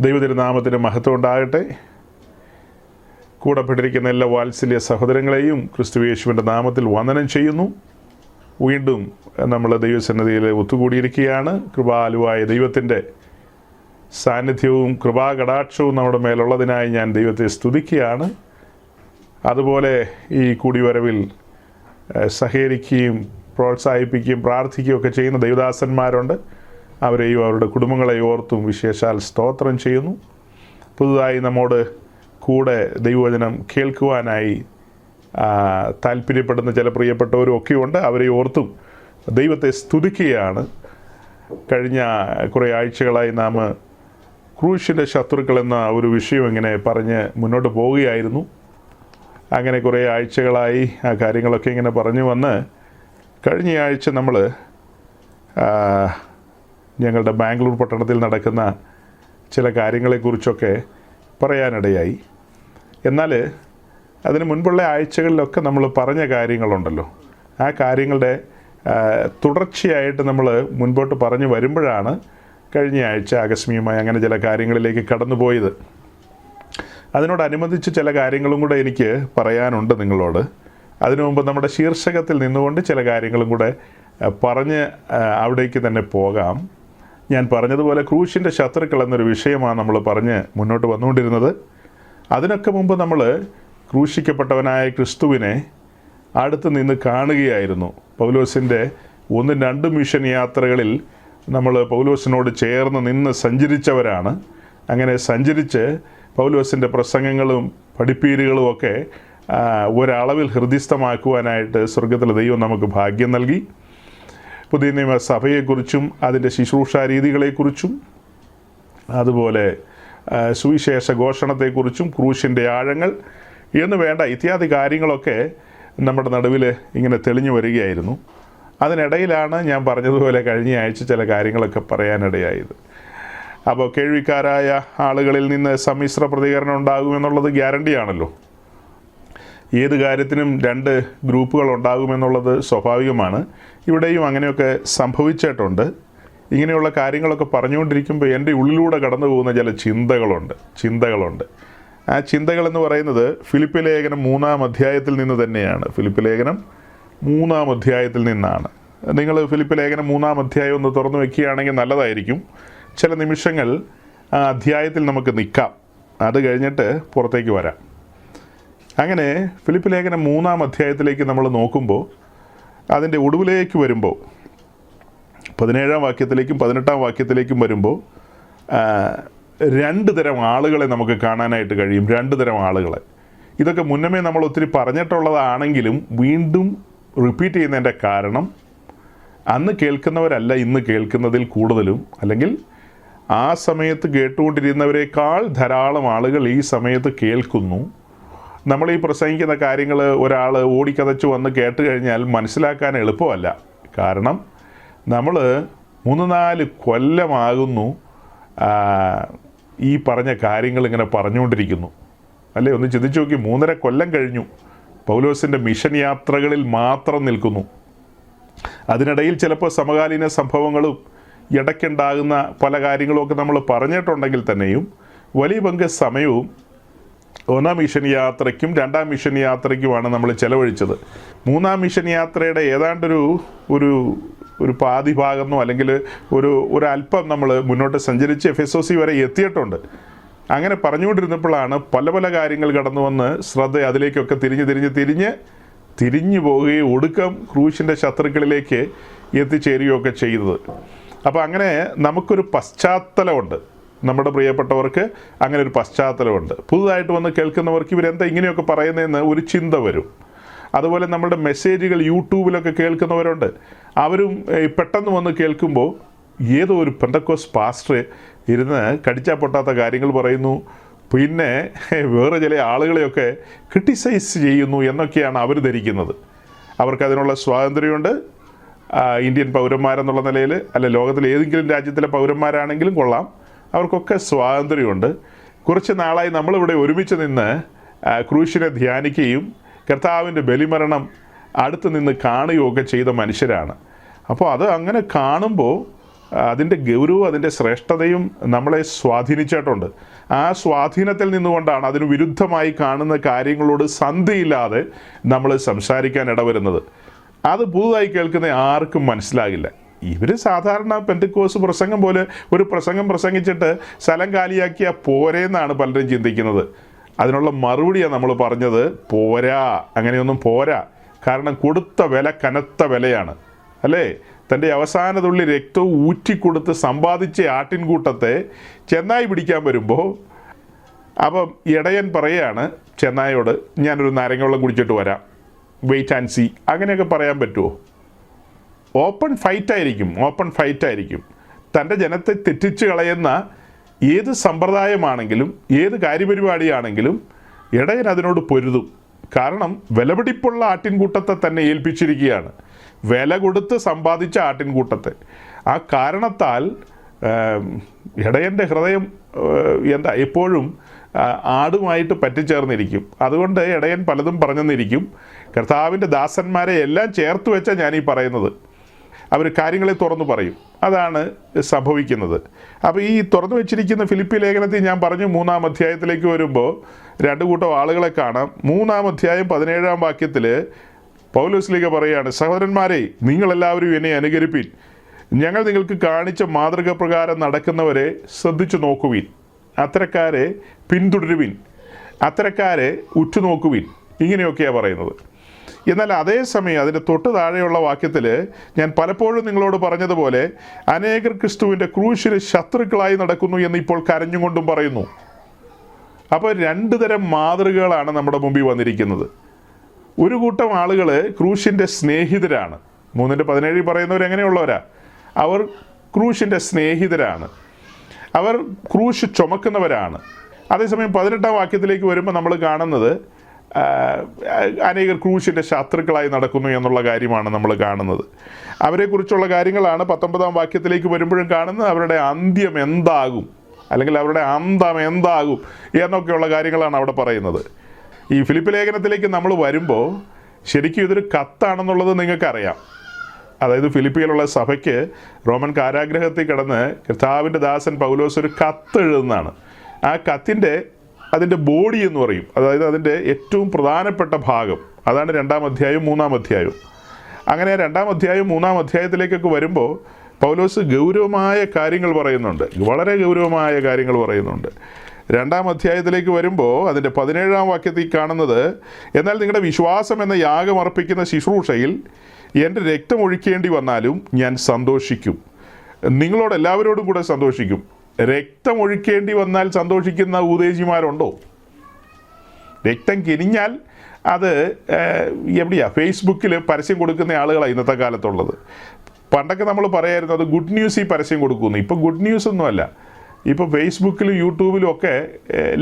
ദൈവതിരുനാമത്തിന് മഹത്വം ഉണ്ടാകട്ടെ. കൂടപ്പെട്ടിരിക്കുന്ന എല്ലാ വാത്സല്യ സഹോദരങ്ങളെയും ക്രിസ്തുയേശുവിൻ്റെ നാമത്തിൽ വന്ദനം ചെയ്യുന്നു. വീണ്ടും നമ്മൾ ദൈവസന്നിധിയിൽ ഒത്തുകൂടിയിരിക്കുകയാണ്. കൃപാലുവായ ദൈവത്തിൻ്റെ സാന്നിധ്യവും കൃപാകടാക്ഷവും നമ്മുടെ മേലുള്ളതിനായി ഞാൻ ദൈവത്തെ സ്തുതിക്കുകയാണ്. അതുപോലെ ഈ കൂടിവരവിൽ സഹകരിക്കുകയും പ്രോത്സാഹിപ്പിക്കുകയും പ്രാർത്ഥിക്കുകയും ഒക്കെ ചെയ്യുന്ന ദൈവദാസന്മാരുണ്ട്. അവരെയും അവരുടെ കുടുംബങ്ങളെയും ഓർത്തും വിശേഷാൽ സ്തോത്രം ചെയ്യുന്നു. പുതുതായി നമ്മോട് കൂടെ ദൈവവചനം കേൾക്കുവാനായി താല്പര്യപ്പെടുന്ന ചില പ്രിയപ്പെട്ടവരും ഒക്കെയുണ്ട്. അവരെ ഓർത്തും ദൈവത്തെ സ്തുതിക്കുകയാണ്. കഴിഞ്ഞ കുറേ ആഴ്ചകളായി നാം ക്രൂശിൻ്റെ ശത്രുക്കൾ എന്ന ഒരു വിഷയം ഇങ്ങനെ പറഞ്ഞ് മുന്നോട്ട് പോവുകയായിരുന്നു. അങ്ങനെ കുറേ ആഴ്ചകളായി ആ കാര്യങ്ങളൊക്കെ ഇങ്ങനെ പറഞ്ഞു വന്ന് കഴിഞ്ഞ ആഴ്ച നമ്മൾ ഞങ്ങളുടെ ബാംഗ്ലൂർ പട്ടണത്തിൽ നടക്കുന്ന ചില കാര്യങ്ങളെക്കുറിച്ചൊക്കെ പറയാനിടയായി. എന്നാൽ അതിന് മുൻപുള്ള ആഴ്ചകളിലൊക്കെ നമ്മൾ പറഞ്ഞ കാര്യങ്ങളുണ്ടല്ലോ, ആ കാര്യങ്ങളുടെ തുടർച്ചയായിട്ട് നമ്മൾ മുൻപോട്ട് പറഞ്ഞു വരുമ്പോഴാണ് കഴിഞ്ഞ ആഴ്ച ആകസ്മികമായി അങ്ങനെ ചില കാര്യങ്ങളിലേക്ക് കടന്നുപോയത്. അതിനോടനുബന്ധിച്ച് ചില കാര്യങ്ങളും കൂടെ എനിക്ക് പറയാനുണ്ട് നിങ്ങളോട്. അതിനു മുമ്പ് നമ്മുടെ ശീർഷകത്തിൽ നിന്നുകൊണ്ട് ചില കാര്യങ്ങളും കൂടെ പറഞ്ഞ് അവിടേക്ക് തന്നെ പോകാം. ഞാൻ പറഞ്ഞതുപോലെ ക്രൂശിൻ്റെ ശത്രുക്കൾ എന്നൊരു വിഷയമാണ് നമ്മൾ പറഞ്ഞ് മുന്നോട്ട് വന്നുകൊണ്ടിരുന്നത്. അതിനൊക്കെ മുമ്പ് നമ്മൾ ക്രൂശിക്കപ്പെട്ടവനായ ക്രിസ്തുവിനെ അടുത്ത് നിന്ന് കാണുകയായിരുന്നു. പൗലോസിൻ്റെ 1-2 മിഷൻ യാത്രകളിൽ നമ്മൾ പൗലോസിനോട് ചേർന്ന് നിന്ന് സഞ്ചരിച്ചവരാണ്. അങ്ങനെ സഞ്ചരിച്ച് പൗലോസിൻ്റെ പ്രസംഗങ്ങളും പഠിപ്പീരുകളും ഒക്കെ ഒരളവിൽ ഹൃദിസ്ഥമാക്കുവാനായിട്ട് സ്വർഗത്തിലെ ദൈവം നമുക്ക് ഭാഗ്യം നൽകി. പുതിയ നിയമ സഭയെക്കുറിച്ചും അതിൻ്റെ ശുശ്രൂഷാ രീതികളെക്കുറിച്ചും അതുപോലെ സുവിശേഷ ഘോഷണത്തെക്കുറിച്ചും ക്രൂശിൻ്റെ ആഴങ്ങൾ എന്ന് വേണ്ട ഇത്യാദി കാര്യങ്ങളൊക്കെ നമ്മുടെ നടുവിൽ ഇങ്ങനെ തെളിഞ്ഞു വരികയായിരുന്നു. അതിനിടയിലാണ് ഞാൻ പറഞ്ഞതുപോലെ കഴിഞ്ഞ ആഴ്ച ചില കാര്യങ്ങളൊക്കെ പറയാനിടയായത്. അപ്പോൾ കേൾവിക്കാരായ ആളുകളിൽ നിന്ന് സമ്മിശ്ര പ്രതികരണം ഉണ്ടാകുമെന്നുള്ളത് ഗ്യാരണ്ടിയാണല്ലോ. ഏത് കാര്യത്തിനും 2 ഗ്രൂപ്പുകൾ ഉണ്ടാകുമെന്നുള്ളത് സ്വാഭാവികമാണ്. ഇവിടെയും അങ്ങനെയൊക്കെ സംഭവിച്ചിട്ടുണ്ട്. ഇങ്ങനെയുള്ള കാര്യങ്ങളൊക്കെ പറഞ്ഞുകൊണ്ടിരിക്കുമ്പോൾ എൻ്റെ ഉള്ളിലൂടെ കടന്നു പോകുന്ന ചില ചിന്തകളുണ്ട്. ആ ചിന്തകളെന്ന് പറയുന്നത് ഫിലിപ്പി ലേഖനം 3-ാം അധ്യായത്തിൽ നിന്ന് തന്നെയാണ്. ഫിലിപ്പി ലേഖനം 3-ാം അധ്യായത്തിൽ നിന്നാണ്. നിങ്ങൾ ഫിലിപ്പി ലേഖനം 3-ാം അധ്യായം ഒന്ന് തുറന്നു വയ്ക്കുകയാണെങ്കിൽ നല്ലതായിരിക്കും. ചില നിമിഷങ്ങൾ ആ അധ്യായത്തിൽ നമുക്ക് നിൽക്കാം, അത് കഴിഞ്ഞിട്ട് പുറത്തേക്ക് വരാം. അങ്ങനെ ഫിലിപ്പി ലേഖനം 3-ാം അധ്യായത്തിലേക്ക് നമ്മൾ നോക്കുമ്പോൾ അതിൻ്റെ ഒടുവിലേക്ക് വരുമ്പോൾ 17-ാം വാക്യത്തിലേക്കും 18-ാം വാക്യത്തിലേക്കും വരുമ്പോൾ 2 തരം ആളുകളെ നമുക്ക് കാണാനായിട്ട് കഴിയും. 2 തരം ആളുകളെ. ഇതൊക്കെ മുന്നമേ നമ്മൾ ഒത്തിരി പറഞ്ഞിട്ടുള്ളതാണെങ്കിലും വീണ്ടും റിപ്പീറ്റ് ചെയ്യുന്നതിൻ്റെ കാരണം അന്ന് കേൾക്കുന്നവരല്ല ഇന്ന് കേൾക്കുന്നതിൽ കൂടുതലും, അല്ലെങ്കിൽ ആ സമയത്ത് കേട്ടുകൊണ്ടിരുന്നവരെക്കാൾ ധാരാളം ആളുകൾ ഈ സമയത്ത് കേൾക്കുന്നു. നമ്മൾ ഈ പ്രസംഗിക്കുന്ന കാര്യങ്ങൾ ഒരാൾ ഓടിക്കതച്ച് വന്ന് കേട്ട് കഴിഞ്ഞാൽ മനസ്സിലാക്കാൻ എളുപ്പമല്ല. കാരണം നമ്മൾ 3-4 കൊല്ലമാകുന്നു ഈ പറഞ്ഞ കാര്യങ്ങൾ ഇങ്ങനെ പറഞ്ഞുകൊണ്ടിരിക്കുന്നു, അല്ലേ? ഒന്ന് ചിന്തിച്ച് നോക്കി. 3.5 കൊല്ലം കഴിഞ്ഞു പൗലോസിൻ്റെ മിഷൻ യാത്രകളിൽ മാത്രം നിൽക്കുന്നു. അതിനിടയിൽ ചിലപ്പോൾ സമകാലീന സംഭവങ്ങളും ഇടയ്ക്കുണ്ടാകുന്ന പല കാര്യങ്ങളുമൊക്കെ നമ്മൾ പറഞ്ഞിട്ടുണ്ടെങ്കിൽ തന്നെയും വലിയ പങ്ക് സമയവും 1-ാം മിഷൻ യാത്രയ്ക്കും 2-ാം മിഷൻ യാത്രയ്ക്കുമാണ് നമ്മൾ ചെലവഴിച്ചത്. 3-ാം മിഷൻ യാത്രയുടെ ഏതാണ്ടൊരു ഒരു പാതി ഭാഗമോ അല്ലെങ്കിൽ ഒരല്പം നമ്മൾ മുന്നോട്ട് സഞ്ചരിച്ച് FSOC വരെ എത്തിയിട്ടുണ്ട്. അങ്ങനെ പറഞ്ഞുകൊണ്ടിരുന്നപ്പോഴാണ് പല കാര്യങ്ങൾ കടന്നു വന്ന് ശ്രദ്ധ അതിലേക്കൊക്കെ തിരിഞ്ഞു പോവുകയും ഒടുക്കം ക്രൂശിൻ്റെ ശത്രുക്കളിലേക്ക് എത്തിച്ചേരുകയൊക്കെ ചെയ്തത്. അപ്പോൾ അങ്ങനെ നമുക്കൊരു പശ്ചാത്തലമുണ്ട്. നമ്മുടെ പ്രിയപ്പെട്ടവർക്ക് അങ്ങനെ ഒരു പശ്ചാത്തലമുണ്ട്. പുതുതായിട്ട് വന്ന് കേൾക്കുന്നവർക്ക് ഇവരെന്താ ഇങ്ങനെയൊക്കെ പറയുന്നതെന്ന് ഒരു ചിന്ത വരും. അതുപോലെ നമ്മുടെ മെസ്സേജുകൾ യൂട്യൂബിലൊക്കെ കേൾക്കുന്നവരുണ്ട്. അവരും പെട്ടെന്ന് വന്ന് കേൾക്കുമ്പോൾ ഏതോ ഒരു പെന്തക്കോസ് പാസ്റ്റർ ഇരുന്ന് കടിച്ചാൽ പൊട്ടാത്ത കാര്യങ്ങൾ പറയുന്നു, പിന്നെ വേറെ ചില ആളുകളെയൊക്കെ ക്രിട്ടിസൈസ് ചെയ്യുന്നു എന്നൊക്കെയാണ് അവർ ധരിക്കുന്നത്. അവർക്കതിനുള്ള സ്വാതന്ത്ര്യമുണ്ട്. ഇന്ത്യൻ പൗരന്മാരെന്നുള്ള നിലയിൽ, അല്ല ലോകത്തിലെ ഏതെങ്കിലും രാജ്യത്തിലെ പൗരന്മാരാണെങ്കിലും കൊള്ളാം, അവർക്കൊക്കെ സ്വാതന്ത്ര്യമുണ്ട്. കുറച്ച് നാളായി നമ്മളിവിടെ ഒരുമിച്ച് നിന്ന് ക്രൂശിനെ ധ്യാനിക്കുകയും കർത്താവിൻ്റെ ബലിമരണം അടുത്ത് നിന്ന് കാണുകയൊക്കെ ചെയ്ത മനുഷ്യരാണ്. അപ്പോൾ അത് അങ്ങനെ കാണുമ്പോൾ അതിൻ്റെ ഗൗരവവും അതിൻ്റെ ശ്രേഷ്ഠതയും നമ്മളെ സ്വാധീനിച്ചിട്ടുണ്ട്. ആ സ്വാധീനത്തിൽ നിന്നുകൊണ്ടാണ് അതിന് വിരുദ്ധമായി കാണുന്ന കാര്യങ്ങളോട് സന്ധിയില്ലാതെ നമ്മൾ സംസാരിക്കാൻ ഇടവരുന്നത്. അത് പുതുതായി കേൾക്കുന്ന ആർക്കും മനസ്സിലാകില്ല. ഇവർ സാധാരണ പെന്തക്കോസ് പ്രസംഗം പോലെ ഒരു പ്രസംഗം പ്രസംഗിച്ചിട്ട് സ്ഥലം കാലിയാക്കിയാൽ പോരേന്നാണ് പലരും ചിന്തിക്കുന്നത്. അതിനുള്ള മറുപടിയാണ് നമ്മൾ പറഞ്ഞത്, പോരാ, അങ്ങനെയൊന്നും പോരാ. കാരണം കൊടുത്ത വില കനത്ത വിലയാണ്, അല്ലേ? തൻ്റെ അവസാന തുള്ളി രക്തവും ഊറ്റിക്കൊടുത്ത് സമ്പാദിച്ച ആട്ടിൻകൂട്ടത്തെ ചെന്നായി പിടിക്കാൻ വരുമ്പോൾ അപ്പം ഇടയൻ പറയുകയാണ് ചെന്നായോട്, ഞാനൊരു നാരങ്ങ കുടിച്ചിട്ട് വരാം, വെയിറ്റ് ആൻഡ് സീ. അങ്ങനെയൊക്കെ പറയാൻ പറ്റുമോ? ഓപ്പൺ ഫൈറ്റായിരിക്കും. തൻ്റെ ജനത്തെ തെറ്റിച്ച് കളയുന്ന ഏത് സമ്പ്രദായമാണെങ്കിലും ഏത് കാര്യപരിപാടിയാണെങ്കിലും ഇടയൻ അതിനോട് പൊരുതും. കാരണം വിലപിടിപ്പുള്ള ആട്ടിൻകൂട്ടത്തെ തന്നെ ഏൽപ്പിച്ചിരിക്കുകയാണ്, വില കൊടുത്ത് സമ്പാദിച്ച ആട്ടിൻകൂട്ടത്തെ. ആ കാരണത്താൽ ഇടയൻ്റെ ഹൃദയം എപ്പോഴും ആടുമായിട്ട് പറ്റിച്ചേർന്നിരിക്കും. അതുകൊണ്ട് ഇടയൻ പലതും പറഞ്ഞെന്നിരിക്കും. കർത്താവിൻ്റെ ദാസന്മാരെ എല്ലാം ചേർത്ത് വെച്ചാൽ ഞാനീ പറയുന്നത്. അവർ കാര്യങ്ങളെ തുറന്നു പറയും, അതാണ് സംഭവിക്കുന്നത്. അപ്പോൾ ഈ തുറന്നു വെച്ചിരിക്കുന്ന ഫിലിപ്പി ലേഖനത്തിൽ ഞാൻ പറഞ്ഞു 3-ാം അധ്യായത്തിലേക്ക് വരുമ്പോൾ 2 കൂട്ടം ആളുകളെ കാണാം. 3-ാം അധ്യായം 17-ാം വാക്യത്തിൽ പൗലോസ് ലീഗ പറയുകയാണ്, സഹോദരന്മാരെ, നിങ്ങളെല്ലാവരും എന്നെ അനുകരിപ്പിൻ. ഞങ്ങൾ നിങ്ങൾക്ക് കാണിച്ച മാതൃക പ്രകാരം നടക്കുന്നവരെ ശ്രദ്ധിച്ചു നോക്കുവിൻ, അത്തരക്കാരെ പിന്തുടരുവിൻ, അത്തരക്കാരെ ഉറ്റുനോക്കുവിൻ. ഇങ്ങനെയൊക്കെയാണ് പറയുന്നത്. എന്നാൽ അതേസമയം അതിൻ്റെ തൊട്ട് താഴെയുള്ള വാക്യത്തിൽ ഞാൻ പലപ്പോഴും നിങ്ങളോട് പറഞ്ഞതുപോലെ അനേകർ ക്രിസ്തുവിൻ്റെ ക്രൂശിന് ശത്രുക്കളായി നടക്കുന്നു എന്ന് ഇപ്പോൾ കരഞ്ഞുകൊണ്ടും പറയുന്നു. അപ്പോൾ 2 തരം മാതൃകകളാണ് നമ്മുടെ മുമ്പിൽ വന്നിരിക്കുന്നത്. ഒരു കൂട്ടം ആളുകൾ ക്രൂശിൻ്റെ സ്നേഹിതരാണ്. 3:17 പറയുന്നവർ എങ്ങനെയുള്ളവരാ? അവർ ക്രൂശിൻ്റെ സ്നേഹിതരാണ്, അവർ ക്രൂശ് ചുമക്കുന്നവരാണ്. അതേസമയം 18-ാം വാക്യത്തിലേക്ക് വരുമ്പോൾ നമ്മൾ കാണുന്നത് അനേകർ ക്രൂശിൻ്റെ ശത്രുക്കളായി നടക്കുന്നു എന്നുള്ള കാര്യമാണ് നമ്മൾ കാണുന്നത്. അവരെക്കുറിച്ചുള്ള കാര്യങ്ങളാണ് 19-ാം വാക്യത്തിലേക്ക് വരുമ്പോഴും കാണുന്നത്. അവരുടെ അന്ത്യം എന്താകും, അല്ലെങ്കിൽ അവരുടെ അന്തം എന്താകും എന്നൊക്കെയുള്ള കാര്യങ്ങളാണ് അവിടെ പറയുന്നത്. ഈ ഫിലിപ്പി ലേഖനത്തിലേക്ക് നമ്മൾ വരുമ്പോൾ ശരിക്കും ഇതൊരു കത്താണെന്നുള്ളത് നിങ്ങൾക്കറിയാം. അതായത് ഫിലിപ്പിയിലുള്ള സഭയ്ക്ക് റോമൻ കാരാഗ്രഹത്തിൽ കിടന്ന് കർത്താവിൻ്റെ ദാസൻ പൗലോസ് ഒരു കത്ത് എഴുതുന്നതാണ്. ആ കത്തിൻ്റെ അതിൻ്റെ ബോഡി എന്ന് പറയും, അതായത് അതിൻ്റെ ഏറ്റവും പ്രധാനപ്പെട്ട ഭാഗം, അതാണ് 2-ാം അധ്യായവും 3-ാം അധ്യായവും. അങ്ങനെ 2-ാം അധ്യായവും 3-ാം അധ്യായത്തിലേക്കൊക്കെ വരുമ്പോൾ പൗലോസ് ഗൗരവമായ കാര്യങ്ങൾ പറയുന്നുണ്ട്, വളരെ ഗൗരവമായ കാര്യങ്ങൾ പറയുന്നുണ്ട്. 2-ാം അധ്യായത്തിലേക്ക് വരുമ്പോൾ അതിൻ്റെ 17-ാം വാക്യത്തിൽ കാണുന്നത്, എന്നാൽ നിങ്ങളുടെ വിശ്വാസം എന്ന യാഗം അർപ്പിക്കുന്ന ശുശ്രൂഷയിൽ എൻ്റെ രക്തം ഒഴിക്കേണ്ടി വന്നാലും ഞാൻ സന്തോഷിക്കും, നിങ്ങളോട് എല്ലാവരോടും കൂടെ സന്തോഷിക്കും. രക്തം ഒഴിക്കേണ്ടി വന്നാൽ സന്തോഷിക്കുന്ന ഉപദേശിമാരുണ്ടോ? രക്തം കിനിഞ്ഞാൽ അത് എവിടെയാ? ഫേസ്ബുക്കിൽ പരസ്യം കൊടുക്കുന്ന ആളുകളാണ് ഇന്നത്തെ കാലത്തുള്ളത്. പണ്ടൊക്കെ നമ്മൾ പറയായിരുന്നു അത് ഗുഡ് ന്യൂസിൽ പരസ്യം കൊടുക്കുന്നു. ഇപ്പോൾ ഗുഡ് ന്യൂസ് ഒന്നുമല്ല. ഇപ്പോൾ ഫേസ്ബുക്കിലും യൂട്യൂബിലും ഒക്കെ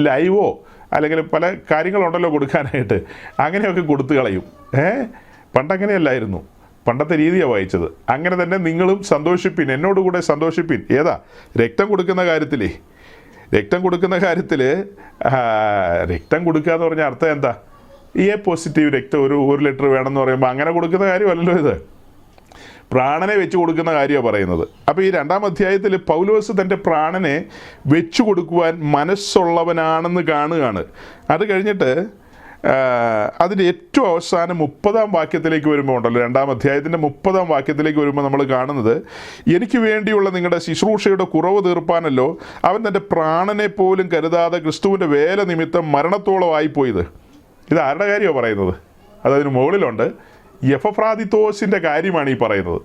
ലൈവോ അല്ലെങ്കിൽ പല കാര്യങ്ങളുണ്ടല്ലോ കൊടുക്കാനായിട്ട്, അങ്ങനെയൊക്കെ കൊടുത്തു കളയും. പണ്ടങ്ങനെയല്ലായിരുന്നു, പണ്ടത്തെ രീതിയാണ് വായിച്ചത്. അങ്ങനെ തന്നെ നിങ്ങളും സന്തോഷിപ്പിൻ, എന്നോടുകൂടെ സന്തോഷിപ്പിൻ. ഏതാ? രക്തം കൊടുക്കുന്ന കാര്യത്തിലേ. രക്തം കൊടുക്കുന്ന കാര്യത്തിൽ രക്തം കൊടുക്കുക എന്ന് പറഞ്ഞാൽ അർത്ഥം എന്താ? പോസിറ്റീവ് രക്തം ഒരു ലിറ്റർ വേണമെന്ന് പറയുമ്പോൾ അങ്ങനെ കൊടുക്കുന്ന കാര്യമല്ലല്ലോ ഇത്. പ്രാണനെ വെച്ച് കൊടുക്കുന്ന കാര്യമാണ് പറയുന്നത്. അപ്പോൾ ഈ 2-ാം അധ്യായത്തിൽ പൗലോസ് തൻ്റെ പ്രാണനെ വെച്ചു കൊടുക്കുവാൻ മനസ്സുള്ളവനാണെന്ന് കാണുകയാണ്. അത് കഴിഞ്ഞിട്ട് അതിൻ്റെ ഏറ്റവും അവസാനം 30-ാം വാക്യത്തിലേക്ക് വരുമ്പോൾ ഉണ്ടല്ലോ, 2-ാം അധ്യായത്തിൻ്റെ 30-ാം വാക്യത്തിലേക്ക് വരുമ്പോൾ നമ്മൾ കാണുന്നത്, എനിക്ക് വേണ്ടിയുള്ള നിങ്ങളുടെ ശുശ്രൂഷയുടെ കുറവ് തീർപ്പാനല്ലോ അവൻ തൻ്റെ പ്രാണനെ പോലും കരുതാതെ ക്രിസ്തുവിൻ്റെ വേല നിമിത്തം മരണത്തോളം ആയിപ്പോയത്. ഇത് ആരുടെ കാര്യമാണ് പറയുന്നത്? അതതിന് മുകളിലുണ്ട്. എപ്പഫ്രാദിത്തോസിൻ്റെ കാര്യമാണ് ഈ പറയുന്നത്.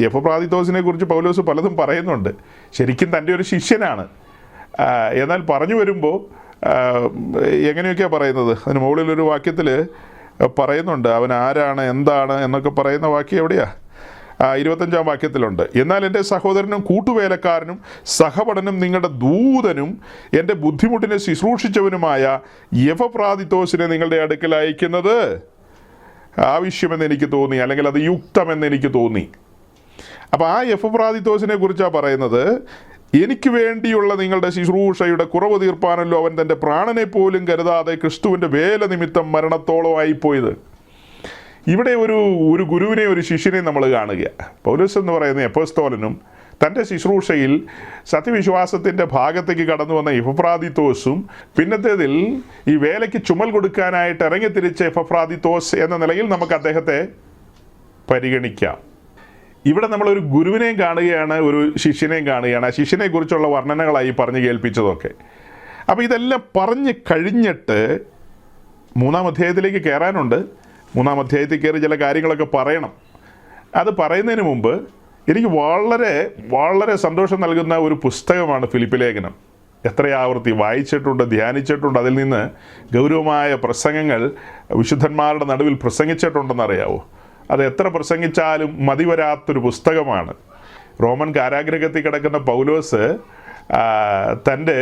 എപ്പഫ്രാദിത്തോസിനെ കുറിച്ച് പൗലോസ് പലതും പറയുന്നുണ്ട്. ശരിക്കും തൻ്റെ ഒരു ശിഷ്യനാണ്. എന്നാൽ പറഞ്ഞു വരുമ്പോൾ എങ്ങനെയൊക്കെയാണ് പറയുന്നത്? അതിന് മുകളിലൊരു വാക്യത്തിൽ പറയുന്നുണ്ട് അവൻ ആരാണ് എന്താണ് എന്നൊക്കെ പറയുന്ന വാക്യം എവിടെയാ? 25-ാം വാക്യത്തിലുണ്ട്. എന്നാൽ എൻ്റെ സഹോദരനും കൂട്ടുവേലക്കാരനും സഹപഠനും നിങ്ങളുടെ ദൂതനും എൻ്റെ ബുദ്ധിമുട്ടിനെ ശുശ്രൂഷിച്ചവനുമായ എപ്പഫ്രാദിത്തോസിനെ നിങ്ങളുടെ അടുക്കൽ അയക്കുന്നത് ആവശ്യമെന്ന് എനിക്ക് തോന്നി, അല്ലെങ്കിൽ അത് യുക്തമെന്ന് എനിക്ക് തോന്നി. അപ്പോൾ ആ എപ്പഫ്രാദിത്തോസിനെ കുറിച്ചാണ് പറയുന്നത്. എനിക്ക് വേണ്ടിയുള്ള നിങ്ങളുടെ ശുശ്രൂഷയുടെ കുറവ് തീർപ്പാനല്ലോ അവൻ തൻ്റെ പ്രാണനെ പോലും കരുതാതെ ക്രിസ്തുവിൻ്റെ വേല നിമിത്തം മരണത്തോളം ആയിപ്പോയത്. ഇവിടെ ഒരു ഗുരുവിനെ ഒരു ശിഷ്യനെ നമ്മൾ കാണുക. പൗലോസ് എന്ന് പറയുന്ന അപ്പോസ്തലനും തൻ്റെ ശുശ്രൂഷയിൽ സത്യവിശ്വാസത്തിൻ്റെ ഭാഗത്തേക്ക് കടന്നു വന്ന എപ്പഫ്രാദിത്തോസും, പിന്നത്തേതിൽ ഈ വേലയ്ക്ക് ചുമൽ കൊടുക്കാനായിട്ട് ഇറങ്ങിത്തിരിച്ച എപ്പഫ്രാദിത്തോസ് എന്ന നിലയിൽ നമുക്ക് അദ്ദേഹത്തെ പരിഗണിക്കാം. ഇവിടെ നമ്മളൊരു ഗുരുവിനെയും കാണുകയാണ്, ഒരു ശിഷ്യനെയും കാണുകയാണ്. ആ ശിഷ്യനെ കുറിച്ചുള്ള വർണ്ണനകളായി പറഞ്ഞു കേൾപ്പിച്ചതൊക്കെ. അപ്പോൾ ഇതെല്ലാം പറഞ്ഞു കഴിഞ്ഞിട്ട് 3-ാം അധ്യായത്തിലേക്ക് കയറാനുണ്ട്. 3-ാം അധ്യായത്തിൽ കയറി ചില കാര്യങ്ങളൊക്കെ പറയണം. അത് പറയുന്നതിന് മുമ്പ് എനിക്ക് വളരെ വളരെ സന്തോഷം നൽകുന്ന ഒരു പുസ്തകമാണ് ഫിലിപ്പി ലേഖനം. എത്ര ആവർത്തി വായിച്ചിട്ടുണ്ട്, ധ്യാനിച്ചിട്ടുണ്ട്. അതിൽ നിന്ന് ഗൗരവമായ പ്രസംഗങ്ങൾ വിശുദ്ധന്മാരുടെ നടുവിൽ പ്രസംഗിച്ചിട്ടുണ്ടെന്നറിയാവോ? അത് എത്ര പ്രസംഗിച്ചാലും മതിവരാത്തൊരു പുസ്തകമാണ്. റോമൻ കാരാഗ്രഹത്തിൽ കിടക്കുന്ന പൗലോസ് തൻ്റെ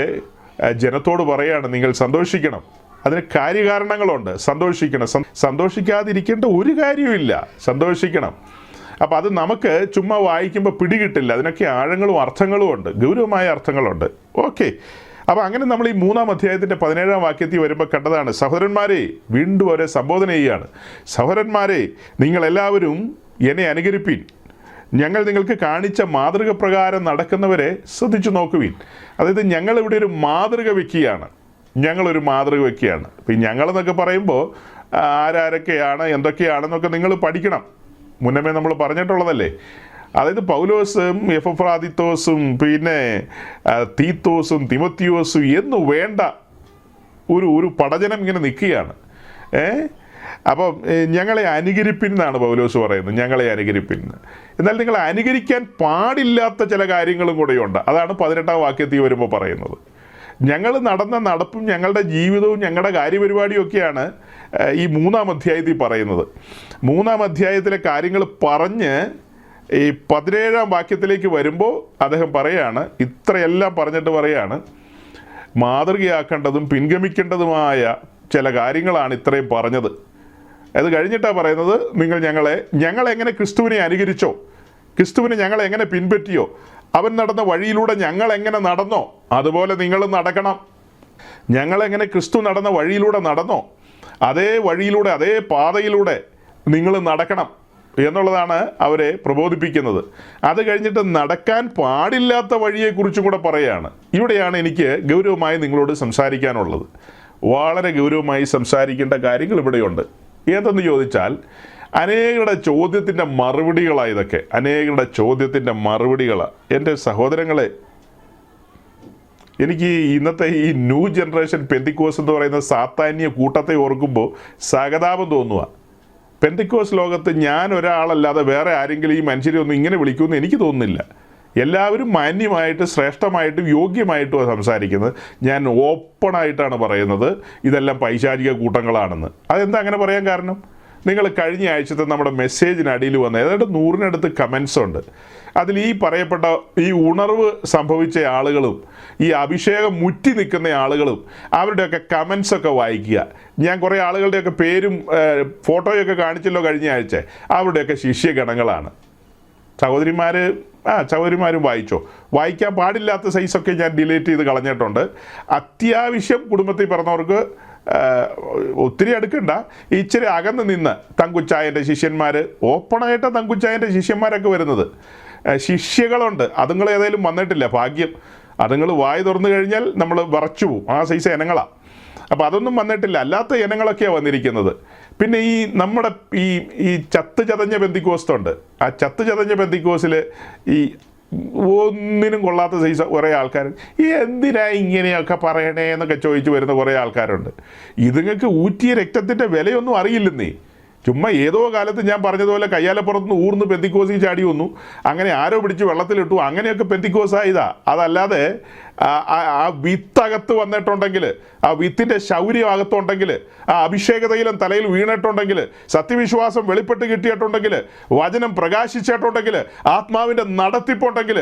ജനത്തോട് പറയാണ്, നിങ്ങൾ സന്തോഷിക്കണം. അതിന് കാര്യകാരണങ്ങളുണ്ട്. സന്തോഷിക്കാതിരിക്കേണ്ട ഒരു കാര്യവുമില്ല, സന്തോഷിക്കണം. അപ്പോൾ അത് നമുക്ക് ചുമ്മാ വായിക്കുമ്പോൾ പിടികിട്ടില്ല. അതിനൊക്കെ ആഴങ്ങളും അർത്ഥങ്ങളും ഉണ്ട്, ഗൗരവമായ അർത്ഥങ്ങളുണ്ട്. ഓക്കെ, അപ്പോൾ അങ്ങനെ നമ്മൾ ഈ 3-ാം അധ്യായത്തിൻ്റെ 17-ാം വാക്യത്തിൽ വരുമ്പോൾ കണ്ടതാണ്, സഹോദരന്മാരെ, വീണ്ടും അവരെ സംബോധന ചെയ്യുകയാണ്. സഹോദരന്മാരെ, നിങ്ങളെല്ലാവരും എന്നെ അനുകരിപ്പീൻ. ഞങ്ങൾ നിങ്ങൾക്ക് കാണിച്ച മാതൃക പ്രകാരം നടക്കുന്നവരെ ശ്രദ്ധിച്ചു നോക്കുവീൻ. അതായത് ഞങ്ങളിവിടെ ഒരു മാതൃക വയ്ക്കുകയാണ്. അപ്പോൾ ഈ ഞങ്ങളെന്നൊക്കെ പറയുമ്പോൾ ആരൊക്കെയാണ്, എന്തൊക്കെയാണെന്നൊക്കെ നിങ്ങൾ പഠിക്കണം. മുന്നമേ നമ്മൾ പറഞ്ഞിട്ടുള്ളതല്ലേ. അതായത് പൗലോസും എപ്പഫ്രാദിത്തോസും പിന്നെ തീത്തോസും തിമോത്തിയോസും എന്ന് വേണ്ട ഒരു പടജനം ഇങ്ങനെ നിൽക്കുകയാണ്. അപ്പം ഞങ്ങളെ അനുകരിപ്പിൻ എന്നാണ് പൗലോസ് പറയുന്നത്, ഞങ്ങളെ അനുകരിപ്പിൻ. എന്നാൽ നിങ്ങളെ അനുകരിക്കാൻ പാടില്ലാത്ത ചില കാര്യങ്ങളും കൂടെയുണ്ട്. അതാണ് 18-ാം വാക്യത്തിൽ വരുമ്പോൾ പറയുന്നത്. ഞങ്ങൾ നടന്ന നടപ്പും ഞങ്ങളുടെ ജീവിതവും ഞങ്ങളുടെ കാര്യപരിപാടിയും ഒക്കെയാണ് ഈ 3-ാം അധ്യായത്തിൽ പറയുന്നത്. 3-ാം അധ്യായത്തിലെ കാര്യങ്ങൾ പറഞ്ഞ് ഈ 17-ാം വാക്യത്തിലേക്ക് വരുമ്പോൾ അദ്ദേഹം പറയാണ്, ഇത്രയെല്ലാം പറഞ്ഞിട്ട് പറയാണ്, മാതൃകയാക്കേണ്ടതും പിൻഗമിക്കേണ്ടതുമായ ചില കാര്യങ്ങളാണ് ഇത്രയും പറഞ്ഞത്. അത് കഴിഞ്ഞിട്ടാണ് പറയുന്നത്, നിങ്ങൾ ഞങ്ങളെങ്ങനെ ക്രിസ്തുവിനെ അനുകരിച്ചോ, ക്രിസ്തുവിനെ ഞങ്ങളെങ്ങനെ പിൻപറ്റിയോ, അവൻ നടന്ന വഴിയിലൂടെ ഞങ്ങളെങ്ങനെ നടന്നോ അതുപോലെ നിങ്ങളും നടക്കണം. ഞങ്ങളെങ്ങനെ ക്രിസ്തു നടന്ന വഴിയിലൂടെ നടന്നോ അതേ വഴിയിലൂടെ, അതേ പാതയിലൂടെ നിങ്ങൾ നടക്കണം എന്നുള്ളതാണ് അവരെ പ്രബോധിപ്പിക്കുന്നത്. അത് കഴിഞ്ഞിട്ട് നടക്കാൻ പാടില്ലാത്ത വഴിയെക്കുറിച്ചും കൂടെ പറയുകയാണ്. ഇവിടെയാണ് എനിക്ക് ഗൗരവമായി നിങ്ങളോട് സംസാരിക്കാനുള്ളത്. വളരെ ഗൗരവമായി സംസാരിക്കേണ്ട കാര്യങ്ങൾ ഇവിടെയുണ്ട്. ഏതെന്ന് ചോദിച്ചാൽ, അനേകരുടെ ചോദ്യത്തിൻ്റെ മറുപടികളാണ് ഇതൊക്കെ. അനേകരുടെ ചോദ്യത്തിൻ്റെ മറുപടികളാണ്. എൻ്റെ സഹോദരങ്ങളെ, എനിക്ക് ഇന്നത്തെ ഈ ന്യൂ ജനറേഷൻ പെന്തിക്കോസ് എന്ന് പറയുന്ന സാത്താന്യ കൂട്ടത്തെ ഓർക്കുമ്പോൾ സഹതാപം തോന്നുക. പെന്തിക്കോസ് ലോകത്ത് ഞാൻ ഒരാളല്ലാതെ വേറെ ആരെങ്കിലും ഈ മനുഷ്യരെ ഒന്നും ഇങ്ങനെ വിളിക്കുമെന്ന് എനിക്ക് തോന്നുന്നില്ല. എല്ലാവരും മാന്യമായിട്ട് ശ്രേഷ്ഠമായിട്ടും യോഗ്യമായിട്ടും സംസാരിക്കുന്നത്. ഞാൻ ഓപ്പണായിട്ടാണ് പറയുന്നത്, ഇതെല്ലാം പൈശാചിക കൂട്ടങ്ങളാണെന്ന്. അതെന്താ അങ്ങനെ പറയാൻ കാരണം? നിങ്ങൾ കഴിഞ്ഞ ആഴ്ചത്തെ നമ്മുടെ മെസ്സേജിനടിയിൽ വന്ന ഏതാണ്ട് 100-നടുത്ത് കമൻസ് ഉണ്ട്. അതിൽ ഈ പറയപ്പെട്ട ഈ ഉണർവ് സംഭവിച്ച ആളുകളും ഈ അഭിഷേകം മുറ്റി നിൽക്കുന്ന ആളുകളും അവരുടെയൊക്കെ കമൻസൊക്കെ വായിക്കുക. ഞാൻ കുറേ ആളുകളുടെയൊക്കെ പേരും ഫോട്ടോയൊക്കെ കാണിച്ചല്ലോ കഴിഞ്ഞ ആഴ്ച. അവരുടെയൊക്കെ ശിഷ്യഗണങ്ങളാണ്. സഹോദരിമാരും വായിച്ചോ. വായിക്കാൻ പാടില്ലാത്ത സൈസൊക്കെ ഞാൻ ഡിലീറ്റ് ചെയ്ത് കളഞ്ഞിട്ടുണ്ട്. അത്യാവശ്യം കുടുംബത്തിൽ പറഞ്ഞവർക്ക് ഒത്തിരി അടുക്കണ്ട, ഇച്ചിരി അകന്ന് നിന്ന് തങ്കുച്ചായൻ്റെ ശിഷ്യന്മാർ, ഓപ്പണായിട്ട് തങ്കുച്ചായൻ്റെ ശിഷ്യന്മാരൊക്കെ വരുന്നത്. ശിഷ്യകളുണ്ട്, അതുങ്ങൾ ഏതായാലും വന്നിട്ടില്ല, ഭാഗ്യം. അതുങ്ങൾ വായി തുറന്നു കഴിഞ്ഞാൽ നമ്മൾ വിറച്ചു പോവും. ആ സൈസ് ഇനങ്ങളാണ്. അപ്പോൾ അതൊന്നും വന്നിട്ടില്ല. അല്ലാത്ത ഇനങ്ങളൊക്കെയാണ് വന്നിരിക്കുന്നത്. പിന്നെ ഈ നമ്മുടെ ഈ ചത്ത് ചതഞ്ഞ പെന്തിക്കോസ്തുണ്ട്. ആ ചത്ത് ചതഞ്ഞ പെന്തിക്കോസിൽ ഈ ഒന്നിനും കൊള്ളാത്ത സൈസ് കുറേ ആൾക്കാർ, ഈ എന്തിനാ ഇങ്ങനെയൊക്കെ പറയണേ എന്നൊക്കെ ചോദിച്ചു വരുന്ന കുറേ ആൾക്കാരുണ്ട്. ഇതുങ്ങൾക്ക് ഊറ്റിയ രക്തത്തിൻ്റെ വിലയൊന്നും അറിയില്ലെന്നേ. ചുമ്മാ ഏതോ കാലത്ത് ഞാൻ പറഞ്ഞതുപോലെ കയ്യാലപ്പുറത്തുനിന്ന് ഊർന്ന് പെന്തിക്കോസിൽ ചാടി വന്നു, അങ്ങനെ ആരോ പിടിച്ച് വെള്ളത്തിലിട്ടു, അങ്ങനെയൊക്കെ പെന്തിക്കോസായതാ. അതല്ലാതെ ആ വിത്തകത്ത് വന്നിട്ടുണ്ടെങ്കിൽ, ആ വിത്തിൻ്റെ ശൗര്യം അകത്തുണ്ടെങ്കിൽ, ആ അഭിഷേകതയിലും തലയിൽ വീണിട്ടുണ്ടെങ്കിൽ, സത്യവിശ്വാസം വെളിപ്പെട്ട് കിട്ടിയിട്ടുണ്ടെങ്കിൽ, വചനം പ്രകാശിച്ചിട്ടുണ്ടെങ്കിൽ, ആത്മാവിൻ്റെ നടത്തിപ്പുണ്ടെങ്കിൽ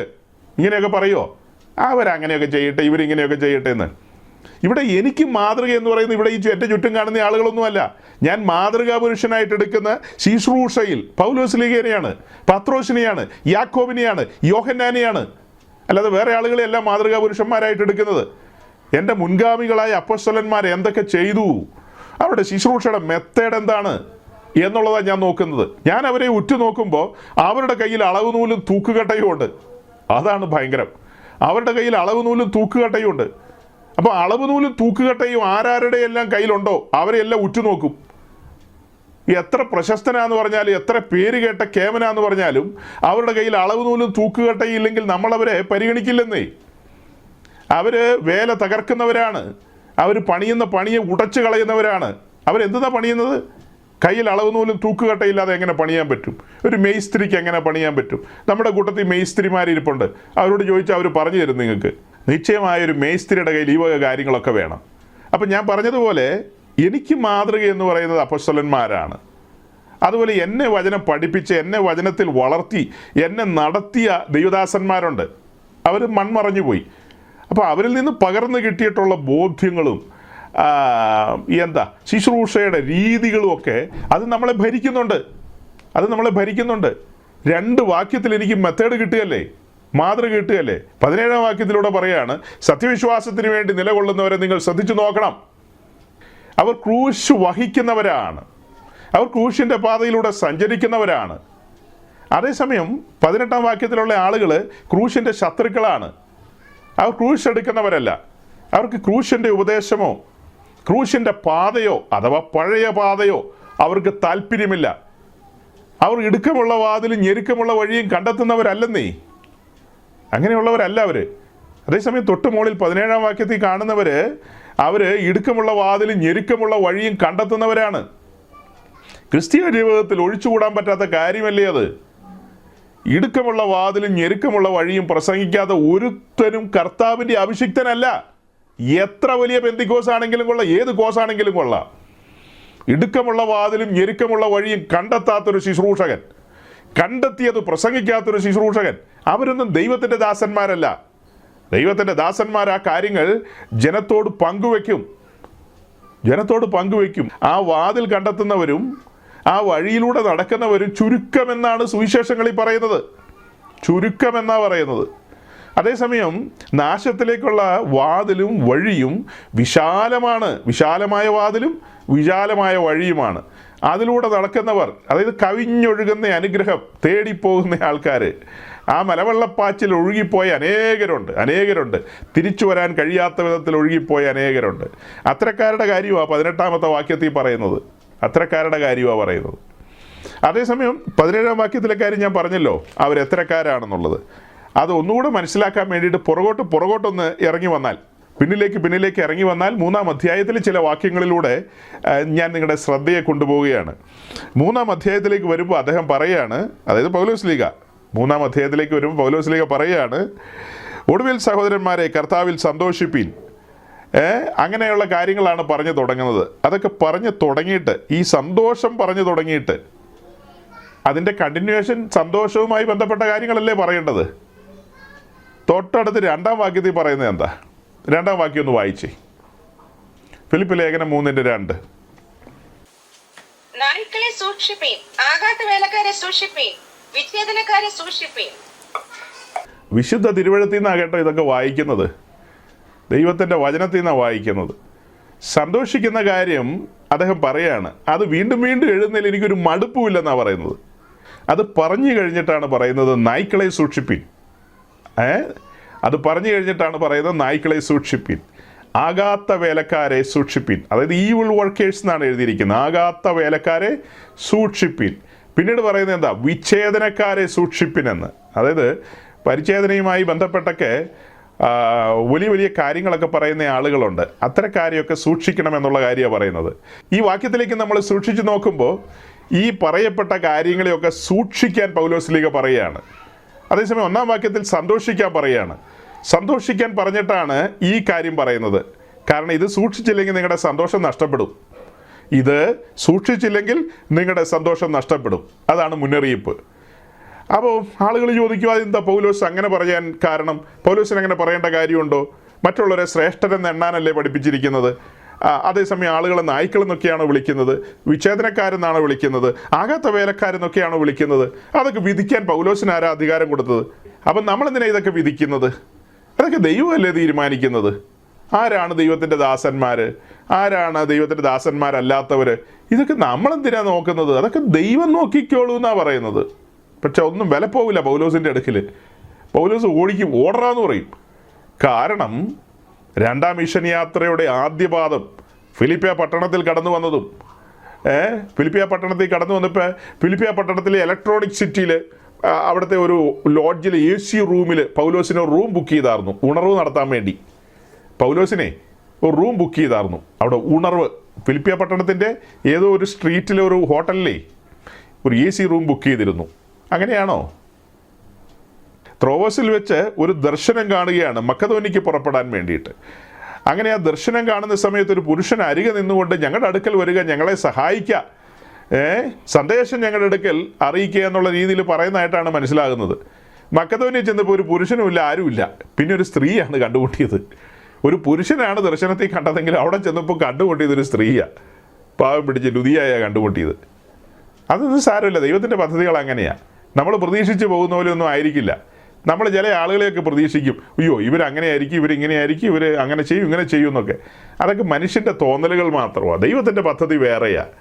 ഇങ്ങനെയൊക്കെ പറയുമോ? അവരങ്ങനെയൊക്കെ ചെയ്യട്ടെ, ഇവരിങ്ങനെയൊക്കെ ചെയ്യട്ടെ എന്ന്. ഇവിടെ എനിക്ക് മാതൃക എന്ന് പറയുന്നത് ഇവിടെ ഈ എൻ്റെ ചുറ്റും കാണുന്ന ആളുകളൊന്നുമല്ല. ഞാൻ മാതൃകാ പുരുഷനായിട്ട് എടുക്കുന്ന ശുശ്രൂഷയിൽ പൗലോസ്ലീഗനെയാണ്, പത്രോസിനെയാണ്, യാക്കോബിനെയാണ്, യോഹന്നാനെയാണ്. അല്ലാതെ വേറെ ആളുകളെല്ലാം മാതൃകാ പുരുഷന്മാരായിട്ട് എടുക്കുന്നത്. എൻ്റെ മുൻഗാമികളായ അപ്പോസ്തലന്മാർ എന്തൊക്കെ ചെയ്തു, അവരുടെ ശുശ്രൂഷയുടെ മെത്തേഡ് എന്താണ് എന്നുള്ളതാണ് ഞാൻ നോക്കുന്നത്. ഞാൻ അവരെ ഉറ്റുനോക്കുമ്പോൾ അവരുടെ കയ്യിൽ അളവ് നൂലും തൂക്കുകട്ടയും ഉണ്ട്. അതാണ് ഭയങ്കരം. അവരുടെ കയ്യിൽ അളവ് നൂലും തൂക്കുകട്ടയും ഉണ്ട്. അപ്പോൾ അളവ് നൂലും തൂക്കുകട്ടയും ആരാരുടെ എല്ലാം കയ്യിലുണ്ടോ അവരെല്ലാം ഉറ്റുനോക്കും. എത്ര പ്രശസ്തനാന്ന് പറഞ്ഞാലും എത്ര പേര് കേട്ട കേമനാന്ന് പറഞ്ഞാലും അവരുടെ കയ്യിൽ അളവ് നൂലും തൂക്കുകട്ടയും ഇല്ലെങ്കിൽ നമ്മളവരെ പരിഗണിക്കില്ലെന്നേ. അവർ വേല തകർക്കുന്നവരാണ്, അവർ പണിയുന്ന പണിയെ ഉടച്ചു കളയുന്നവരാണ്. അവരെന്താ പണിയുന്നത്? കയ്യിൽ അളവ് നൂലും തൂക്കുകട്ടയില്ലാതെ എങ്ങനെ പണിയാൻ പറ്റും? ഒരു മേസ്ത്രിക്ക് എങ്ങനെ പണിയാൻ പറ്റും? നമ്മുടെ കൂട്ടത്തിൽ മേസ്ത്രിമാരിപ്പുണ്ട്, അവരോട് ചോദിച്ചാൽ അവർ പറഞ്ഞു തരും നിങ്ങൾക്ക്. നിശ്ചയമായൊരു മേസ്ത്രിയുടെ കയ്യിൽ ഈ വക കാര്യങ്ങളൊക്കെ വേണം. അപ്പം ഞാൻ പറഞ്ഞതുപോലെ എനിക്ക് മാതൃക എന്ന് പറയുന്നത് അപ്പോസ്തലന്മാരാണ്. അതുപോലെ എന്നെ വചനം പഠിപ്പിച്ച് എന്നെ വചനത്തിൽ വളർത്തി എന്നെ നടത്തിയ ദൈവദാസന്മാരുണ്ട്. അവർ മൺമറഞ്ഞു പോയി. അപ്പോൾ അവരിൽ നിന്ന് പകർന്നു കിട്ടിയിട്ടുള്ള ബോധ്യങ്ങളും ശുശ്രൂഷയുടെ രീതികളും ഒക്കെ അത് നമ്മളെ ഭരിക്കുന്നുണ്ട്. 2 വാക്യത്തിൽ എനിക്ക് മെത്തേഡ് കിട്ടുകയല്ലേ, മാതൃക കിട്ടുകയല്ലേ. 17-ാം വാക്യത്തിലൂടെ പറയാണ്, സത്യവിശ്വാസത്തിന് വേണ്ടി നിലകൊള്ളുന്നവരെ നിങ്ങൾ ശ്രദ്ധിച്ചു നോക്കണം. അവർ ക്രൂശ് വഹിക്കുന്നവരാണ്, അവർ ക്രൂശിൻ്റെ പാതയിലൂടെ സഞ്ചരിക്കുന്നവരാണ്. അതേസമയം 18-ാം വാക്യത്തിലുള്ള ആളുകൾ ക്രൂശിൻ്റെ ശത്രുക്കളാണ്. അവർ ക്രൂശ് എടുക്കുന്നവരല്ല. അവർക്ക് ക്രൂശിൻ്റെ ഉപദേശമോ ക്രൂശിൻ്റെ പാതയോ അഥവാ പഴയ പാതയോ അവർക്ക് താല്പര്യമില്ല. അവർ ഇടുക്കമുള്ള വാതിലും ഞെരുക്കമുള്ള വഴിയും കണ്ടെത്തുന്നവരല്ലെന്നേ. അങ്ങനെയുള്ളവരല്ല അവർ. അതേസമയം തൊട്ട് മുകളിൽ 17-ാം വാക്യത്തിൽ കാണുന്നവർ അവർ ഇടുക്കമുള്ള വാതിലും ഞെരുക്കമുള്ള വഴിയും കണ്ടെത്തുന്നവരാണ്. ക്രിസ്തീയ ജീവിതത്തിൽ ഒഴിച്ചുകൂടാൻ പറ്റാത്ത കാര്യമല്ലേ അത്? ഇടുക്കമുള്ള വാതിലും ഞെരുക്കമുള്ള വഴിയും പ്രസംഗിക്കാതെ ഒരുത്തനും കർത്താവിൻ്റെ അഭിഷിക്തനല്ല. എത്ര വലിയ പെന്തിക്കോസ് ആണെങ്കിലും കൊള്ളാം, ഏത് കോസാണെങ്കിലും കൊള്ളാം. ഇടുക്കമുള്ള വാതിലും ഞെരുക്കമുള്ള വഴിയും കണ്ടെത്താത്തൊരു ശുശ്രൂഷകൻ, കണ്ടെത്തിയത് പ്രസംഗിക്കാത്തൊരു ശുശ്രൂഷകൻ, അവരൊന്നും ദൈവത്തിൻ്റെ ദാസന്മാരല്ല. ദൈവത്തിൻ്റെ ദാസന്മാർ ആ കാര്യങ്ങൾ ജനത്തോട് പങ്കുവെക്കും. ആ വാതിൽ കണ്ടെത്തുന്നവരും ആ വഴിയിലൂടെ നടക്കുന്നവരും ചുരുക്കമെന്നാണ് സുവിശേഷങ്ങളിൽ പറയുന്നത്. അതേസമയം നാശത്തിലേക്കുള്ള വാതിലും വഴിയും വിശാലമായ വാതിലും വിശാലമായ വഴിയുമാണ്. അതിലൂടെ നടക്കുന്നവർ, അതായത് കവിഞ്ഞൊഴുകുന്ന അനുഗ്രഹം തേടിപ്പോകുന്ന ആൾക്കാർ, ആ മലവെള്ളപ്പാച്ചിൽ ഒഴുകിപ്പോയ അനേകരുണ്ട്. തിരിച്ചു വരാൻ കഴിയാത്ത വിധത്തിൽ ഒഴുകിപ്പോയ അനേകരുണ്ട്. അത്തരക്കാരുടെ കാര്യമാണ് 18-ാമത്തെ വാക്യത്തിൽ പറയുന്നത്. അതേസമയം 17-ാം വാക്യത്തിലെ കാര്യം ഞാൻ പറഞ്ഞല്ലോ, അവരെത്രക്കാരാണെന്നുള്ളത്. അത് ഒന്നുകൂടെ മനസ്സിലാക്കാൻ വേണ്ടിയിട്ട് പുറകോട്ടൊന്ന് ഇറങ്ങി വന്നാൽ, പിന്നിലേക്ക് ഇറങ്ങി വന്നാൽ 3-ാം അധ്യായത്തിൽ ചില വാക്യങ്ങളിലൂടെ ഞാൻ നിങ്ങളുടെ ശ്രദ്ധയെ കൊണ്ടുപോവുകയാണ്. 3-ാം അധ്യായത്തിലേക്ക് വരുമ്പോൾ അദ്ദേഹം പറയാണ്, അതായത് പൗലോസ്ലീഗ 3-ാം അധ്യായത്തിലേക്ക് വരുമ്പോൾ പൗലോസ്ലീഗ പറയാണ്, ഒടുവിൽ സഹോദരന്മാരെ കർത്താവിൽ സന്തോഷിപ്പീൻ. അങ്ങനെയുള്ള കാര്യങ്ങളാണ് പറഞ്ഞു തുടങ്ങുന്നത്. അതൊക്കെ പറഞ്ഞു തുടങ്ങിയിട്ട്, ഈ സന്തോഷം പറഞ്ഞു തുടങ്ങിയിട്ട് അതിൻ്റെ കണ്ടിന്യൂവേഷൻ സന്തോഷവുമായി ബന്ധപ്പെട്ട കാര്യങ്ങളല്ലേ പറയേണ്ടത്. തൊട്ടടുത്ത് 2-ാം വാക്യത്തിൽ പറയുന്നത് എന്താ? 2-ാം വാക്യം ഒന്ന് വായിച്ചേ. ഫിലിപ്പ് ലേഖനം 3:2. നായ്ക്കളെ സൂക്ഷിപ്പീൻ, ആകാത്ത വേലക്കാരെ സൂക്ഷിപ്പീൻ, വിച്ഛേദനക്കാരെ സൂക്ഷിപ്പീൻ. വിശുദ്ധ തിരുവഴുത്തിൽ നിന്നാണ് കേട്ടോ ഇതൊക്കെ വായിക്കുന്നത്, ദൈവത്തിൻ്റെ വചനത്തിൽ നിന്നാണ് വായിക്കുന്നത്. സന്തോഷിക്കുന്ന കാര്യം അദ്ദേഹം പറയാണ്, അത് വീണ്ടും എഴുതുന്നതിൽ എനിക്കൊരു മടുപ്പുമില്ലെന്നാണ് പറയുന്നത്. അത് പറഞ്ഞു കഴിഞ്ഞിട്ടാണ് പറയുന്നത് നായ്ക്കളെ സൂക്ഷിപ്പീൻ. അത് പറഞ്ഞു കഴിഞ്ഞിട്ടാണ് പറയുന്നത് നായ്ക്കളെ സൂക്ഷിപ്പീൻ, ആകാത്ത വേലക്കാരെ സൂക്ഷിപ്പീൻ. അതായത് ഈവിൾ വർക്കേഴ്സ് എന്നാണ് എഴുതിയിരിക്കുന്നത്. ആകാത്ത വേലക്കാരെ സൂക്ഷിപ്പീൻ. പിന്നീട് പറയുന്നത് എന്താ? വിച്ഛേദനക്കാരെ സൂക്ഷിപ്പിൻ എന്ന്. അതായത് പരിച്ഛേദനയുമായി ബന്ധപ്പെട്ടൊക്കെ വലിയ കാര്യങ്ങളൊക്കെ പറയുന്ന ആളുകളുണ്ട്. അത്തരക്കാരെയൊക്കെ സൂക്ഷിക്കണം എന്നുള്ള കാര്യമാണ് പറയുന്നത്. ഈ വാക്യത്തിലേക്ക് നമ്മൾ സൂക്ഷിച്ചു നോക്കുമ്പോൾ ഈ പറയപ്പെട്ട കാര്യങ്ങളെയൊക്കെ സൂക്ഷിക്കാൻ പൗലോസ്ലീഗ പറയുകയാണ്. അതേസമയം 1-ാം വാക്യത്തിൽ സന്തോഷിക്കാൻ പറയുകയാണ്. സന്തോഷിക്കാൻ പറഞ്ഞിട്ടാണ് ഈ കാര്യം പറയുന്നത്. കാരണം ഇത് സൂക്ഷിച്ചില്ലെങ്കിൽ നിങ്ങളുടെ സന്തോഷം നഷ്ടപ്പെടും. നിങ്ങളുടെ സന്തോഷം നഷ്ടപ്പെടും. അതാണ് മുന്നറിയിപ്പ്. അപ്പോൾ ആളുകൾ ചോദിക്കും, അതെന്താ പൗലോസ് അങ്ങനെ പറയാൻ കാരണം? പൗലോസിന് അങ്ങനെ പറയേണ്ട കാര്യമുണ്ടോ? മറ്റുള്ളവരെ ശ്രേഷ്ഠരെന്ന് എണ്ണാനല്ലേ പഠിപ്പിച്ചിരിക്കുന്നത്? അതേസമയം ആളുകളെ നായ്ക്കളെന്നൊക്കെയാണോ വിളിക്കുന്നത്? വിച്ഛേദനക്കാരെന്നാണോ വിളിക്കുന്നത്? ആകാത്ത വേലക്കാരെന്നൊക്കെയാണോ വിളിക്കുന്നത്? അതൊക്കെ വിധിക്കാൻ പൗലോസിന് ആരാ അധികാരം കൊടുത്തത്? അപ്പം നമ്മളെന്തിനാണ് ഇതൊക്കെ വിധിക്കുന്നത്? അതൊക്കെ ദൈവമല്ലേ തീരുമാനിക്കുന്നത്. ആരാണ് ദൈവത്തിൻ്റെ ദാസന്മാർ, ആരാണ് ദൈവത്തിൻ്റെ ദാസന്മാരല്ലാത്തവർ? ഇതൊക്കെ നമ്മളെന്തിനാണ് നോക്കുന്നത്? അതൊക്കെ ദൈവം നോക്കിക്കോളൂ എന്നാണ് പറയുന്നത്. പക്ഷെ ഒന്നും വില പോവില്ല പൗലോസിൻ്റെ അടുക്കൽ. പൗലോസ് ഓടറാന്ന് പറയും. കാരണം രണ്ടാം മിഷൻ യാത്രയുടെ ആദ്യപാദം ഫിലിപ്പിയ പട്ടണത്തിൽ കടന്നു വന്നതും ഫിലിപ്പിയ പട്ടണത്തിൽ കടന്നു വന്നപ്പോൾ ഫിലിപ്പിയ പട്ടണത്തിലെ ഇലക്ട്രോണിക് സിറ്റിയിൽ അവിടുത്തെ ഒരു ലോഡ്ജിൽ AC റൂമിൽ പൗലോസിന് റൂം ബുക്ക് ചെയ്തായിരുന്നു ഉണർവ് നടത്താൻ വേണ്ടി. പൗലോസിനെ ഒരു റൂം ബുക്ക് ചെയ്തായിരുന്നു അവിടെ ഉണർവ്. ഫിലിപ്പിയ പട്ടണത്തിൻ്റെ ഏതോ ഒരു സ്ട്രീറ്റിലെ ഒരു ഹോട്ടലിലെ ഒരു AC റൂം ബുക്ക് ചെയ്തിരുന്നു. അങ്ങനെയാണോ? ത്രോവസിൽ വെച്ച് ഒരു ദർശനം കാണുകയാണ് മക്കതോനിക്ക് പുറപ്പെടാൻ വേണ്ടിയിട്ട്. അങ്ങനെ ആ ദർശനം കാണുന്ന സമയത്ത് ഒരു പുരുഷൻ അരികെ നിന്നുകൊണ്ട് ഞങ്ങളുടെ അടുക്കൽ വരിക, ഞങ്ങളെ സഹായിക്കുക, സന്ദേശം ഞങ്ങളുടെ അടുക്കൽ അറിയിക്കുക എന്നുള്ള രീതിയിൽ പറയുന്നതായിട്ടാണ് മനസ്സിലാകുന്നത്. മക്കതോനിയ ചെന്നപ്പോൾ ഒരു പുരുഷനുമില്ല, ആരുമില്ല. പിന്നെ ഒരു സ്ത്രീയാണ് കണ്ടുമുട്ടിയത്. ഒരു പുരുഷനാണ് ദർശനത്തിൽ കണ്ടതെങ്കിൽ അവിടെ ചെന്നപ്പോൾ കണ്ടുമുട്ടിയത് ഒരു സ്ത്രീയാണ്. പാവം പിടിച്ച് ലുതിയായ കണ്ടുമുട്ടിയത്. അതൊന്നും സാരമില്ല, ദൈവത്തിൻ്റെ പദ്ധതികൾ അങ്ങനെയാണ്. നമ്മൾ പ്രതീക്ഷിച്ച് പോകുന്ന പോലെ ഒന്നും ആയിരിക്കില്ല. നമ്മൾ ചില ആളുകളെയൊക്കെ പ്രതീക്ഷിക്കും, അയ്യോ ഇവരങ്ങനെ ആയിരിക്കും, ഇവരിങ്ങനെ ആയിരിക്കും, ഇവർ അങ്ങനെ ചെയ്യും ഇങ്ങനെ ചെയ്യും എന്നൊക്കെ. അതൊക്കെ മനുഷ്യൻ്റെ തോന്നലുകൾ മാത്രമാണ്. ദൈവത്തിൻ്റെ പദ്ധതി വേറെയാണ്.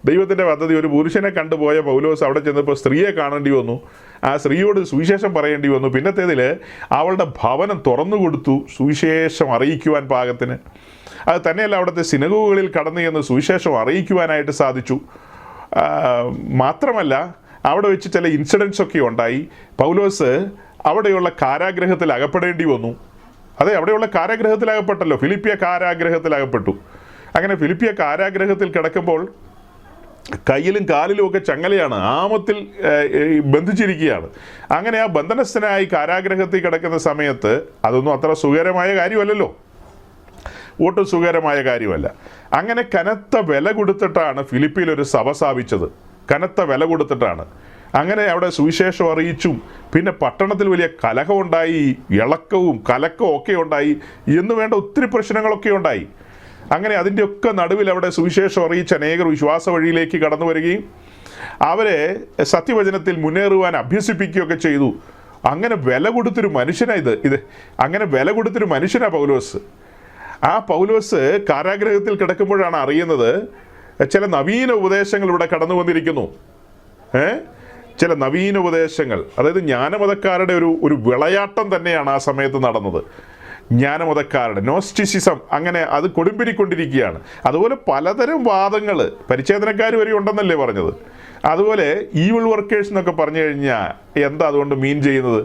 ദൈവത്തിൻ്റെ പദ്ധതി ഒരു പുരുഷനെ കണ്ടുപോയ പൗലോസ് അവിടെ ചെന്നപ്പോൾ സ്ത്രീയെ കാണേണ്ടി വന്നു, ആ സ്ത്രീയോട് സുവിശേഷം പറയേണ്ടി വന്നു. പിന്നത്തേതിൽ അവളുടെ ഭവനം തുറന്നു കൊടുത്തു സുവിശേഷം അറിയിക്കുവാൻ പാകത്തിന്. അത് തന്നെയല്ല, അവിടുത്തെ സിനഗോഗുകളിൽ കടന്നു ചെന്ന് സുവിശേഷം അറിയിക്കുവാനായിട്ട് സാധിച്ചു. മാത്രമല്ല അവിടെ വെച്ച് ചില ഇൻസിഡൻസ് ഒക്കെ ഉണ്ടായി. പൗലോസ് അവിടെയുള്ള കാരാഗ്രഹത്തിൽ അകപ്പെടേണ്ടി വന്നു. അതെ, അവിടെയുള്ള കാരാഗ്രഹത്തിൽ അകപ്പെട്ടല്ലോ, ഫിലിപ്പിയ കാരാഗ്രഹത്തിൽ അകപ്പെട്ടു. അങ്ങനെ ഫിലിപ്പിയ കാരാഗ്രഹത്തിൽ കിടക്കുമ്പോൾ കയ്യിലും കാലിലും ഒക്കെ ചങ്ങലയാണ്, ആമത്തിൽ ബന്ധിച്ചിരിക്കുകയാണ്. അങ്ങനെ ആ ബന്ധനസ്ഥനായി കാരാഗ്രഹത്തിൽ കിടക്കുന്ന സമയത്ത് അതൊന്നും അത്ര സുഖകരമായ കാര്യമല്ലല്ലോ, ഒട്ടും സുഖകരമായ കാര്യമല്ല. അങ്ങനെ കനത്ത വില കൊടുത്തിട്ടാണ് ഫിലിപ്പിയിൽ ഒരു സഭ സ്ഥാപിച്ചത്. കനത്ത വില കൊടുത്തിട്ടാണ്. അങ്ങനെ അവിടെ സുവിശേഷം അറിയിച്ചും പിന്നെ പട്ടണത്തിൽ വലിയ കലഹമുണ്ടായി, ഇളക്കവും കലക്കവും ഒക്കെ ഉണ്ടായി എന്ന് വേണ്ട ഒത്തിരി പ്രശ്നങ്ങളൊക്കെ ഉണ്ടായി. അങ്ങനെ അതിൻ്റെയൊക്കെ നടുവിൽ അവിടെ സുവിശേഷം അറിയിച്ച് അനേകർ വിശ്വാസ വഴിയിലേക്ക് കടന്നു വരികയും അവരെ സത്യവചനത്തിൽ മുന്നേറുവാൻ അഭ്യസിപ്പിക്കുകയൊക്കെ ചെയ്തു. അങ്ങനെ വില കൊടുത്തൊരു മനുഷ്യനാണ് ഇത് അങ്ങനെ വില കൊടുത്തൊരു മനുഷ്യനാണ് പൗലോസ്. ആ പൗലോസ് കാരാഗ്രഹത്തിൽ കിടക്കുമ്പോഴാണ് അറിയുന്നത് ചില നവീന ഉപദേശങ്ങൾ ഇവിടെ കടന്നു വന്നിരിക്കുന്നു. ചില നവീന ഉപദേശങ്ങൾ, അതായത് ജ്ഞാനമതക്കാരുടെ ഒരു വിളയാട്ടം തന്നെയാണ് ആ സമയത്ത് നടന്നത്. ജ്ഞാനമതക്കാരുടെ നോസ്റ്റിസിസം അങ്ങനെ അത് കൊടുമ്പിരിക്കൊണ്ടിരിക്കുകയാണ്. അതുപോലെ പലതരം വാദങ്ങൾ പരിച്ഛേദനക്കാർ വരെ ഉണ്ടെന്നല്ലേ പറഞ്ഞത്. അതുപോലെ ഈവിൾ വർക്കേഴ്സ് എന്നൊക്കെ പറഞ്ഞു കഴിഞ്ഞാൽ എന്താ അതുകൊണ്ട് മീൻ ചെയ്യുന്നത്?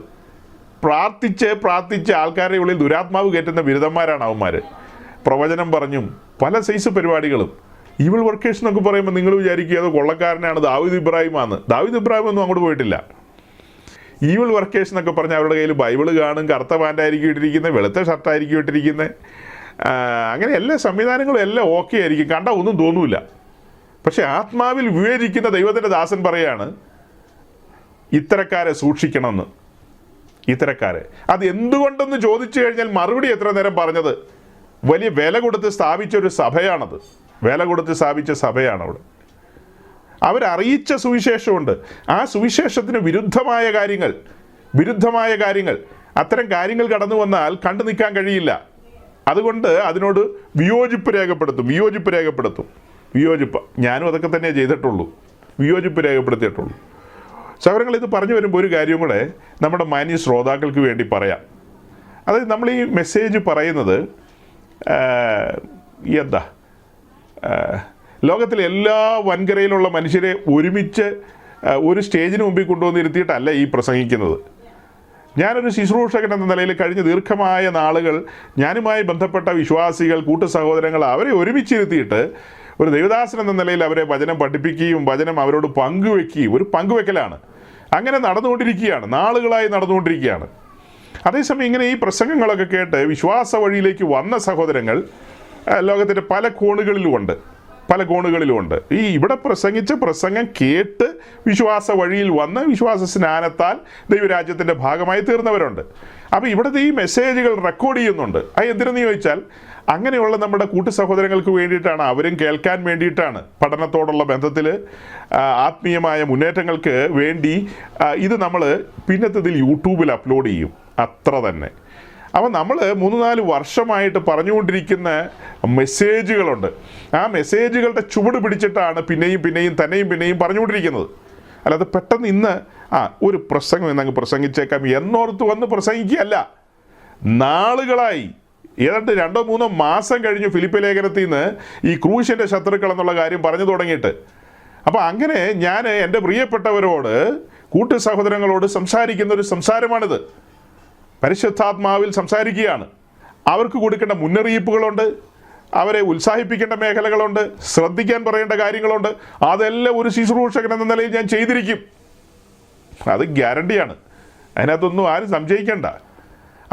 പ്രാർത്ഥിച്ച് ആൾക്കാരുടെ ഉള്ളിൽ ദുരാത്മാവ് കയറ്റുന്ന ബിരുദന്മാരാണ് അവന്മാർ. പ്രവചനം പറഞ്ഞും പല സൈസ് പരിപാടികളും. ഈവിൾ വർക്കേഴ്സ് എന്നൊക്കെ പറയുമ്പോൾ നിങ്ങൾ വിചാരിക്കുക അത് കൊള്ളക്കാരനാണ്, ദാവീദ് ഇബ്രാഹിമാണ്. ദാവീദ് ഇബ്രാഹിം ഒന്നും അങ്ങോട്ട് പോയിട്ടില്ല. ഈവിൾ വർക്കേഴ്സ് എന്നൊക്കെ പറഞ്ഞാൽ അവരുടെ കയ്യിൽ ബൈബിള് കാണും, കറുത്ത പാൻ്റായിരിക്കും ഇട്ടിരിക്കുന്നത്, വെളുത്ത ഷർട്ടായിരിക്കും ഇട്ടിരിക്കുന്നത്. അങ്ങനെ എല്ലാ സംവിധാനങ്ങളും എല്ലാം ഓക്കെ ആയിരിക്കും, കണ്ടാൽ ഒന്നും തോന്നൂല. പക്ഷെ ആത്മാവിൽ വിവേചിക്കുന്ന ദൈവത്തിൻ്റെ ദാസൻ പറയാണ് ഇത്തരക്കാരെ സൂക്ഷിക്കണമെന്ന്. ഇത്തരക്കാരെ അത് എന്തുകൊണ്ടെന്ന് ചോദിച്ചു കഴിഞ്ഞാൽ മറുപടി എത്ര നേരം പറഞ്ഞത്, വലിയ വില കൊടുത്ത് സ്ഥാപിച്ച ഒരു സഭയാണത്. വില കൊടുത്ത് സ്ഥാപിച്ച സഭയാണ് അവിടെ. അവരറിയിച്ച സുവിശേഷമുണ്ട്. ആ സുവിശേഷത്തിന് വിരുദ്ധമായ കാര്യങ്ങൾ അത്തരം കാര്യങ്ങൾ കടന്നു വന്നാൽ കണ്ടു നിൽക്കാൻ കഴിയില്ല. അതുകൊണ്ട് അതിനോട് വിയോജിപ്പ് രേഖപ്പെടുത്തും. ഞാനും അതൊക്കെ തന്നെ ചെയ്തിട്ടുള്ളൂ, വിയോജിപ്പ് രേഖപ്പെടുത്തിയിട്ടുള്ളൂ. സഹോദരങ്ങൾ, ഇത് പറഞ്ഞു വരുമ്പോൾ ഒരു കാര്യം കൂടെ നമ്മുടെ മാന്യ ശ്രോതാക്കൾക്ക് വേണ്ടി പറയാം. അതായത് നമ്മൾ ഈ മെസ്സേജ് പറയുന്നത് ലോകത്തിലെ എല്ലാ വൻകരയിലുള്ള മനുഷ്യരെ ഒരുമിച്ച് ഒരു സ്റ്റേജിന് മുമ്പിൽ കൊണ്ടുവന്നിരുത്തിയിട്ടല്ല ഈ പ്രസംഗിക്കുന്നത്. ഞാനൊരു ശുശ്രൂഷകൻ എന്ന നിലയിൽ കഴിഞ്ഞ ദീർഘമായ നാളുകൾ ഞാനുമായി ബന്ധപ്പെട്ട വിശ്വാസികൾ, കൂട്ടു സഹോദരങ്ങൾ അവരെ ഒരുമിച്ചിരുത്തിയിട്ട് ഒരു ദൈവദാസൻ എന്ന നിലയിൽ അവരെ വചനം പഠിപ്പിക്കുകയും വചനം അവരോട് പങ്കുവെക്കുകയും ഒരു പങ്കുവെക്കലാണ്. അങ്ങനെ നടന്നുകൊണ്ടിരിക്കുകയാണ്, നാളുകളായി നടന്നുകൊണ്ടിരിക്കുകയാണ്. അതേസമയം ഇങ്ങനെ ഈ പ്രസംഗങ്ങളൊക്കെ കേട്ട് വിശ്വാസ വഴിയിലേക്ക് വന്ന സഹോദരങ്ങൾ ലോകത്തിൻ്റെ പല കോണുകളിലുമുണ്ട്. ഈ ഇവിടെ പ്രസംഗിച്ച പ്രസംഗം കേട്ട് വിശ്വാസ വഴിയിൽ വന്ന് വിശ്വാസ സ്നാനത്താൽ ദൈവരാജ്യത്തിൻ്റെ ഭാഗമായി തീർന്നവരുണ്ട്. അപ്പോൾ ഇവിടുത്തെ ഈ മെസ്സേജുകൾ റെക്കോർഡ് ചെയ്യുന്നുണ്ട്. അത് എന്തിനെന്ന് ചോദിച്ചാൽ അങ്ങനെയുള്ള നമ്മുടെ കൂട്ടു സഹോദരങ്ങൾക്ക് വേണ്ടിയിട്ടാണ്, അവരും കേൾക്കാൻ വേണ്ടിയിട്ടാണ്. പഠനത്തോടുള്ള ബന്ധത്തിൽ ആത്മീയമായ മുന്നേറ്റങ്ങൾക്ക് വേണ്ടി ഇത് നമ്മൾ പിന്നത്തതിൽ യൂട്യൂബിൽ അപ്ലോഡ് ചെയ്യും, അത്ര തന്നെ. അപ്പോൾ നമ്മൾ 3-4 വർഷമായിട്ട് പറഞ്ഞുകൊണ്ടിരിക്കുന്ന മെസ്സേജുകളുണ്ട്. ആ മെസ്സേജുകളുടെ ചുവട് പിടിച്ചിട്ടാണ് പിന്നെയും പറഞ്ഞുകൊണ്ടിരിക്കുന്നത്. അല്ലാതെ പെട്ടെന്ന് ഇന്ന് ഒരു പ്രസംഗം എന്നങ്ങ് പ്രസംഗിച്ചേക്കാം എന്നോർത്ത് വന്ന് പ്രസംഗിക്കുകയല്ല. നാളുകളായി ഏതാണ്ട് 2-3 മാസം കഴിഞ്ഞു ഫിലിപ്പി ലേഖനത്തിൽ നിന്ന് ഈ ക്രൂശിൻ്റെ ശത്രുക്കൾ എന്നുള്ള കാര്യം പറഞ്ഞു തുടങ്ങിയിട്ട്. അപ്പോൾ അങ്ങനെ ഞാൻ എൻ്റെ പ്രിയപ്പെട്ടവരോട് കൂട്ടു സഹോദരങ്ങളോട് സംസാരിക്കുന്ന ഒരു സംസാരമാണിത്. പരിശുദ്ധാത്മാവിൽ സംസാരിക്കുകയാണ്. അവർക്ക് കൊടുക്കേണ്ട മുന്നറിയിപ്പുകളുണ്ട്, അവരെ ഉത്സാഹിപ്പിക്കേണ്ട മേഖലകളുണ്ട്, ശ്രദ്ധിക്കാൻ പറയേണ്ട കാര്യങ്ങളുണ്ട്. അതെല്ലാം ഒരു ശുശ്രൂഷകൻ എന്ന നിലയിൽ ഞാൻ ചെയ്തിരിക്കും. അത് ഗ്യാരണ്ടിയാണ്, അതിനകത്തൊന്നും ആരും സംശയിക്കേണ്ട.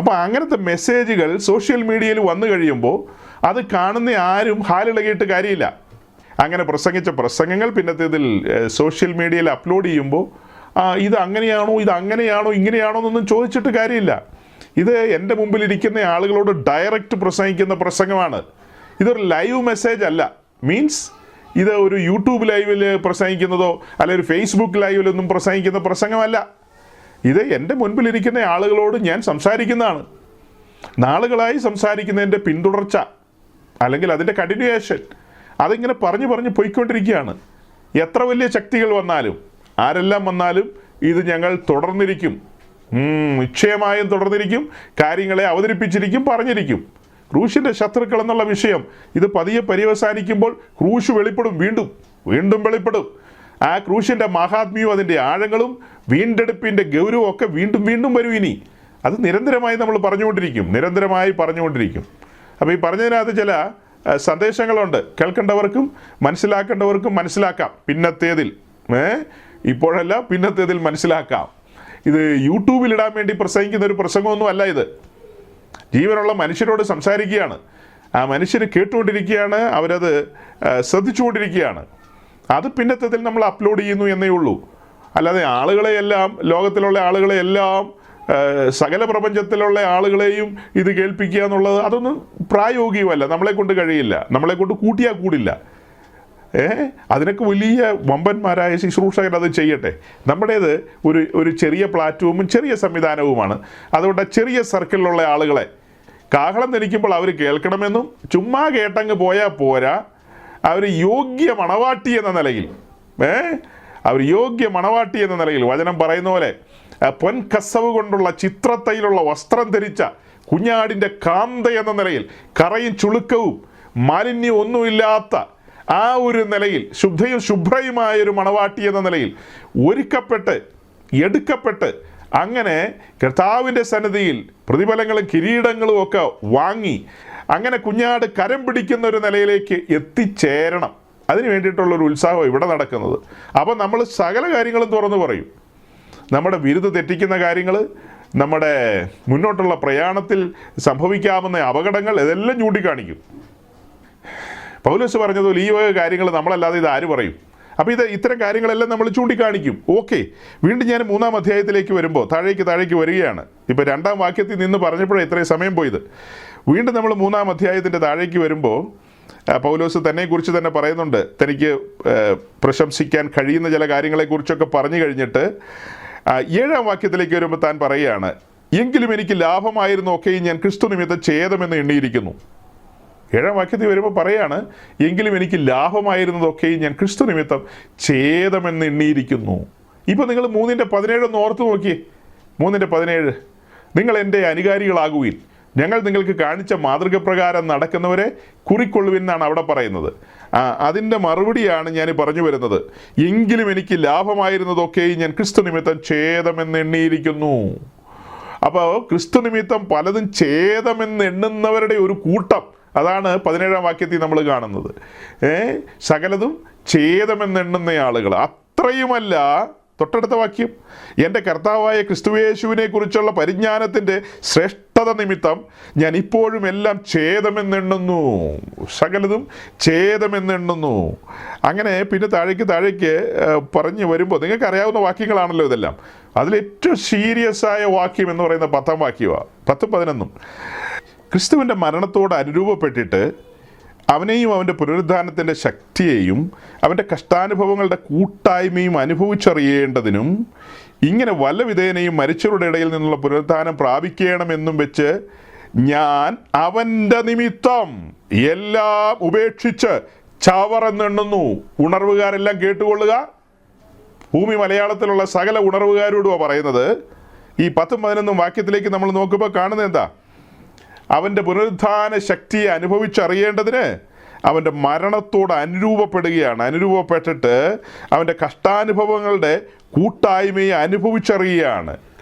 അപ്പോൾ അങ്ങനത്തെ മെസ്സേജുകൾ സോഷ്യൽ മീഡിയയിൽ വന്നു കഴിയുമ്പോൾ അത് കാണുന്ന ആരും ഹാലിളകിയിട്ട് കാര്യമില്ല. അങ്ങനെ പ്രസംഗിച്ച പ്രസംഗങ്ങൾ പിന്നത്തേതിൽ സോഷ്യൽ മീഡിയയിൽ അപ്ലോഡ് ചെയ്യുമ്പോൾ ഇത് അങ്ങനെയാണോ, ഇത് അങ്ങനെയാണോ, ഇങ്ങനെയാണോ എന്നൊന്നും ചോദിച്ചിട്ട് കാര്യമില്ല. ഇത് എൻ്റെ മുമ്പിലിരിക്കുന്ന ആളുകളോട് ഡയറക്റ്റ് പ്രസംഗിക്കുന്ന പ്രസംഗമാണ്. ഇതൊരു ലൈവ് മെസ്സേജ് അല്ല. മീൻസ് ഇത് ഒരു യൂട്യൂബ് ലൈവിൽ പ്രസംഗിക്കുന്നതോ അല്ലെങ്കിൽ ഒരു ഫേസ്ബുക്ക് ലൈവിലൊന്നും പ്രസംഗിക്കുന്ന പ്രസംഗമല്ല. ഇത് എൻ്റെ മുൻപിലിരിക്കുന്ന ആളുകളോട് ഞാൻ സംസാരിക്കുന്നതാണ്. നാളുകളായി സംസാരിക്കുന്നതിൻ്റെ പിന്തുടർച്ച അല്ലെങ്കിൽ അതിൻ്റെ കണ്ടിന്യൂവേഷൻ, അതിങ്ങനെ പറഞ്ഞു പോയിക്കൊണ്ടിരിക്കുകയാണ്. എത്ര വലിയ ശക്തികൾ വന്നാലും ആരെല്ലാം വന്നാലും ഇത് ഞങ്ങൾ തുടർന്നിരിക്കും, നിശ്ചയമായും തുടർന്നിരിക്കും. കാര്യങ്ങളെ അവതരിപ്പിച്ചിരിക്കും, പറഞ്ഞിരിക്കും. ക്രൂശിൻ്റെ ശത്രുക്കൾ എന്നുള്ള വിഷയം ഇത് പതിയെ പര്യവസാനിക്കുമ്പോൾ ക്രൂശ് വെളിപ്പെടും, വീണ്ടും വെളിപ്പെടും. ആ ക്രൂശിൻ്റെ മഹാത്മ്യവും അതിൻ്റെ ആഴങ്ങളും വീണ്ടെടുപ്പിൻ്റെ ഗൗരവവും ഒക്കെ വീണ്ടും വരും. ഇനി അത് നിരന്തരമായി നമ്മൾ പറഞ്ഞുകൊണ്ടിരിക്കും. അപ്പോൾ ഈ പറഞ്ഞതിനകത്ത് ചില സന്ദേശങ്ങളുണ്ട്. കേൾക്കേണ്ടവർക്കും മനസ്സിലാക്കേണ്ടവർക്കും മനസ്സിലാക്കാം. പിന്നത്തേതിൽ ഇപ്പോഴല്ല, പിന്നത്തേതിൽ മനസ്സിലാക്കാം. ഇത് യൂട്യൂബിലിടാൻ വേണ്ടി പ്രസംഗിക്കുന്ന ഒരു പ്രസംഗമൊന്നും അല്ല. ഇത് ജീവനുള്ള മനുഷ്യരോട് സംസാരിക്കുകയാണ്. ആ മനുഷ്യർ കേട്ടുകൊണ്ടിരിക്കുകയാണ്, അവരത് ശ്രദ്ധിച്ചുകൊണ്ടിരിക്കുകയാണ്. അത് പിന്നത്തേതിൽ നമ്മൾ അപ്ലോഡ് ചെയ്യുന്നു എന്നേ ഉള്ളൂ. അല്ലാതെ ആളുകളെയെല്ലാം, ലോകത്തിലുള്ള ആളുകളെയെല്ലാം, സകല പ്രപഞ്ചത്തിലുള്ള ആളുകളെയും ഇത് കേൾപ്പിക്കുക എന്നുള്ളത് അതൊന്നും പ്രായോഗികമല്ല. നമ്മളെ കൊണ്ട് കഴിയില്ല, നമ്മളെ കൊണ്ട് കൂട്ടിയാൽ കൂടില്ല. അതിനൊക്കെ വലിയ വമ്പന്മാരായ ശുശ്രൂഷകർ അത് ചെയ്യട്ടെ. നമ്മുടേത് ഒരു ചെറിയ പ്ലാറ്റ്ഫോമും ചെറിയ സംവിധാനവുമാണ്. അതുകൊണ്ട് ചെറിയ സർക്കിളിലുള്ള ആളുകളെ കാഹളം ധരിക്കുമ്പോൾ അവർ കേൾക്കണമെന്നും ചുമ്മാ കേട്ടങ്ങ് പോയാൽ പോരാ, അവർ യോഗ്യ മണവാട്ടി എന്ന നിലയിൽ വചനം പറയുന്ന പോലെ പൊൻകസവ് കൊണ്ടുള്ള ചിത്രത്തയിലുള്ള വസ്ത്രം ധരിച്ച കുഞ്ഞാടിൻ്റെ കാന്ത എന്ന നിലയിൽ, കറയും ചുളുക്കവും മാലിന്യവും ഒന്നുമില്ലാത്ത ആ ഒരു നിലയിൽ, ശുദ്ധയും ശുഭ്രയുമായൊരു മണവാട്ടി എന്ന നിലയിൽ ഒരുക്കപ്പെട്ട് എടുക്കപ്പെട്ട് അങ്ങനെ കർത്താവിൻ്റെ സന്നിധിയിൽ പ്രതിഫലങ്ങളും കിരീടങ്ങളും ഒക്കെ വാങ്ങി അങ്ങനെ കുഞ്ഞാട് കരം പിടിക്കുന്ന ഒരു നിലയിലേക്ക് എത്തിച്ചേരണം. അതിന് വേണ്ടിയിട്ടുള്ളൊരു ഉത്സാഹം ഇവിടെ നടക്കുന്നത്. അപ്പോൾ നമ്മൾ സകല കാര്യങ്ങളും തുറന്നു പറയും. നമ്മുടെ വിരുദ്ധ തെറ്റിക്കുന്ന കാര്യങ്ങൾ, നമ്മുടെ മുന്നോട്ടുള്ള പ്രയാണത്തിൽ സംഭവിക്കാവുന്ന അപകടങ്ങൾ, ഇതെല്ലാം ചൂണ്ടിക്കാണിക്കും. പൗലോസ് പറഞ്ഞതുപോലെ ഈ വക കാര്യങ്ങൾ നമ്മളല്ലാതെ ഇത് ആര് പറയും? അപ്പോൾ ഇത്തരം കാര്യങ്ങളെല്ലാം നമ്മൾ ചൂണ്ടിക്കാണിക്കും. ഓക്കെ, വീണ്ടും ഞാൻ 3-ാം അധ്യായത്തിലേക്ക് വരുമ്പോൾ താഴേക്ക് വരികയാണ്. ഇപ്പോൾ 2-ാം വാക്യത്തിൽ നിന്ന് പറഞ്ഞപ്പോഴേ ഇത്രയും സമയം പോയത്. വീണ്ടും നമ്മൾ 3-ാം അധ്യായത്തിൻ്റെ താഴേക്ക് വരുമ്പോൾ പൗലോസ് തന്നെക്കുറിച്ച് തന്നെ പറയുന്നുണ്ട്. തനിക്ക് പ്രശംസിക്കാൻ കഴിയുന്ന ചില കാര്യങ്ങളെക്കുറിച്ചൊക്കെ പറഞ്ഞു കഴിഞ്ഞിട്ട് 7-ാം വാക്യത്തിലേക്ക് വരുമ്പോൾ താൻ പറയുകയാണ്, എങ്കിലും എനിക്ക് ലാഭമായിരുന്നു ഒക്കെയും ഞാൻ ക്രിസ്തു നിമിത്തം ഛേദമെന്ന് എണ്ണിയിരിക്കുന്നു. 7-ാം വാക്യത്തിൽ വരുമ്പോൾ പറയാണ്, എങ്കിലും എനിക്ക് ലാഭമായിരുന്നതൊക്കെയും ഞാൻ ക്രിസ്തു നിമിത്തം ഛേദമെന്ന് എണ്ണിയിരിക്കുന്നു. ഇപ്പോൾ നിങ്ങൾ 3:17 ഒന്ന് ഓർത്ത് നോക്കിയേ. 3:17, നിങ്ങൾ എൻ്റെ അനുകാരികളാകുവിൻ, ഞങ്ങൾ നിങ്ങൾക്ക് കാണിച്ച മാതൃക പ്രകാരം നടക്കുന്നവരെ കുറിക്കൊള്ളുവിൻ എന്നാണ് അവിടെ പറയുന്നത്. അതിൻ്റെ മറുപടിയാണ് ഞാൻ പറഞ്ഞു വരുന്നത്. എങ്കിലും എനിക്ക് ലാഭമായിരുന്നതൊക്കെയും ഞാൻ ക്രിസ്തു നിമിത്തം ഛേദമെന്ന് എണ്ണിയിരിക്കുന്നു. അപ്പോൾ ക്രിസ്തു നിമിത്തം പലതും ഛേദമെന്ന് എണ്ണുന്നവരുടെ ഒരു കൂട്ടം, അതാണ് 17-ാം വാക്യത്തിൽ നമ്മൾ കാണുന്നത്. സകലതും ഛേദമെന്ന് എണ്ണുന്ന ആളുകൾ. അത്രയുമല്ല, തൊട്ടടുത്ത വാക്യം, എൻ്റെ കർത്താവായ ക്രിസ്തുയേശുവിനെ കുറിച്ചുള്ള പരിജ്ഞാനത്തിൻ്റെ ശ്രേഷ്ഠത നിമിത്തം ഞാൻ ഇപ്പോഴും എല്ലാം ഛേദമെന്നെണ്ണുന്നു. സകലതും ഛേദമെന്നെണ്ണുന്നു. അങ്ങനെ പിന്നെ താഴേക്ക് പറഞ്ഞു വരുമ്പോൾ നിങ്ങൾക്ക് അറിയാവുന്ന വാക്യങ്ങളാണല്ലോ ഇതെല്ലാം. അതിലേറ്റവും സീരിയസ് ആയ വാക്യം എന്ന് പറയുന്ന 10-ാം വാക്യമാണ്. 10-11 ക്രിസ്തുവിൻ്റെ മരണത്തോട് അനുരൂപപ്പെട്ടിട്ട് അവനെയും അവൻ്റെ പുനരുദ്ധാനത്തിൻ്റെ ശക്തിയെയും അവൻ്റെ കഷ്ടാനുഭവങ്ങളുടെ കൂട്ടായ്മയും അനുഭവിച്ചറിയേണ്ടതിനും ഇങ്ങനെ വല്ല വിധേനയും മരിച്ചവരുടെ ഇടയിൽ നിന്നുള്ള പുനരുദ്ധാനം പ്രാപിക്കണമെന്നും വെച്ച് ഞാൻ അവൻ്റെ നിമിത്തം എല്ലാം ഉപേക്ഷിച്ച് ചവറെന്നെണ്ണുന്നു. ഉണർവുകാരെല്ലാം കേട്ടുകൊള്ളുക, ഭൂമി മലയാളത്തിലുള്ള സകല ഉണർവുകാരോടുമാണ് പറയുന്നത്. ഈ 10-11 വാക്യത്തിലേക്ക് നമ്മൾ നോക്കുമ്പോൾ കാണുന്നത് എന്താ? അവൻ്റെ പുനരുത്ഥാന ശക്തിയെ അനുഭവിച്ചറിയേണ്ടതിന് അവൻ്റെ മരണത്തോട് അനുരൂപപ്പെട്ടിട്ട് അവൻ്റെ കഷ്ടാനുഭവങ്ങളുടെ കൂട്ടായ്മയെ അനുഭവിച്ചറിയുകയാണ്.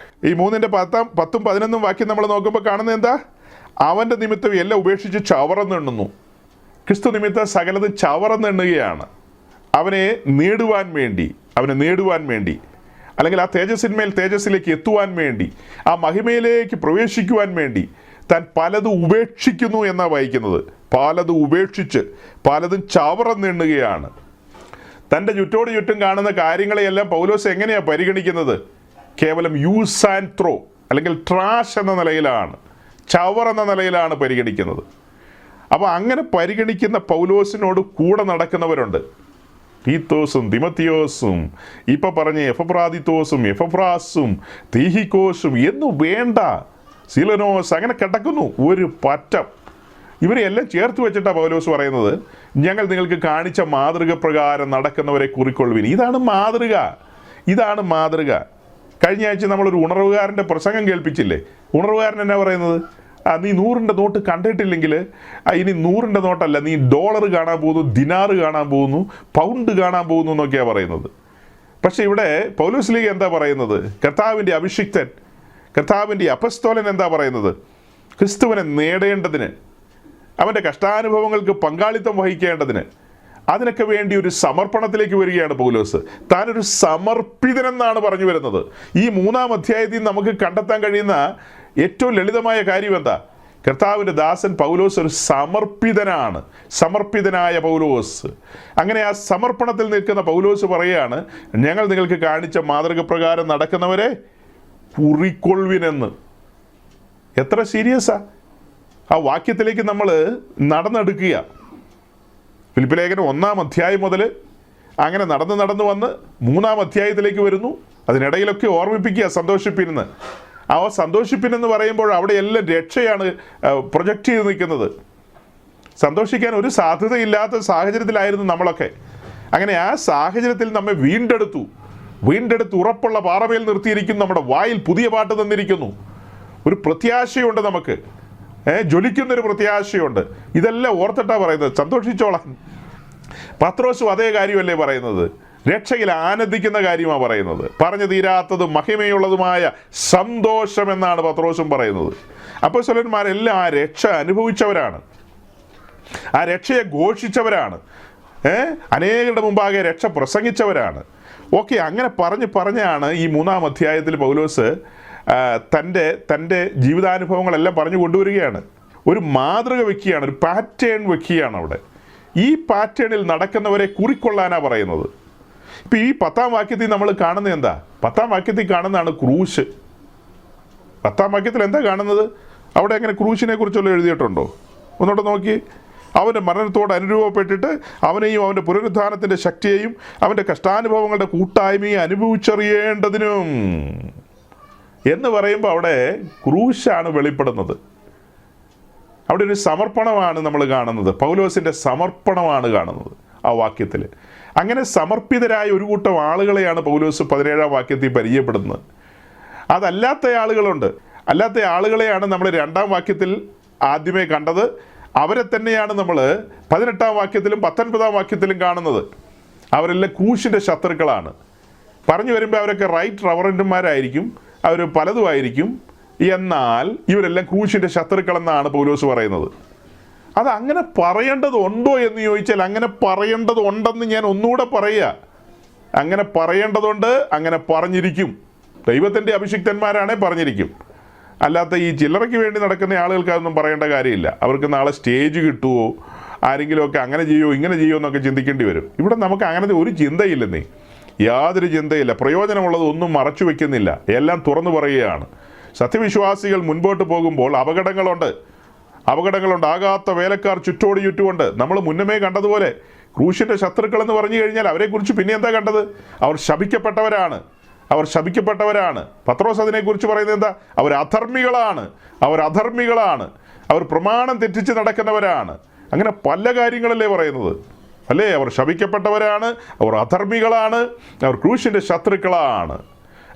ഈ 3-10-11 വാക്യം നമ്മൾ നോക്കുമ്പോൾ കാണുന്നത് എന്താ? അവൻ്റെ നിമിത്തം എല്ലാം ഉപേക്ഷിച്ച് ചവറന്നെണ്ണുന്നു. ക്രിസ്തു നിമിത്തം സകലതും ചവറന്നെണ്ണുകയാണ്. അവനെ നേടുവാൻ വേണ്ടി, അല്ലെങ്കിൽ ആ തേജസ്സിന്മേൽ തേജസ്സിലേക്ക് എത്തുവാൻ വേണ്ടി, ആ മഹിമയിലേക്ക് പ്രവേശിക്കുവാൻ വേണ്ടി താൻ പലതും ഉപേക്ഷിക്കുന്നു എന്നാണ് വായിക്കുന്നത്. പലതും ഉപേക്ഷിച്ച് പലതും ചവറന്നെണ്ണുകയാണ്. തൻ്റെ ചുറ്റും കാണുന്ന കാര്യങ്ങളെയെല്ലാം പൗലോസ് എങ്ങനെയാണ് പരിഗണിക്കുന്നത്? കേവലം യൂസ് ആൻഡ് ത്രോ, അല്ലെങ്കിൽ ട്രാഷ് എന്ന നിലയിലാണ്, ചവർ എന്ന നിലയിലാണ് പരിഗണിക്കുന്നത്. അപ്പോൾ അങ്ങനെ പരിഗണിക്കുന്ന പൗലോസിനോട് കൂടെ നടക്കുന്നവരുണ്ട്. തീത്തോസും തിമത്തിയോസും, ഇപ്പം പറഞ്ഞ എഫ്രാദിത്തോസും എഫ്രാസും തീഹിക്കോസും എന്നു വേണ്ട, സിലനോസ്, അങ്ങനെ കിടക്കുന്നു ഒരു പറ്റം. ഇവരെല്ലാം ചേർത്ത് വെച്ചിട്ടാണ് പൗലോസ് പറയുന്നത്, ഞങ്ങൾ നിങ്ങൾക്ക് കാണിച്ച മാതൃക പ്രകാരം നടക്കുന്നവരെ കുറിക്കൊള്ളുവിൻ. ഇതാണ് മാതൃക. കഴിഞ്ഞ ആഴ്ച നമ്മളൊരു ഉണർവുകാരൻ്റെ പ്രസംഗം കേൾപ്പിച്ചില്ലേ? ഉണർവുകാരൻ എന്നാ പറയുന്നത്? നീ 100ൻ്റെ നോട്ട് കണ്ടിട്ടില്ലെങ്കിൽ ഇനി 100ൻ്റെ നോട്ടല്ല, നീ ഡോളർ കാണാൻ പോകുന്നു, ദിനാറ് കാണാൻ പോകുന്നു, പൗണ്ട് കാണാൻ പോകുന്നു എന്നൊക്കെയാണ് പറയുന്നത്. പക്ഷെ ഇവിടെ പൗലോസ് ലീഗ എന്താ പറയുന്നത്? കർത്താവിൻ്റെ അഭിഷിക്തൻ, കർത്താവിൻ്റെ അപ്പസ്തോലൻ എന്താ പറയുന്നത്? ക്രിസ്തുവിനെ നേടേണ്ടതിന്, അവൻ്റെ കഷ്ടാനുഭവങ്ങൾക്ക് പങ്കാളിത്തം വഹിക്കേണ്ടതിന്, അതിനൊക്കെ വേണ്ടി ഒരു സമർപ്പണത്തിലേക്ക് വരികയാണ് പൗലോസ്. താനൊരു സമർപ്പിതനെന്നാണ് പറഞ്ഞു വരുന്നത്. ഈ 3-ാം അധ്യായത്തിൽ നമുക്ക് കണ്ടെത്താൻ കഴിയുന്ന ഏറ്റവും ലളിതമായ കാര്യം എന്താ? കർത്താവിൻ്റെ ദാസൻ പൗലോസ് ഒരു സമർപ്പിതനായ പൗലോസ്. അങ്ങനെ ആ സമർപ്പണത്തിൽ നിൽക്കുന്ന പൗലോസ് പറയുകയാണ്, ഞങ്ങൾ നിങ്ങൾക്ക് കാണിച്ച മാതൃക പ്രകാരം നടക്കുന്നവരെ കുറിക്കൊള്ളുവിനെന്ന്. എത്ര സീരിയസാ ആ വാക്യത്തിലേക്ക് നമ്മൾ നടന്നെടുക്കുക. ഫിലിപ്പി ലേഖനം 1-ാം അധ്യായം മുതൽ അങ്ങനെ നടന്ന് വന്ന് 3-ാം അധ്യായത്തിലേക്ക് വരുന്നു. അതിനിടയിലൊക്കെ ഓർമ്മിപ്പിക്കുക സന്തോഷിപ്പിനെന്ന്. ആ സന്തോഷിപ്പിനെന്ന് പറയുമ്പോൾ അവിടെ എല്ലാം രക്ഷയാണ് പ്രൊജക്റ്റ് ചെയ്ത് നിൽക്കുന്നത്. സന്തോഷിക്കാൻ ഒരു സാധ്യതയില്ലാത്ത സാഹചര്യത്തിലായിരുന്നു നമ്മളൊക്കെ. അങ്ങനെ ആ സാഹചര്യത്തിൽ നമ്മെ വീണ്ടെടുത്ത് ഉറപ്പുള്ള പാറമേൽ നിർത്തിയിരിക്കുന്നു. നമ്മുടെ വായിൽ പുതിയ പാട്ട് തന്നിരിക്കുന്നു. ഒരു പ്രത്യാശയുണ്ട് നമുക്ക്, ജ്വലിക്കുന്നൊരു പ്രത്യാശയുണ്ട്. ഇതെല്ലാം ഓർത്തിട്ടാണ് പറയുന്നത് സന്തോഷിച്ചോളാം. പത്രോസും അതേ കാര്യമല്ലേ പറയുന്നത്? രക്ഷയിൽ ആനന്ദിക്കുന്ന കാര്യമാണ് പറയുന്നത്. പറഞ്ഞു തീരാത്തതും മഹിമയുള്ളതുമായ സന്തോഷം എന്നാണ് പത്രോസും പറയുന്നത്. അപ്പോസ്തലന്മാരെല്ലാം ആ രക്ഷ അനുഭവിച്ചവരാണ്, ആ രക്ഷയെ ഘോഷിച്ചവരാണ്, അനേകരുടെ മുമ്പാകെ രക്ഷ പ്രസംഗിച്ചവരാണ്. ഓക്കെ, അങ്ങനെ പറഞ്ഞാണ് ഈ 3-ാം അധ്യായത്തിൽ പൗലോസ് തൻ്റെ ജീവിതാനുഭവങ്ങളെല്ലാം പറഞ്ഞു കൊണ്ടുവരികയാണ്. ഒരു മാതൃക വയ്ക്കുകയാണ്, ഒരു പാറ്റേൺ വയ്ക്കുകയാണ് അവിടെ. ഈ പാറ്റേണിൽ നടക്കുന്നവരെ കുറിക്കൊള്ളാനാണ് പറയുന്നത്. ഇപ്പം ഈ 10-ാം വാക്യത്തിൽ നമ്മൾ കാണുന്നത് എന്താ? 10-ാം വാക്യത്തിൽ കാണുന്നതാണ് ക്രൂശ്. 10-ാം വാക്യത്തിൽ എന്താ കാണുന്നത്? അവിടെ അങ്ങനെ ക്രൂശിനെ കുറിച്ചുള്ള എഴുതിയിട്ടുണ്ടോ? ഒന്നോട്ട് നോക്കി. അവൻ്റെ മരണത്തോട് അനുരൂപപ്പെട്ടിട്ട് അവനെയും അവൻ്റെ പുനരുത്ഥാനത്തിൻ്റെ ശക്തിയെയും അവൻ്റെ കഷ്ടാനുഭവങ്ങളുടെ കൂട്ടായ്മയും അനുഭവിച്ചറിയേണ്ടതിനും എന്ന് പറയുമ്പോൾ അവിടെ ക്രൂശാണ് വെളിപ്പെടുന്നത്. അവിടെ ഒരു സമർപ്പണമാണ് നമ്മൾ കാണുന്നത്. പൗലോസിൻ്റെ സമർപ്പണമാണ് കാണുന്നത് ആ വാക്യത്തിൽ. അങ്ങനെ സമർപ്പിതരായ ഒരു കൂട്ടം ആളുകളെയാണ് പൗലോസ് 17-ാം വാക്യത്തിൽ പരിചയപ്പെടുന്നത്. അതല്ലാത്ത ആളുകളുണ്ട്. അല്ലാത്ത ആളുകളെയാണ് നമ്മൾ 2-ാം വാക്യത്തിൽ ആദ്യമേ കണ്ടത്. അവരെ തന്നെയാണ് നമ്മൾ 18-ാം വാക്യത്തിലും 19-ാം വാക്യത്തിലും കാണുന്നത്. അവരെല്ലാം ക്രൂശിൻ്റെ ശത്രുക്കളാണ്. പറഞ്ഞു വരുമ്പോൾ അവരൊക്കെ റൈറ്റ് റവറൻറ്റുമാരായിരിക്കും, അവർ പലതുമായിരിക്കും. എന്നാൽ ഇവരെല്ലാം ക്രൂശിൻ്റെ ശത്രുക്കളെന്നാണ് പൗലോസ് പറയുന്നത്. അത് അങ്ങനെ പറയേണ്ടതുണ്ടോ എന്ന് ചോദിച്ചാൽ അങ്ങനെ പറയേണ്ടതുണ്ടെന്ന് ഞാൻ ഒന്നുകൂടെ പറയുക. അങ്ങനെ പറയേണ്ടതുണ്ട്, അങ്ങനെ പറഞ്ഞിരിക്കും. ദൈവത്തിൻ്റെ അഭിഷിക്തന്മാരാണേ പറഞ്ഞിരിക്കും. അല്ലാത്ത ഈ ചില്ലറയ്ക്ക് വേണ്ടി നടക്കുന്ന ആളുകൾക്ക് അതൊന്നും പറയേണ്ട കാര്യമില്ല. അവർക്ക് നാളെ സ്റ്റേജ് കിട്ടുമോ, ആരെങ്കിലുമൊക്കെ അങ്ങനെ ചെയ്യുമോ ഇങ്ങനെ ചെയ്യുമോ എന്നൊക്കെ ചിന്തിക്കേണ്ടി വരും. ഇവിടെ നമുക്ക് അങ്ങനത്തെ ഒരു ചിന്തയില്ലെന്നേ, യാതൊരു ചിന്തയില്ല. പ്രയോജനമുള്ളത് ഒന്നും മറച്ചു വയ്ക്കുന്നില്ല, എല്ലാം തുറന്നു പറയുകയാണ്. സത്യവിശ്വാസികൾ മുൻപോട്ട് പോകുമ്പോൾ അപകടങ്ങളുണ്ട്. ആകാത്ത വേലക്കാർ ചുറ്റുമുണ്ട്. നമ്മൾ മുന്നമേ കണ്ടതുപോലെ ക്രൂശിൻ്റെ ശത്രുക്കൾ എന്ന് പറഞ്ഞു കഴിഞ്ഞാൽ അവരെക്കുറിച്ച് പിന്നെ എന്താ കണ്ടത്? അവർ ശപിക്കപ്പെട്ടവരാണ്. പത്രോസ് അതിനെക്കുറിച്ച് പറയുന്നത് എന്താ? അവർ അധർമ്മികളാണ്, അവർ പ്രമാണം തെറ്റിച്ച് നടക്കുന്നവരാണ്. അങ്ങനെ പല കാര്യങ്ങളല്ലേ പറയുന്നത്. അല്ലേ? അവർ ശപിക്കപ്പെട്ടവരാണ്, അവർ അധർമ്മികളാണ്, അവർ ക്രൂശിൻ്റെ ശത്രുക്കളാണ്.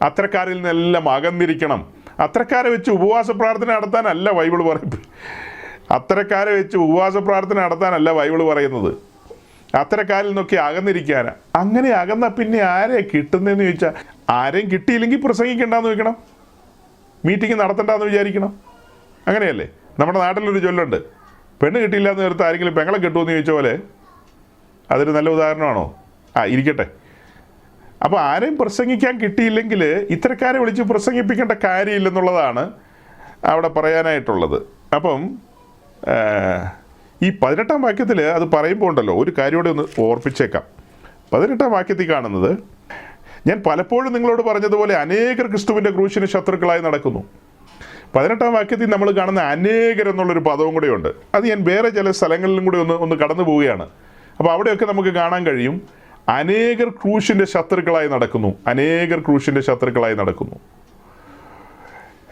അത്തരക്കാരിൽ നിന്നെല്ലാം അകന്നിരിക്കണം. അത്തരക്കാരെ വെച്ച് ഉപവാസ പ്രാർത്ഥന നടത്താനല്ല ബൈബിൾ പറയുന്നത്. അത്തരക്കാരെ വെച്ച് ഉപവാസ പ്രാർത്ഥന നടത്താനല്ല ബൈബിൾ പറയുന്നത്. അത്തരക്കാരിൽ നിന്നൊക്കെ അകന്നിരിക്കാനാണ്. അങ്ങനെ അകന്ന പിന്നെ ആരെയാണ് കിട്ടുന്നതെന്ന് ചോദിച്ചാൽ, ആരെയും കിട്ടിയില്ലെങ്കിൽ പ്രസംഗിക്കണ്ടെന്ന് വെക്കണം, മീറ്റിംഗ് നടത്തണ്ടെന്ന് വിചാരിക്കണം. അങ്ങനെയല്ലേ? നമ്മുടെ നാട്ടിലൊരു ചൊല്ലുണ്ട്, പെണ്ണ് കിട്ടിയില്ല എന്ന് നേരത്തെ ആരെങ്കിലും പെങ്ങളെ കിട്ടുമെന്ന് ചോദിച്ച പോലെ. അതൊരു നല്ല ഉദാഹരണമാണോ? ഇരിക്കട്ടെ. അപ്പോൾ ആരെയും പ്രസംഗിക്കാൻ കിട്ടിയില്ലെങ്കിൽ ഇത്തരക്കാരെ വിളിച്ച് പ്രസംഗിപ്പിക്കേണ്ട കാര്യമില്ലെന്നുള്ളതാണ് അവിടെ പറയാനായിട്ടുള്ളത്. അപ്പം ഈ 18-ാം വാക്യത്തിൽ അത് പറയുമ്പോൾ ഉണ്ടല്ലോ, ഒരു കാര്യം കൂടെ ഒന്ന് ഓർപ്പിച്ചേക്കാം. 18-ാം വാക്യത്തിൽ കാണുന്നത്, ഞാൻ പലപ്പോഴും നിങ്ങളോട് പറഞ്ഞതുപോലെ അനേകർ ക്രിസ്തുവിൻ്റെ ക്രൂശിന് ശത്രുക്കളായി നടക്കുന്നു. 18-ാം വാക്യത്തിൽ നമ്മൾ കാണുന്ന അനേകർ എന്നുള്ളൊരു പദവും കൂടെയുണ്ട്. അത് ഞാൻ വേറെ ചില സ്ഥലങ്ങളിലും കൂടി ഒന്ന് കടന്നു പോവുകയാണ്. അപ്പോൾ അവിടെയൊക്കെ നമുക്ക് കാണാൻ കഴിയും, അനേകർ ക്രൂശിൻ്റെ ശത്രുക്കളായി നടക്കുന്നു, അനേകർ ക്രൂശിൻ്റെ ശത്രുക്കളായി നടക്കുന്നു.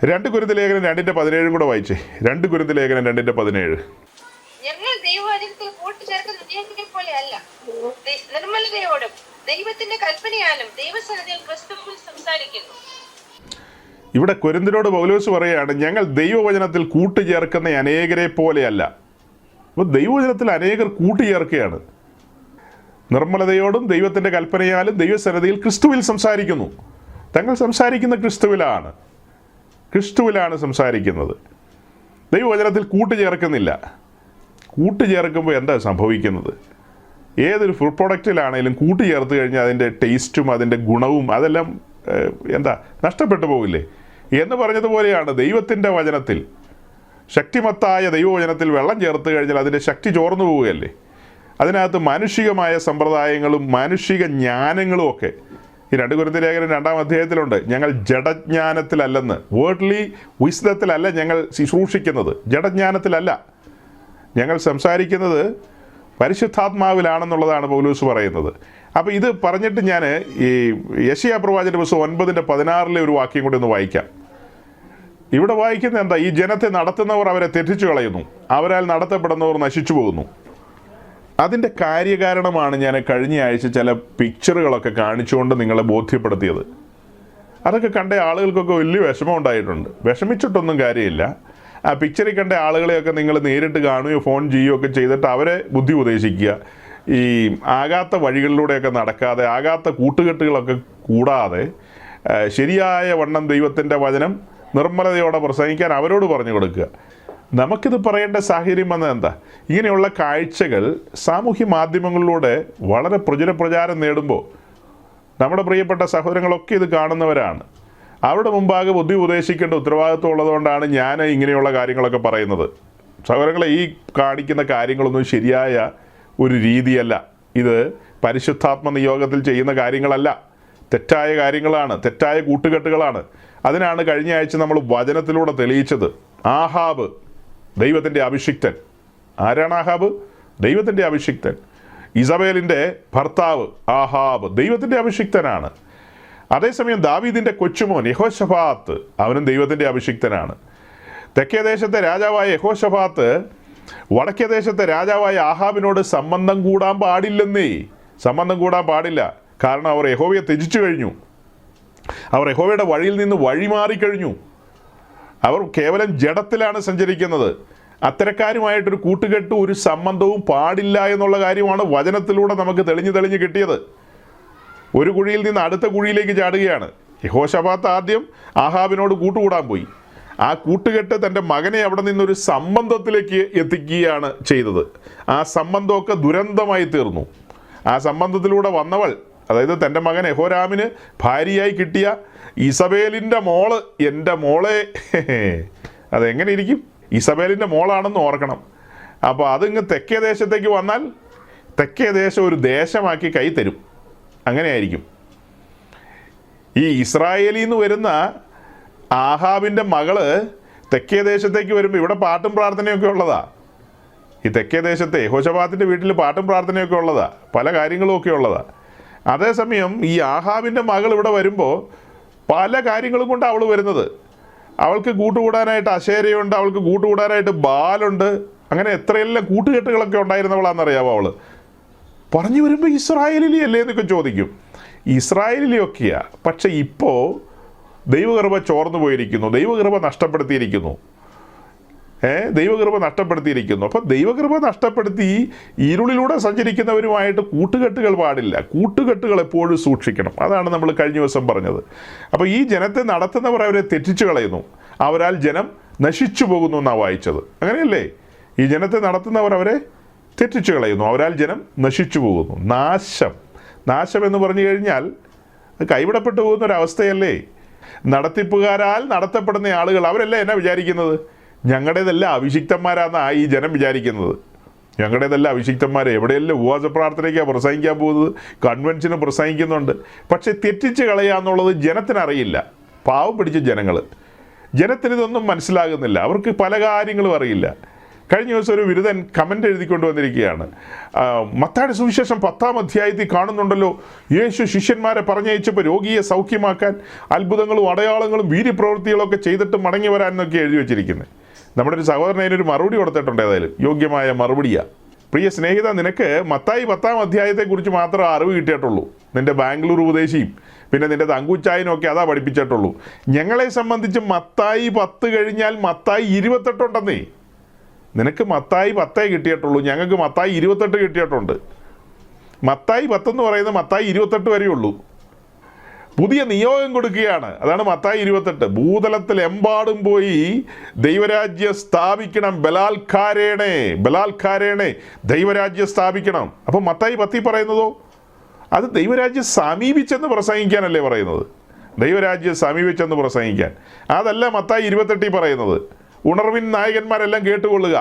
2 കൊരിന്ത്യർ ലേഖനം 2:17 കൂടെ വായിച്ചേ. 2 കൊരിന്ത്യർ ലേഖനം 2:17. ഞങ്ങൾ ദൈവവചനത്തിൽ കൂട്ടിച്ചേർക്കുന്ന വിജയത്തിനെ പോലെ അല്ല, നിർമ്മലതയോടും ദൈവത്തിന്റെ കൽപ്പനയാലും ദൈവസന്നിധിയിൽ ക്രിസ്തുവിൽ സംസാരിക്കുന്നു. ഇവിടെ കൊരിന്ത്യരോട് പൗലോസ് പറയുകയാണ്, ഞങ്ങൾ ദൈവവചനത്തിൽ കൂട്ടിച്ചേർക്കുന്ന അനേകരെ പോലെയല്ല. അപ്പോൾ ദൈവവചനത്തിൽ അനേകർ കൂട്ടിച്ചേർക്കുകയാണ്. നിർമ്മലതയോടും ദൈവത്തിൻ്റെ കൽപ്പനയാലും ദൈവസന്നിധിയിൽ ക്രിസ്തുവിൽ സംസാരിക്കുന്നു. തങ്ങൾ സംസാരിക്കുന്ന ക്രിസ്തുവിലാണ് സംസാരിക്കുന്നത്. ദൈവവചനത്തിൽ കൂട്ടുചേർക്കുന്നില്ല. കൂട്ടുചേർക്കുമ്പോൾ എന്താ സംഭവിക്കുന്നത്? ഏതൊരു ഫുഡ് പ്രൊഡക്റ്റിലാണെങ്കിലും കൂട്ടുചേർത്ത് കഴിഞ്ഞാൽ അതിൻ്റെ ടേസ്റ്റും അതിൻ്റെ ഗുണവും അതെല്ലാം നഷ്ടപ്പെട്ടു പോകില്ലേ എന്ന് പറഞ്ഞതുപോലെയാണ് ദൈവത്തിൻ്റെ വചനത്തിൽ, ശക്തിമത്തായ ദൈവവചനത്തിൽ വെള്ളം ചേർത്ത് കഴിഞ്ഞാൽ അതിൻ്റെ ശക്തി ചോർന്നു പോവുകയല്ലേ. അതിനകത്ത് മാനുഷികമായ സമ്പ്രദായങ്ങളും മാനുഷിക ജ്ഞാനങ്ങളും ഒക്കെ ഈ 2 കൊരിന്ത്യർ ലേഖനം 2-ാം അധ്യായത്തിലുണ്ട്. ഞങ്ങൾ ജഡജ്ഞാനത്തിലല്ലെന്ന്, വേർഡ്ലി വിസ്ഡത്തിലല്ല ഞങ്ങൾ ശുശ്രൂഷിക്കുന്നത്, ജഡജ്ഞാനത്തിലല്ല ഞങ്ങൾ സംസാരിക്കുന്നത്, പരിശുദ്ധാത്മാവിലാണെന്നുള്ളതാണ് പൗലോസ് പറയുന്നത്. അപ്പോൾ ഇത് പറഞ്ഞിട്ട് ഞാൻ ഈ യെശയ്യാ പ്രവാചകന്റെ പുസ്തകം 9:16 ഒരു വാക്യം കൂടി ഒന്ന് വായിക്കാം. ഇവിടെ വായിക്കുന്നത് എന്താ? ഈ ജനത്തെ നടത്തുന്നവർ അവരെ തെറ്റിച്ചു കളയുന്നു, അവരാൽ നടത്തപ്പെടുന്നവർ നശിച്ചു പോകുന്നു. അതിൻ്റെ കാര്യകാരണമാണ് ഞാൻ കഴിഞ്ഞ ആഴ്ച ചില പിക്ചറുകളൊക്കെ കാണിച്ചുകൊണ്ട് നിങ്ങളെ ബോധ്യപ്പെടുത്തിയത്. അതൊക്കെ കണ്ട ആളുകൾക്കൊക്കെ വലിയ വിഷമം ഉണ്ടായിട്ടുണ്ട്. വിഷമിച്ചിട്ടൊന്നും കാര്യമില്ല. ആ പിക്ചറിൽ കണ്ട ആളുകളെയൊക്കെ നിങ്ങൾ നേരിട്ട് കാണുകയോ ഫോൺ ചെയ്യുകയോ ഒക്കെ ചെയ്തിട്ട് അവരെ ബുദ്ധി ഉപദേശിക്കുക. ഈ ആകാത്ത വഴികളിലൂടെയൊക്കെ നടക്കാതെ, ആകാത്ത കൂട്ടുകെട്ടുകളൊക്കെ കൂടാതെ ശരിയായ വണ്ണം ദൈവത്തിൻ്റെ വചനം നിർമ്മലതയോടെ പ്രസംഗിക്കാൻ അവരോട് പറഞ്ഞു കൊടുക്കുക. നമുക്കിത് പറയേണ്ട സാഹചര്യം വന്നത് എന്താ? ഇങ്ങനെയുള്ള കാഴ്ചകൾ സാമൂഹ്യ മാധ്യമങ്ങളിലൂടെ വളരെ പ്രചാരം നേടുമ്പോൾ നമ്മുടെ പ്രിയപ്പെട്ട സഹോദരങ്ങളൊക്കെ ഇത് കാണുന്നവരാണ്. അവരുടെ മുമ്പാകെ ബുദ്ധി ഉപദേശിക്കേണ്ട ഉത്തരവാദിത്വം ഉള്ളതുകൊണ്ടാണ് ഞാൻ ഇങ്ങനെയുള്ള കാര്യങ്ങളൊക്കെ പറയുന്നത്. സഹോദരങ്ങളെ, ഈ കാണിക്കുന്ന കാര്യങ്ങളൊന്നും ശരിയായ ഒരു രീതിയല്ല. ഇത് പരിശുദ്ധാത്മ നിയോഗത്തിൽ ചെയ്യുന്ന കാര്യങ്ങളല്ല, തെറ്റായ കാര്യങ്ങളാണ്, തെറ്റായ കൂട്ടുകെട്ടുകളാണ്. അതിനാണ് കഴിഞ്ഞ ആഴ്ച നമ്മൾ വചനത്തിലൂടെ തെളിയിച്ചത്. ആഹാബ് ദൈവത്തിൻ്റെ അഭിഷിക്തൻ. ആരാണ് ആഹാബ്? ദൈവത്തിൻ്റെ അഭിഷിക്തൻ. ഇസബേലിൻ്റെ ഭർത്താവ് ആഹാബ് ദൈവത്തിൻ്റെ അഭിഷിക്തനാണ്. അതേസമയം ദാവീദിൻ്റെ കൊച്ചുമോൻ യഹോശഫാത്ത്, അവനും ദൈവത്തിൻ്റെ അഭിഷിക്തനാണ്. തെക്കേ ദേശത്തെ രാജാവായ യഹോശഫാത്ത് വടക്കേ ദേശത്തെ രാജാവായ ആഹാബിനോട് സംബന്ധം കൂടാൻ പാടില്ല. കാരണം അവർ യഹോവയെ ത്യജിച്ചു കഴിഞ്ഞു. അവർ യഹോവയുടെ വഴിയിൽ നിന്ന് വഴിമാറിക്കഴിഞ്ഞു. അവർ കേവലം ജഡത്തിലാണ് സഞ്ചരിക്കുന്നത്. അത്തരക്കാരുമായിട്ടൊരു കൂട്ടുകെട്ടും ഒരു സംബന്ധവും പാടില്ല എന്നുള്ള കാര്യമാണ് വചനത്തിലൂടെ നമുക്ക് തെളിഞ്ഞ് കിട്ടിയത്. ഒരു കുഴിയിൽ നിന്ന് അടുത്ത കുഴിയിലേക്ക് ചാടുകയാണ്. യഹോശഫാത്ത് ആദ്യം ആഹാബിനോട് കൂട്ടുകൂടാൻ പോയി. ആ കൂട്ടുകെട്ട് തൻ്റെ മകനെ അവിടെ നിന്നൊരു സംബന്ധത്തിലേക്ക് എത്തിക്കുകയാണ് ചെയ്തത്. ആ സംബന്ധമൊക്കെ ദുരന്തമായി തീർന്നു. ആ സംബന്ധത്തിലൂടെ വന്നവൾ, അതായത് തൻ്റെ മകൻ യഹോരാമിന് ഭാര്യയായി കിട്ടിയ ഇസബേലിൻ്റെ മോള്, എൻ്റെ മോളെ, അതെങ്ങനെ ഇരിക്കും? ഇസബേലിൻ്റെ മോളാണെന്ന് ഓർക്കണം. അപ്പോൾ അതിങ്ങ് തെക്കേ ദേശത്തേക്ക് വന്നാൽ തെക്കേ ദേശം ഒരു ദേശമാക്കി കൈ തരും. അങ്ങനെയായിരിക്കും. ഈ ഇസ്രായേലിൽ നിന്ന് വരുന്ന ആഹാബിൻ്റെ മകള് തെക്കേ ദേശത്തേക്ക് വരുമ്പോൾ ഇവിടെ പാട്ടും പ്രാർത്ഥനയൊക്കെ ഉള്ളതാ. ഈ തെക്കേ ദേശത്തെ യഹോശഫാത്തിൻ്റെ വീട്ടിൽ പാട്ടും പ്രാർത്ഥനയൊക്കെ ഉള്ളതാ, പല കാര്യങ്ങളും ഒക്കെ ഉള്ളതാ. അതേസമയം ഈ ആഹാബിൻ്റെ മകൾ ഇവിടെ വരുമ്പോൾ പല കാര്യങ്ങളും കൊണ്ട് അവൾ വരുന്നത്. അവൾക്ക് കൂട്ടുകൂടാനായിട്ട് അശേരയുണ്ട്, അവൾക്ക് കൂട്ടുകൂടാനായിട്ട് ബാലുണ്ട്. അങ്ങനെ എത്രയെല്ലാം കൂട്ടുകെട്ടുകളൊക്കെ ഉണ്ടായിരുന്നവളാണെന്നറിയാമോ അവൾ. പറഞ്ഞു വരുമ്പോൾ ഇസ്രായേലിലെ അല്ലേ എന്നൊക്കെ ചോദിക്കും. ഇസ്രായേലിലെയൊക്കെയാ. പക്ഷെ ഇപ്പോൾ ദൈവകൃപ ചോർന്നു പോയിരിക്കുന്നു, ദൈവകൃപ നഷ്ടപ്പെടുത്തിയിരിക്കുന്നു. ദൈവകൃപ നഷ്ടപ്പെടുത്തിയിരിക്കുന്നു. അപ്പോൾ ദൈവകൃപ നഷ്ടപ്പെടുത്തി ഇരുളിലൂടെ സഞ്ചരിക്കുന്നവരുമായിട്ട് കൂട്ടുകെട്ടുകൾ പാടില്ല. കൂട്ടുകെട്ടുകൾ എപ്പോഴും സൂക്ഷിക്കണം. അതാണ് നമ്മൾ കഴിഞ്ഞ ദിവസം പറഞ്ഞത്. അപ്പോൾ ഈ ജനത്തെ നടത്തുന്നവർ അവരെ തെറ്റിച്ചു കളയുന്നു, അവരാൽ ജനം നശിച്ചു പോകുന്നു എന്നാണ് വായിച്ചത്. അങ്ങനെയല്ലേ? ഈ ജനത്തെ നടത്തുന്നവർ അവരെ തെറ്റിച്ചു കളയുന്നു, അവരാൽ ജനം നശിച്ചു പോകുന്നു. നാശം എന്ന് പറഞ്ഞു കഴിഞ്ഞാൽ കൈവിടപ്പെട്ടു പോകുന്നൊരവസ്ഥയല്ലേ? നടത്തിപ്പുകാരാൽ നടത്തപ്പെടുന്ന ആളുകൾ അവരല്ല എന്നാ വിചാരിക്കുന്നത്? ഞങ്ങളുടേതല്ല അഭിഷിക്തന്മാരാണെന്നാണ് ഈ ജനം വിചാരിക്കുന്നത്. ഞങ്ങളുടേതല്ല അഭിഷിക്തന്മാർ. എവിടെയെല്ലാം ഉപവാസ പ്രാർത്ഥനയ്ക്കാണ് പ്രസംഗിക്കാൻ പോകുന്നത്, കൺവെൻഷന് പ്രസംഗിക്കുന്നുണ്ട്. പക്ഷെ തെറ്റിച്ച് കളയാന്നുള്ളത് ജനത്തിനറിയില്ല. പാവം പിടിച്ച ജനത്തിനിതൊന്നും മനസ്സിലാകുന്നില്ല. അവർക്ക് പല കാര്യങ്ങളും അറിയില്ല. കഴിഞ്ഞ ദിവസം ഒരു ബിരുദൻ കമൻ്റ് എഴുതിക്കൊണ്ട് വന്നിരിക്കുകയാണ്. മത്തായിയുടെ സുവിശേഷം 10-ാം അധ്യായത്തിൽ കാണുന്നുണ്ടല്ലോ, യേശു ശിഷ്യന്മാരെ പറഞ്ഞയച്ചപ്പോൾ രോഗിയെ സൗഖ്യമാക്കാൻ അത്ഭുതങ്ങളും അടയാളങ്ങളും വീര്യപ്രവൃത്തികളൊക്കെ ചെയ്തിട്ട് മടങ്ങി വരാൻ എന്നൊക്കെ എഴുതി വെച്ചിരിക്കുന്നത്. നമ്മുടെ ഒരു സഹോദരൻ അതിനൊരു മറുപടി കൊടുത്തിട്ടുണ്ട്. ഏതായാലും യോഗ്യമായ മറുപടിയാണ്. പ്രിയ സ്നേഹിത, നിനക്ക് മത്തായി 10-ാം അധ്യായത്തെക്കുറിച്ച് മാത്രം അറിവ് കിട്ടിയിട്ടുള്ളൂ. നിൻ്റെ ബാംഗ്ലൂർ ഉപദേശിയും പിന്നെ നിൻ്റെ തങ്കുച്ചായനും ഒക്കെ അതാ പഠിപ്പിച്ചിട്ടുള്ളൂ. ഞങ്ങളെ സംബന്ധിച്ച് മത്തായി 10 കഴിഞ്ഞാൽ മത്തായി 28 ഉണ്ടെന്നേ. നിനക്ക് മത്തായി 10 കിട്ടിയിട്ടുള്ളൂ, ഞങ്ങൾക്ക് മത്തായി 28 കിട്ടിയിട്ടുണ്ട്. മത്തായി 10 എന്ന് പറയുന്നത് മത്തായി 28 വരെയുള്ളൂ. പുതിയ നിയോഗം കൊടുക്കുകയാണ്. അതാണ് മത്തായി 28. ഭൂതലത്തിലെമ്പാടും പോയി ദൈവരാജ്യം സ്ഥാപിക്കണം, ബലാൽക്കാരേണേ ദൈവരാജ്യം സ്ഥാപിക്കണം. അപ്പം മത്തായി 10 പറയുന്നതോ അത് ദൈവരാജ്യം സമീപിച്ചെന്ന് പ്രസംഗിക്കാനല്ലേ പറയുന്നത്? ദൈവരാജ്യം സമീപിച്ചെന്ന് പ്രസംഗിക്കാൻ. അതല്ല മത്തായി 28 പറയുന്നത്. ഉണർവിൻ നായകന്മാരെല്ലാം കേട്ടുകൊള്ളുക.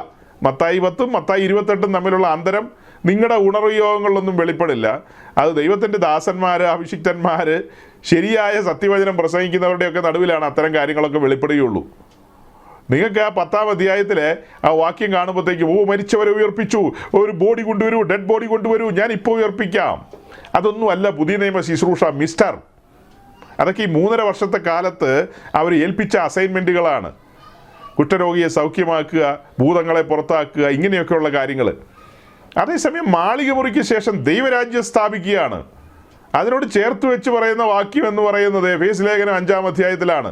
മത്തായി 10-ഉം മത്തായി 28-ഉം തമ്മിലുള്ള അന്തരം നിങ്ങളുടെ ഉണർവ് യോഗങ്ങളിലൊന്നും വെളിപ്പെടില്ല. അത് ദൈവത്തിൻ്റെ ദാസന്മാർ, അഭിഷിക്തന്മാർ, ശരിയായ സത്യവചനം പ്രസംഗിക്കുന്നവരുടെയൊക്കെ നടുവിലാണ് അത്തരം കാര്യങ്ങളൊക്കെ വെളിപ്പെടുകയുള്ളൂ. നിങ്ങൾക്ക് ആ 10-ാം അധ്യായത്തിലെ ആ വാക്യം കാണുമ്പോഴത്തേക്കും, മരിച്ചവരെ ഉയർപ്പിച്ചു, ഒരു ബോഡി കൊണ്ടുവരൂ, ഡെഡ് ബോഡി കൊണ്ടുവരൂ, ഞാൻ ഇപ്പോൾ ഉയർപ്പിക്കാം. അതൊന്നും അല്ല പുതിയ നിയമ ശുശ്രൂഷ മിസ്റ്റർ. അതൊക്കെ ഈ 3.5 വർഷത്തെ കാലത്ത് അവർ ഏൽപ്പിച്ച അസൈൻമെൻറ്റുകളാണ്. കുഷ്ഠരോഗിയെ സൗഖ്യമാക്കുക, ഭൂതങ്ങളെ പുറത്താക്കുക, ഇങ്ങനെയൊക്കെയുള്ള കാര്യങ്ങൾ. അതേസമയം മാളിക മുറിക്ക് ശേഷം ദൈവരാജ്യം സ്ഥാപിക്കുകയാണ്. അതിനോട് ചേർത്ത് വെച്ച് പറയുന്ന വാക്യം എന്ന് പറയുന്നത് എഫേസ്യ ലേഖനം 5-ാം അധ്യായത്തിലാണ്.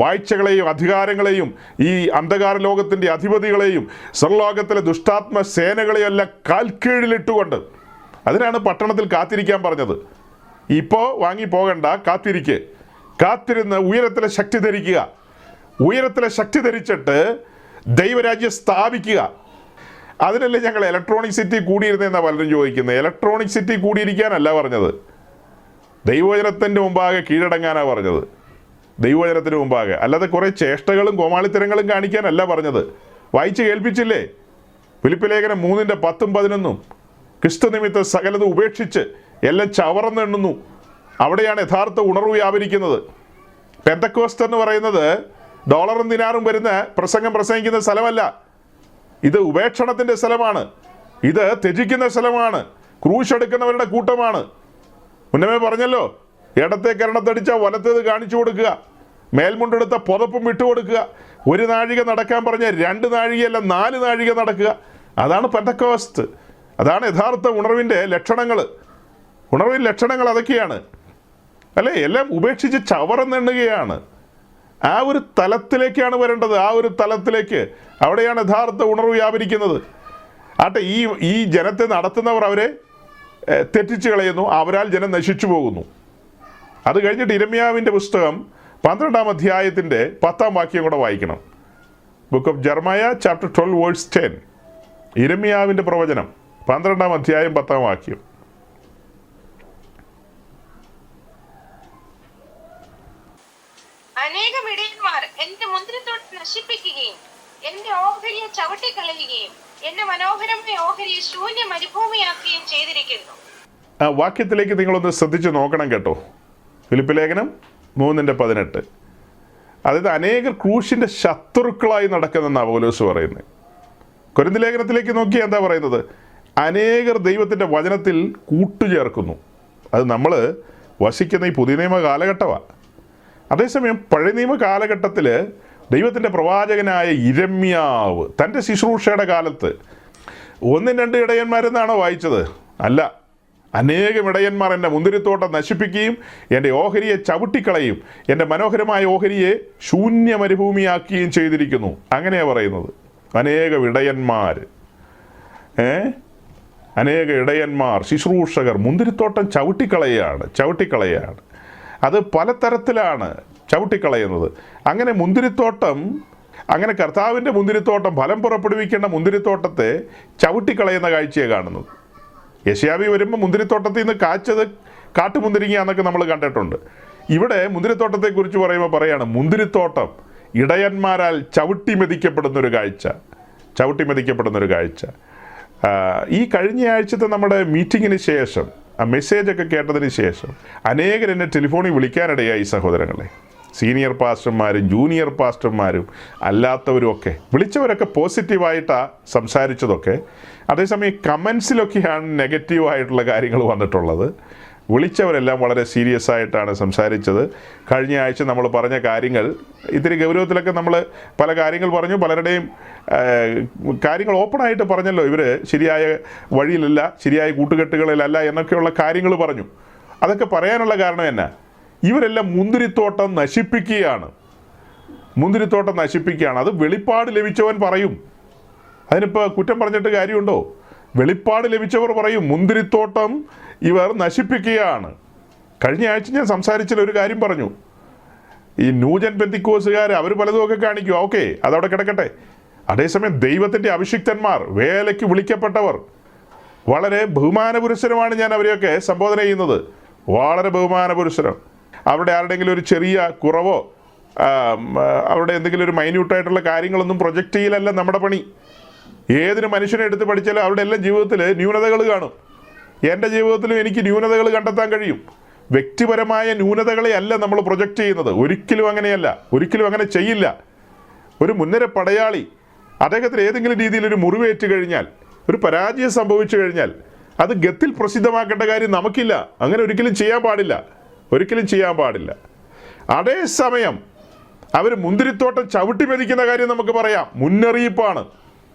വാഴ്ചകളെയും അധികാരങ്ങളെയും ഈ അന്ധകാര ലോകത്തിൻ്റെ അധിപതികളെയും സ്വർലോകത്തിലെ ദുഷ്ടാത്മ സേനകളെയും എല്ലാം കാൽക്കീഴിലിട്ടുകൊണ്ട്, അതിനാണ് പട്ടണത്തിൽ കാത്തിരിക്കാൻ പറഞ്ഞത്. ഇപ്പോൾ വാങ്ങി പോകണ്ട, കാത്തിരുന്ന് ഉയരത്തിലെ ശക്തി ധരിക്കുക. ഉയരത്തിലെ ശക്തി ധരിച്ചിട്ട് ദൈവരാജ്യം സ്ഥാപിക്കുക. അതിനല്ലേ ഞങ്ങൾ ഇലക്ട്രോണിക് സിറ്റി കൂടിയിരുന്നതെന്നാണ് പലരും ചോദിക്കുന്നത്. ഇലക്ട്രോണിക് സിറ്റി കൂടിയിരിക്കാനല്ല പറഞ്ഞത്, ദൈവവചനത്തിൻ്റെ മുമ്പാകെ കീഴടങ്ങാനാണ് പറഞ്ഞത്. ദൈവവചനത്തിന് മുമ്പാകെ, അല്ലാതെ കുറേ ചേഷ്ടകളും കോമാളിത്തരങ്ങളും കാണിക്കാനല്ല പറഞ്ഞത്. വായിച്ച് കേൾപ്പിച്ചില്ലേ ഫിലിപ്പി ലേഖനം 3:10-11. ക്രിസ്തു നിമിത്തം സകലത് ഉപേക്ഷിച്ച് എല്ലാം ചവറന്നെണ്ണുന്നു. അവിടെയാണ് യഥാർത്ഥ ഉണർവ് വ്യാപരിക്കുന്നത്. പെന്തക്കോസ്റ്റ് എന്ന് പറയുന്നത് ഡോളറും ദിനാറും വരുന്ന പ്രസംഗിക്കുന്ന സ്ഥലമല്ല. ഇത് ഉപേക്ഷണത്തിൻ്റെ സ്ഥലമാണ്. ഇത് ത്യജിക്കുന്ന സ്ഥലമാണ്. ക്രൂശ് എടുക്കുന്നവരുടെ കൂട്ടമാണ്. മുന്നമേ പറഞ്ഞല്ലോ, ഇടത്തെ കരണത്തടിച്ച വലത്തേത് കാണിച്ചു കൊടുക്കുക, മേൽമുണ്ടെടുത്ത പുതപ്പും വിട്ടുകൊടുക്കുക. 1 നാഴിക നടക്കാൻ പറഞ്ഞ 2 നാഴികയല്ല 4 നാഴിക നടക്കുക. അതാണ് പെന്തക്കോസ്റ്റ്. അതാണ് യഥാർത്ഥ ഉണർവിൻ്റെ ലക്ഷണങ്ങൾ. ഉണർവിൻ്റെ ലക്ഷണങ്ങൾ അതൊക്കെയാണ് അല്ലേ? എല്ലാം ഉപേക്ഷിച്ച് ചവറന്നെണ്ണുകയാണ്. ആ ഒരു തലത്തിലേക്കാണ് വരേണ്ടത്. ആ ഒരു തലത്തിലേക്ക്, അവിടെയാണ് യഥാർത്ഥ ഉണർവ് വ്യാപരിക്കുന്നത്. ആട്ടെ, ഈ ജനത്തെ നടത്തുന്നവർ അവരെ തെറ്റിച്ച് കളയുന്നു, അവരാൽ ജനം നശിച്ചു പോകുന്നു. അത് കഴിഞ്ഞിട്ട് ഇരമ്യാവിൻ്റെ പുസ്തകം 12-ാം അധ്യായത്തിൻ്റെ 10-ാം വാക്യം കൂടെ വായിക്കണം. Book of Jeremiah chapter 12 verse 10. ഇരമ്യാവിൻ്റെ പ്രവചനം 12-ാം അധ്യായം 10-ാം വാക്യം. അനേകം ഇടയന്മാർ എന്റെ മുന്തിരിത്തോട്ടം നശിപ്പിക്കുകയും എന്റെ ഓഹരിയെ ചവിട്ടിക്കളയുകയും എന്റെ മനോഹരമായ ഓഹരിയെ ശൂന്യ മരുഭൂമിയാക്കുകയും ചെയ്തിരിക്കുന്നു. ആ വാക്യത്തിലേക്ക് നിങ്ങളൊന്ന് ശ്രദ്ധിച്ച് നോക്കണം കേട്ടോ. ഫിലിപ്പി ലേഖനം 3:18. അതായത് അനേകർ ക്രൂശിൻ്റെ ശത്രുക്കളായി നടക്കുന്നെന്നാണ് പൗലോസ് പറയുന്നത്. കൊരിന്ത് ലേഖനത്തിലേക്ക് നോക്കിയാൽ എന്താ പറയുന്നത്? അനേകർ ദൈവത്തിൻ്റെ വചനത്തിൽ കൂട്ടുചേർക്കുന്നു. അത് നമ്മൾ വസിക്കുന്ന ഈ പുതിയ നിയമ കാലഘട്ടമാണ്. അതേസമയം പഴയ നിയമ കാലഘട്ടത്തിൽ ദൈവത്തിൻ്റെ പ്രവാചകനായ ഇരമ്യാവ് തൻ്റെ ശുശ്രൂഷയുടെ കാലത്ത് 1-2 ഇടയന്മാരെന്നാണോ വായിച്ചത്? അല്ല, അനേകം ഇടയന്മാർ എൻ്റെ മുന്തിരിത്തോട്ടം നശിപ്പിക്കുകയും എൻ്റെ ഓഹരിയെ ചവിട്ടിക്കളയും, എൻ്റെ മനോഹരമായ ഓഹരിയെ ശൂന്യ മരുഭൂമിയാക്കുകയും ചെയ്തിരിക്കുന്നു. അങ്ങനെയാണ് പറയുന്നത്. അനേകം ഇടയന്മാർ, അനേക ഇടയന്മാർ, ശുശ്രൂഷകർ മുന്തിരിത്തോട്ടം ചവിട്ടിക്കളയാണ്. അത് പലതരത്തിലാണ് ചവിട്ടിക്കളയുന്നത്. അങ്ങനെ മുന്തിരിത്തോട്ടം, അങ്ങനെ കർത്താവിൻ്റെ മുന്തിരിത്തോട്ടം, ഫലം പുറപ്പെടുവിക്കേണ്ട മുന്തിരിത്തോട്ടത്തെ ചവിട്ടിക്കളയുന്ന കാഴ്ചയെ കാണുന്നത്. യെശയ്യാവ് വരുമ്പോൾ മുന്തിരിത്തോട്ടത്തിൽ നിന്ന് കാച്ചത് കാട്ടുമുന്തിരിങ്ങ എന്നൊക്കെ നമ്മൾ കണ്ടിട്ടുണ്ട്. ഇവിടെ മുന്തിരിത്തോട്ടത്തെക്കുറിച്ച് പറയുമ്പോൾ പറയാണ്, മുന്തിരിത്തോട്ടം ഇടയന്മാരാൽ ചവിട്ടി മെതിക്കപ്പെടുന്നൊരു കാഴ്ച. ഈ കഴിഞ്ഞ ആഴ്ചത്തെ നമ്മുടെ മീറ്റിങ്ങിന് ശേഷം, ആ മെസ്സേജൊക്കെ കേട്ടതിന് ശേഷം അനേകർ എന്നെ ടെലിഫോണിൽ വിളിക്കാനിടയായി സഹോദരങ്ങളെ. സീനിയർ പാസ്റ്റർമാരും ജൂനിയർ പാസ്റ്റർമാരും അല്ലാത്തവരും ഒക്കെ വിളിച്ചവരൊക്കെ പോസിറ്റീവായിട്ടാണ് സംസാരിച്ചതൊക്കെ. അതേസമയം കമൻസിലൊക്കെയാണ് നെഗറ്റീവായിട്ടുള്ള കാര്യങ്ങൾ വന്നിട്ടുള്ളത്. വിളിച്ചവരെല്ലാം വളരെ സീരിയസ് ആയിട്ടാണ് സംസാരിച്ചത്. കഴിഞ്ഞ ആഴ്ച നമ്മൾ പറഞ്ഞ കാര്യങ്ങൾ ഇത്തിരി ഗൗരവത്തിലൊക്കെ നമ്മൾ പല കാര്യങ്ങൾ പറഞ്ഞു. പലരുടെയും കാര്യങ്ങൾ ഓപ്പണായിട്ട് പറഞ്ഞല്ലോ. ഇവർ ശരിയായ വഴിയിലല്ല, ശരിയായ കൂട്ടുകെട്ടുകളിലല്ല എന്നൊക്കെയുള്ള കാര്യങ്ങൾ പറഞ്ഞു. അതൊക്കെ പറയാനുള്ള കാരണം എന്നാ? ഇവരെല്ലാം മുന്തിരിത്തോട്ടം നശിപ്പിക്കുകയാണ്. അത് വെളിപ്പാട് ലഭിച്ചവൻ പറയും. അതിനിപ്പോൾ കുറ്റം പറഞ്ഞിട്ട് കാര്യമുണ്ടോ? വെളിപ്പാട് ലഭിച്ചവർ പറയും മുന്തിരിത്തോട്ടം ഇവർ നശിപ്പിക്കുകയാണ്. കഴിഞ്ഞ ആഴ്ച ഞാൻ സംസാരിച്ചതിൽ ഒരു കാര്യം പറഞ്ഞു. ഈ ന്യൂജൻ പെന്തിക്കോസുകാർ അവർ പലതുമൊക്കെ കാണിക്കും. ഓക്കെ, അതവിടെ കിടക്കട്ടെ. അതേസമയം ദൈവത്തിൻ്റെ അഭിഷിക്തന്മാർ, വേലയ്ക്ക് വിളിക്കപ്പെട്ടവർ, വളരെ ബഹുമാനപുരസ്സരമാണ് ഞാൻ അവരെയൊക്കെ സംബോധന ചെയ്യുന്നത്. വളരെ ബഹുമാനപുരസ്സരം. അവിടെ ആരുടെയെങ്കിലും ഒരു ചെറിയ കുറവോ അവരുടെ എന്തെങ്കിലും ഒരു മൈന്യൂട്ടായിട്ടുള്ള കാര്യങ്ങളൊന്നും പ്രൊജക്റ്റ് ചെയ്യലല്ല നമ്മുടെ പണി. ഏതൊരു മനുഷ്യനെ എടുത്ത് പഠിച്ചാലും അവരുടെ എല്ലാം ജീവിതത്തിൽ ന്യൂനതകൾ കാണും. എൻ്റെ ജീവിതത്തിലും എനിക്ക് ന്യൂനതകൾ കണ്ടെത്താൻ കഴിയും. വ്യക്തിപരമായ ന്യൂനതകളെ അല്ല നമ്മൾ പ്രൊജക്റ്റ് ചെയ്യുന്നത്. ഒരിക്കലും അങ്ങനെയല്ല, ഒരിക്കലും അങ്ങനെ ചെയ്യില്ല. ഒരു മുൻനിര പടയാളി, അദ്ദേഹത്തിന് ഏതെങ്കിലും രീതിയിൽ ഒരു മുറിവേറ്റ് കഴിഞ്ഞാൽ, ഒരു പരാജയം സംഭവിച്ചു കഴിഞ്ഞാൽ അത് ഗത്തിൽ പ്രസിദ്ധമാക്കേണ്ട കാര്യം നമുക്കില്ല. അങ്ങനെ ഒരിക്കലും ചെയ്യാൻ പാടില്ല. അതേസമയം അവർ മുന്തിരിത്തോട്ടം ചവിട്ടി മെതിക്കുന്ന കാര്യം നമുക്ക് പറയാം. മുന്നറിയിപ്പാണ്.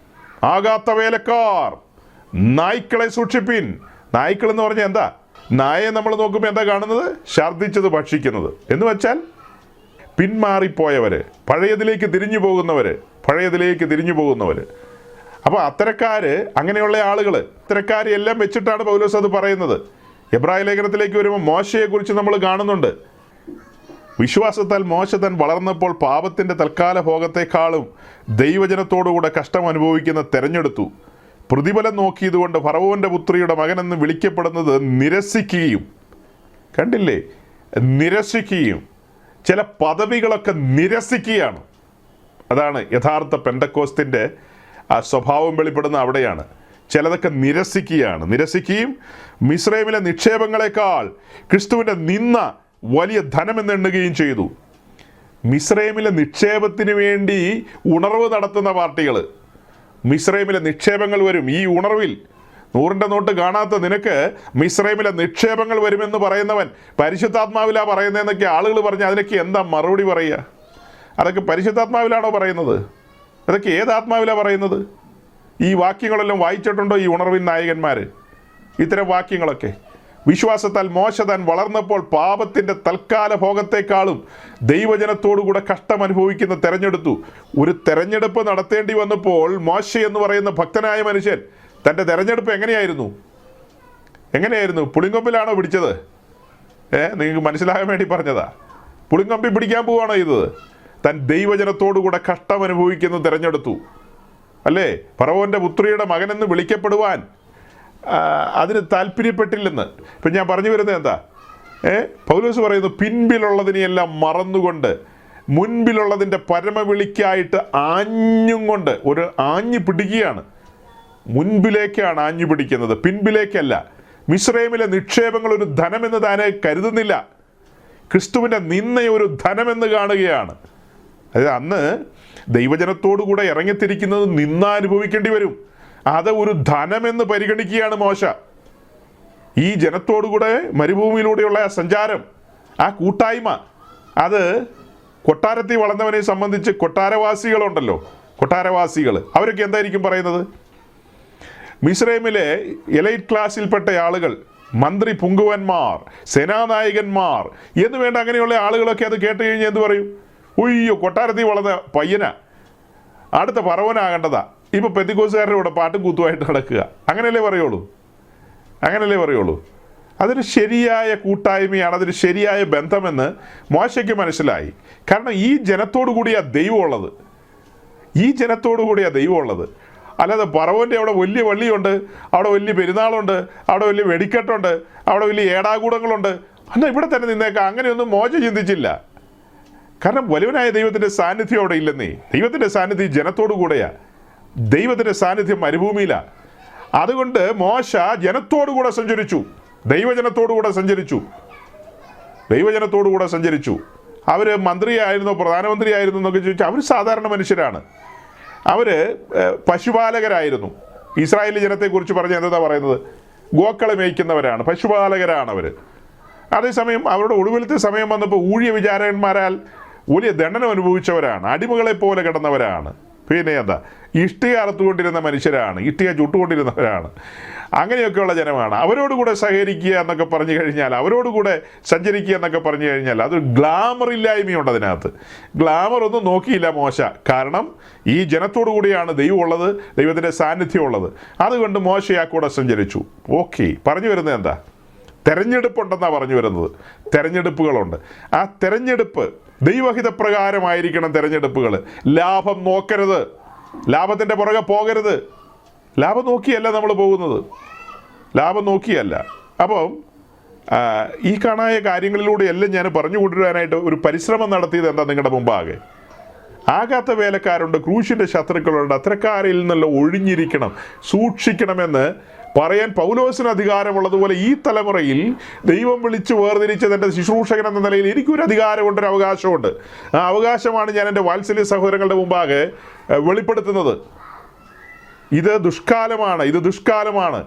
ആകാത്ത വേലക്കാർ, നായ്ക്കളെ സൂക്ഷിപ്പിൻ. നായ്ക്കൾ എന്ന് പറഞ്ഞാൽ എന്താ? നായെ നമ്മൾ നോക്കുമ്പോൾ എന്താ കാണുന്നത്? ഛർദ്ദിച്ചത് ഭക്ഷിക്കുന്നത് എന്ന് വെച്ചാൽ പിന്മാറിപ്പോയവർ, പഴയതിലേക്ക് തിരിഞ്ഞു പോകുന്നവർ. അപ്പോൾ അത്തരക്കാർ, അങ്ങനെയുള്ള ആളുകൾ, അത്തരക്കാരെ എല്ലാം വെച്ചിട്ടാണ് പൗലോസ് അത് പറയുന്നത്. എബ്രായ ലേഖനത്തിലേക്ക് വരുമ്പോൾ മോശയെക്കുറിച്ച് നമ്മൾ കാണുന്നുണ്ട്. വിശ്വാസത്താൽ മോശ താൻ വളർന്നപ്പോൾ പാപത്തിൻ്റെ തൽക്കാല ഭോഗത്തെക്കാളും ദൈവജനത്തോടുകൂടെ കഷ്ടം അനുഭവിക്കുന്ന തെരഞ്ഞെടുത്തു. പ്രതിഫലം നോക്കിയതുകൊണ്ട് ഫറവോൻ്റെ പുത്രിയുടെ മകനെന്ന് വിളിക്കപ്പെടുന്നത് നിരസിക്കുകയും, കണ്ടില്ലേ, നിരസിക്കുകയും, ചില പദവികളൊക്കെ നിരസിക്കുകയാണ്. അതാണ് യഥാർത്ഥ പെന്തക്കോസ്തിൻ്റെ ആ സ്വഭാവം വെളിപ്പെടുന്ന അവിടെയാണ്. ചിലതൊക്കെ നിരസിക്കുകയും മിസ്രൈമിലെ നിക്ഷേപങ്ങളെക്കാൾ ക്രിസ്തുവിൻ്റെ നിന്ന വലിയ ധനമെന്നെണ്ണുകയും ചെയ്തു. മിസ്രൈമിലെ നിക്ഷേപത്തിന് വേണ്ടി ഉണർവ് നടത്തുന്ന പാർട്ടികൾ, മിസ്രൈമിലെ നിക്ഷേപങ്ങൾ വരും, ഈ ഉണർവിൽ 100 നോട്ട് കാണാത്ത നിനക്ക് മിസ്രൈമിലെ നിക്ഷേപങ്ങൾ വരുമെന്ന് പറയുന്നവൻ പരിശുദ്ധാത്മാവിലാ പറയുന്നതെന്നൊക്കെ ആളുകൾ പറഞ്ഞ് അതിനൊക്കെ എന്താ മറുപടി പറയുക? അതൊക്കെ പരിശുദ്ധാത്മാവിലാണോ പറയുന്നത്? അതൊക്കെ ഏതാത്മാവിലാണ് പറയുന്നത്? ഈ വാക്യങ്ങളെല്ലാം വായിച്ചിട്ടുണ്ടോ ഈ ഉണർവിൻ നായകന്മാർ? ഇത്തരം വാക്യങ്ങളൊക്കെ. വിശ്വാസത്താൽ മോശ താൻ വളർന്നപ്പോൾ പാപത്തിൻ്റെ തൽക്കാല ഭോഗത്തെക്കാളും ദൈവജനത്തോടുകൂടെ കഷ്ടം അനുഭവിക്കുന്ന തെരഞ്ഞെടുത്തു. ഒരു തെരഞ്ഞെടുപ്പ് നടത്തേണ്ടി വന്നപ്പോൾ മോശ എന്ന് പറയുന്ന ഭക്തനായ മനുഷ്യൻ തൻ്റെ തെരഞ്ഞെടുപ്പ് എങ്ങനെയായിരുന്നു? പുളിങ്കൊമ്പിലാണോ പിടിച്ചത്? നിങ്ങൾക്ക് മനസ്സിലാകാൻ വേണ്ടി പറഞ്ഞതാ. പുളിങ്കൊമ്പി പിടിക്കാൻ പോവാണോ ചെയ്തത്? താൻ ദൈവജനത്തോടുകൂടെ കഷ്ടം അനുഭവിക്കുന്ന തെരഞ്ഞെടുത്തു, അല്ലേ? ഫറവോൻ്റെ പുത്രിയുടെ മകനെന്ന് വിളിക്കപ്പെടുവാൻ അതിന് താല്പര്യപ്പെട്ടില്ലെന്ന്. ഇപ്പം ഞാൻ പറഞ്ഞു വരുന്നത് എന്താ? പൗലോസ് പറയുന്നു, പിൻപിലുള്ളതിനെയെല്ലാം മറന്നുകൊണ്ട് മുൻപിലുള്ളതിൻ്റെ പരമവിളിക്കായിട്ട് ആഞ്ഞു പിടിക്കുകയാണ്. മുൻപിലേക്കാണ് ആഞ്ഞു പിടിക്കുന്നത്, പിൻപിലേക്കല്ല. മിസ്രൈമിലെ നിക്ഷേപങ്ങൾ ഒരു ധനമെന്ന് താനെ കരുതുന്നില്ല. ക്രിസ്തുവിൻ്റെ നിന്നയെ ഒരു ധനമെന്ന് കാണുകയാണ്. അതായത് അന്ന് ദൈവജനത്തോടുകൂടെ ഇറങ്ങിത്തിരിക്കുന്നത് നിന്ന അനുഭവിക്കേണ്ടി വരും. അത് ഒരു ധനമെന്ന് പരിഗണിക്കുകയാണ് മോശ. ഈ ജനത്തോടുകൂടെ മരുഭൂമിയിലൂടെയുള്ള ആ സഞ്ചാരം, ആ കൂട്ടായ്മ, അത് കൊട്ടാരത്തിൽ വളർന്നവനെ സംബന്ധിച്ച് കൊട്ടാരവാസികളുണ്ടല്ലോ, കൊട്ടാരവാസികൾ അവരൊക്കെ എന്തായിരിക്കും പറയുന്നത്? മിസ്രൈമിലെ എലൈറ്റ് ക്ലാസ്സിൽപ്പെട്ട ആളുകൾ, മന്ത്രി പുങ്കുവന്മാർ, സേനാനായകന്മാർ എന്ന് വേണ്ട അങ്ങനെയുള്ള ആളുകളൊക്കെ അത് കേട്ട് കഴിഞ്ഞാൽ എന്ത് പറയും? ഉയ്യോ, കൊട്ടാരത്തിൽ വളർന്ന പയ്യനാ, അടുത്ത പറവനാകേണ്ടതാ, ഇപ്പം പെന്തിക്കോസുകാരുടെ കൂടെ പാട്ടും കൂത്തുമായിട്ട് നടക്കുക. അങ്ങനെയല്ലേ പറയുള്ളൂ. അതൊരു ശരിയായ കൂട്ടായ്മയാണ്, അതൊരു ശരിയായ ബന്ധമെന്ന് മോശയ്ക്ക് മനസ്സിലായി. കാരണം ഈ ജനത്തോടു കൂടിയാണ് ദൈവമുള്ളത്. അല്ലാതെ പറവൻ്റെ അവിടെ വലിയ വള്ളിയുണ്ട്, അവിടെ വലിയ പെരുന്നാളുണ്ട്, അവിടെ വലിയ വെടിക്കെട്ടുണ്ട്, അവിടെ വലിയ ഏടാകൂടങ്ങളുണ്ട്, എന്നാൽ ഇവിടെ തന്നെ നിന്നേക്കാം, അങ്ങനെയൊന്നും മോശ ചിന്തിച്ചില്ല. കാരണം വലുവനായ ദൈവത്തിൻ്റെ സാന്നിധ്യം അവിടെ ഇല്ലെന്നേ. ദൈവത്തിൻ്റെ സാന്നിധ്യം ജനത്തോടു കൂടെയാണ്, ദൈവത്തിൻ്റെ സാന്നിധ്യം മരുഭൂമിയിലാണ്. അതുകൊണ്ട് മോശ ജനത്തോടുകൂടെ സഞ്ചരിച്ചു, ദൈവജനത്തോടുകൂടെ സഞ്ചരിച്ചു. അവർ മന്ത്രിയായിരുന്നോ പ്രധാനമന്ത്രിയായിരുന്നു എന്നൊക്കെ ചോദിച്ചാൽ അവർ സാധാരണ മനുഷ്യരാണ്. അവർ പശുപാലകരായിരുന്നു. ഇസ്രായേൽ ജനത്തെക്കുറിച്ച് പറഞ്ഞ് എന്താ പറയുന്നത്? ഗോക്കളെ മേയ്ക്കുന്നവരാണ്, പശുപാലകരാണ് അവർ. അതേസമയം അവരുടെ ഒടുവിലത്തെ സമയം വന്നപ്പോൾ ഊഴിയ വിചാരകന്മാരാൽ വലിയ ദണ്ഡനം അനുഭവിച്ചവരാണ്, അടിമകളെ പോലെ കിടന്നവരാണ്. പിന്നെ എന്താ, ഇഷ്ടിക അറുത്തുകൊണ്ടിരുന്ന മനുഷ്യരാണ്, ഇഷ്ടിക ചുട്ടുകൊണ്ടിരുന്നവരാണ്. അങ്ങനെയൊക്കെയുള്ള ജനമാണ്. അവരോടുകൂടെ സഹകരിക്കുക എന്നൊക്കെ പറഞ്ഞു കഴിഞ്ഞാൽ, അവരോടുകൂടെ സഞ്ചരിക്കുക എന്നൊക്കെ പറഞ്ഞു കഴിഞ്ഞാൽ അതൊരു ഗ്ലാമർ ഇല്ലായ്മയുണ്ട് അതിനകത്ത്. ഗ്ലാമർ ഒന്നും നോക്കിയില്ല മോശ. കാരണം ഈ ജനത്തോടു കൂടിയാണ് ദൈവം ഉള്ളത്, ദൈവത്തിൻ്റെ സാന്നിധ്യം ഉള്ളത്. അതുകൊണ്ട് മോശ ആ കൂടെ സഞ്ചരിച്ചു. ഓക്കെ, പറഞ്ഞു വരുന്നത് എന്താ? തെരഞ്ഞെടുപ്പുണ്ടെന്നാണ് പറഞ്ഞു വരുന്നത്. തെരഞ്ഞെടുപ്പുകളുണ്ട്. ആ തെരഞ്ഞെടുപ്പ് ദൈവഹിതപ്രകാരമായിരിക്കണം. തെരഞ്ഞെടുപ്പുകൾ ലാഭം നോക്കരുത്, ലാഭത്തിൻ്റെ പുറകെ പോകരുത്. ലാഭം നോക്കിയല്ല നമ്മൾ പോകുന്നത്, ലാഭം നോക്കിയല്ല. അപ്പം ഈ കാണായ കാര്യങ്ങളിലൂടെയെല്ലാം ഞാൻ പറഞ്ഞു കൊണ്ടുവരാനായിട്ട് ഒരു പരിശ്രമം നടത്തിയത് എന്താ നിങ്ങളുടെ മുമ്പാകെ? ആകാത്ത വേലക്കാരുണ്ട്, ക്രൂശിൻ്റെ ശത്രുക്കളുണ്ട്, അത്തരക്കാരിൽ നിന്നെല്ലാം ഒഴിഞ്ഞിരിക്കണം, സൂക്ഷിക്കണമെന്ന് പറയാൻ പൗലോസിന് അധികാരമുള്ളതുപോലെ ഈ തലമുറയിൽ ദൈവം വിളിച്ച് വേർതിരിച്ചത് എൻ്റെ ശുശ്രൂഷകൻ എന്ന നിലയിൽ എനിക്കൊരു അധികാരമുണ്ട്, ഒരു അവകാശമുണ്ട്. ആ അവകാശമാണ് ഞാൻ എൻ്റെ വാത്സല്യ സഹോദരങ്ങളുടെ മുമ്പാകെ വെളിപ്പെടുത്തുന്നത്. ഇത് ദുഷ്കാലമാണ്.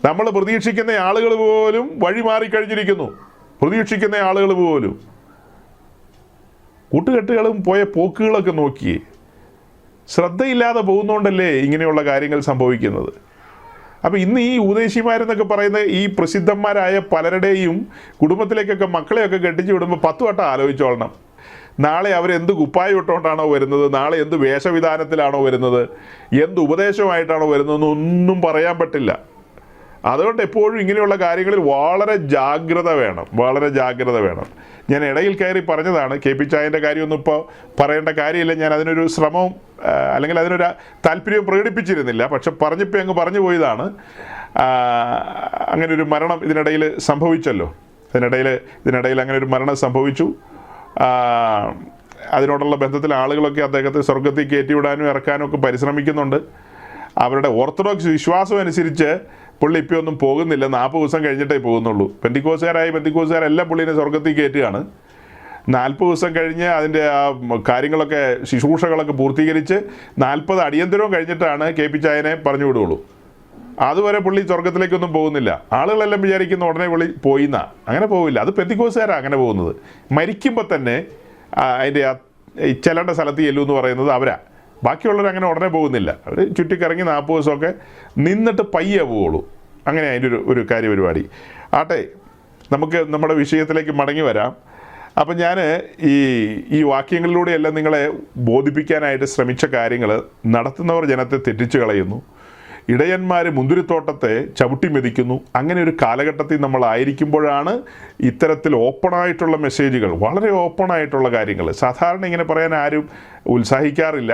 നമ്മൾ പ്രതീക്ഷിക്കുന്ന ആളുകൾ പോലും വഴിമാറിക്കഴിഞ്ഞിരിക്കുന്നു. കൂട്ടുകെട്ടുകളും പോയ പോക്കുകളൊക്കെ നോക്കിയേ. ശ്രദ്ധയില്ലാതെ പോകുന്നതുകൊണ്ടല്ലേ ഇങ്ങനെയുള്ള കാര്യങ്ങൾ സംഭവിക്കുന്നത്. അപ്പോൾ ഇന്ന് ഈ ഉപദേശിമാരെന്നൊക്കെ പറയുന്ന ഈ പ്രസിദ്ധന്മാരായ പലരുടെയും കുടുംബത്തിലേക്കൊക്കെ മക്കളെയൊക്കെ കെട്ടിച്ചു വിടുമ്പോൾ 10 വട്ടം ആലോചിച്ചോളണം. നാളെ അവരെന്ത് കുപ്പായം ഇട്ടുകൊണ്ടാണോ വരുന്നത്, നാളെ എന്ത് വേഷവിധാനത്തിലാണോ വരുന്നത്, എന്ത് ഉപദേശമായിട്ടാണോ വരുന്നതെന്നൊന്നും പറയാൻ പറ്റില്ല. അതുകൊണ്ട് എപ്പോഴും ഇങ്ങനെയുള്ള കാര്യങ്ങളിൽ വളരെ ജാഗ്രത വേണം. ഞാൻ ഇടയിൽ കയറി പറഞ്ഞതാണ്, കെ പി ചായൻ്റെ കാര്യമൊന്നും ഇപ്പോൾ പറയേണ്ട കാര്യമില്ല. ഞാൻ അതിനൊരു ശ്രമവും അല്ലെങ്കിൽ അതിനൊരു താല്പര്യവും പ്രകടിപ്പിച്ചിരുന്നില്ല. പക്ഷെ പറഞ്ഞപ്പോൾ അങ്ങ് പറഞ്ഞു പോയതാണ്. അങ്ങനൊരു മരണം ഇതിനിടയിൽ സംഭവിച്ചല്ലോ. ഇതിനിടയിൽ അങ്ങനെ ഒരു മരണം സംഭവിച്ചു. അതിനോടുള്ള ബന്ധത്തിൽ ആളുകളൊക്കെ അദ്ദേഹത്തെ സ്വർഗത്തിൽ കയറ്റിവിടാനും ഇറക്കാനും ഒക്കെ പരിശ്രമിക്കുന്നുണ്ട്. അവരുടെ ഓർത്തഡോക്സ് വിശ്വാസം അനുസരിച്ച് പുള്ളി ഇപ്പോൾ ഒന്നും പോകുന്നില്ല, 40 ദിവസം കഴിഞ്ഞിട്ടേ പോകുന്നുള്ളൂ. പെന്തിക്കോസുകാരെല്ലാം പുള്ളിനെ സ്വർഗത്തിൽ കയറ്റുകയാണ്. 40 ദിവസം കഴിഞ്ഞ് അതിൻ്റെ ആ കാര്യങ്ങളൊക്കെ ശുശ്രൂഷകളൊക്കെ പൂർത്തീകരിച്ച് 40 അടിയന്തരവും കഴിഞ്ഞിട്ടാണ് കെ പി ചായനെ പറഞ്ഞു വിടുകയുള്ളൂ. അതുവരെ പുള്ളി സ്വർഗത്തിലേക്കൊന്നും പോകുന്നില്ല. ആളുകളെല്ലാം വിചാരിക്കുന്ന ഉടനെ പുള്ളി പോയിന്നാ. അങ്ങനെ പോവില്ല. അത് പെന്തിക്കോസുകാരാണ് അങ്ങനെ പോകുന്നത്. മരിക്കുമ്പോൾ തന്നെ അതിൻ്റെ ചെല്ലേണ്ട സ്ഥലത്ത് ചെല്ലൂ എന്ന് പറയുന്നത് അവരാ. ബാക്കിയുള്ളവർ അങ്ങനെ ഉടനെ പോകുന്നില്ല. അവർ ചുറ്റിക്കറങ്ങി 40 ദിവസമൊക്കെ നിന്നിട്ട് പയ്യെ പോവുള്ളൂ. അങ്ങനെ അതിൻ്റെ ഒരു കാര്യപരിപാടി ആട്ടെ. നമുക്ക് നമ്മുടെ വിഷയത്തിലേക്ക് മടങ്ങി വരാം. അപ്പം ഞാൻ ഈ വാക്യങ്ങളിലൂടെയെല്ലാം നിങ്ങളെ ബോധിപ്പിക്കാനായിട്ട് ശ്രമിച്ച കാര്യങ്ങൾ, നടത്തുന്നവർ ജനത്തെ തെറ്റിച്ച് കളയുന്നു, ഇടയന്മാർ മുന്തിരിത്തോട്ടത്തെ ചവിട്ടി മെതിക്കുന്നു. അങ്ങനെ ഒരു കാലഘട്ടത്തിൽ നമ്മളായിരിക്കുമ്പോഴാണ് ഇത്തരത്തിൽ ഓപ്പണായിട്ടുള്ള മെസ്സേജുകൾ, വളരെ ഓപ്പണായിട്ടുള്ള കാര്യങ്ങൾ. സാധാരണ ഇങ്ങനെ പറയാൻ ആരും ഉത്സാഹിക്കാറില്ല.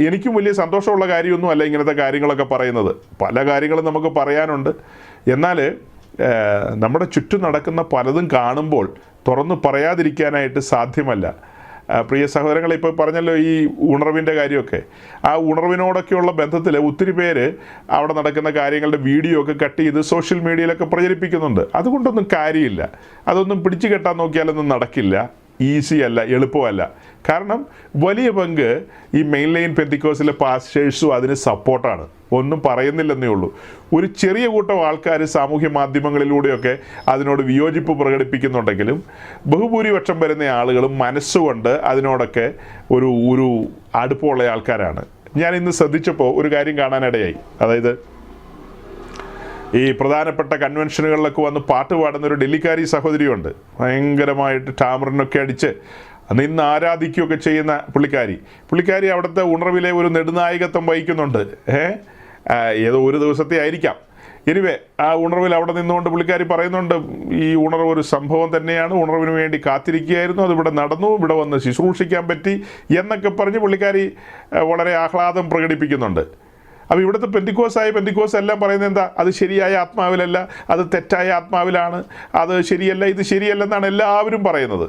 എനിക്കും വലിയ സന്തോഷമുള്ള കാര്യമൊന്നും അല്ല ഇങ്ങനത്തെ കാര്യങ്ങളൊക്കെ പറയുന്നത്. പല കാര്യങ്ങളും നമുക്ക് പറയാനുണ്ട്. എന്നാൽ നമ്മുടെ ചുറ്റും നടക്കുന്ന പലതും കാണുമ്പോൾ തുറന്ന് പറയാതിരിക്കാനായിട്ട് സാധ്യമല്ല. പ്രിയ സഹോദരങ്ങളെ, ഇപ്പോൾ പറഞ്ഞല്ലോ ഈ ഉണർവിൻ്റെ കാര്യമൊക്കെ. ആ ഉണർവിനോടൊക്കെയുള്ള ബന്ധത്തിൽ ഒത്തിരി പേര് അവിടെ നടക്കുന്ന കാര്യങ്ങളുടെ വീഡിയോ ഒക്കെ കട്ട് ചെയ്ത് സോഷ്യൽ മീഡിയയിലൊക്കെ പ്രചരിപ്പിക്കുന്നുണ്ട്. അതുകൊണ്ടൊന്നും കാര്യമില്ല. അതൊന്നും പിടിച്ചു കെട്ടാൻ നോക്കിയാലൊന്നും നടക്കില്ല. ഈസി അല്ല, എളുപ്പമല്ല. കാരണം വലിയ പങ്ക് ഈ മെയിൻ ലൈൻ പെന്തിക്കോസിലെ പാസ്റ്റേഴ്സും അതിന് സപ്പോർട്ടാണ്. ഒന്നും പറയുന്നില്ലെന്നേ ഉള്ളൂ. ഒരു ചെറിയ കൂട്ടം ആൾക്കാർ സാമൂഹ്യ മാധ്യമങ്ങളിലൂടെയൊക്കെ അതിനോട് വിയോജിപ്പ് പ്രകടിപ്പിക്കുന്നുണ്ടെങ്കിലും ബഹുഭൂരിപക്ഷം വരുന്ന ആളുകളും മനസ്സുകൊണ്ട് അതിനോടൊക്കെ ഒരു അടുപ്പമുള്ള ആൾക്കാരാണ്. ഞാൻ ഇന്ന് ശ്രദ്ധിച്ചപ്പോൾ ഒരു കാര്യം കാണാനിടയായി. അതായത് ഈ പ്രധാനപ്പെട്ട കൺവെൻഷനുകളിലൊക്കെ വന്ന് പാട്ട് പാടുന്ന ഒരു ഡൽഹിക്കാരി സഹോദരിയുണ്ട്. ഭയങ്കരമായിട്ട് ടാമറിനൊക്കെ അടിച്ച് നിന്ന് ആരാധിക്കുകയൊക്കെ ചെയ്യുന്ന പുള്ളിക്കാരി അവിടുത്തെ ഉണർവിലെ ഒരു നെടുനായകത്വം വഹിക്കുന്നുണ്ട്. ഏതോ ഒരു ദിവസത്തെ ആയിരിക്കാം. എനിവേ ആ ഉണർവിൽ അവിടെ നിന്നുകൊണ്ട് പുള്ളിക്കാരി പറയുന്നുണ്ട്, ഈ ഉണർവ് ഒരു സംഭവം തന്നെയാണ്, ഉണർവിന് വേണ്ടി കാത്തിരിക്കുകയായിരുന്നു, അതിവിടെ നടന്നു, ഇവിടെ വന്ന് ശുശ്രൂഷിക്കാൻ പറ്റി എന്നൊക്കെ പറഞ്ഞ് പുള്ളിക്കാരി വളരെ ആഹ്ലാദം പ്രകടിപ്പിക്കുന്നുണ്ട്. അപ്പോൾ ഇവിടുത്തെ പെന്തിക്കോസ് എല്ലാം പറയുന്നത് എന്താ? അത് ശരിയായ ആത്മാവിലല്ല, അത് തെറ്റായ ആത്മാവിലാണ്, അത് ശരിയല്ല, ഇത് ശരിയല്ലെന്നാണ് എല്ലാവരും പറയുന്നത്.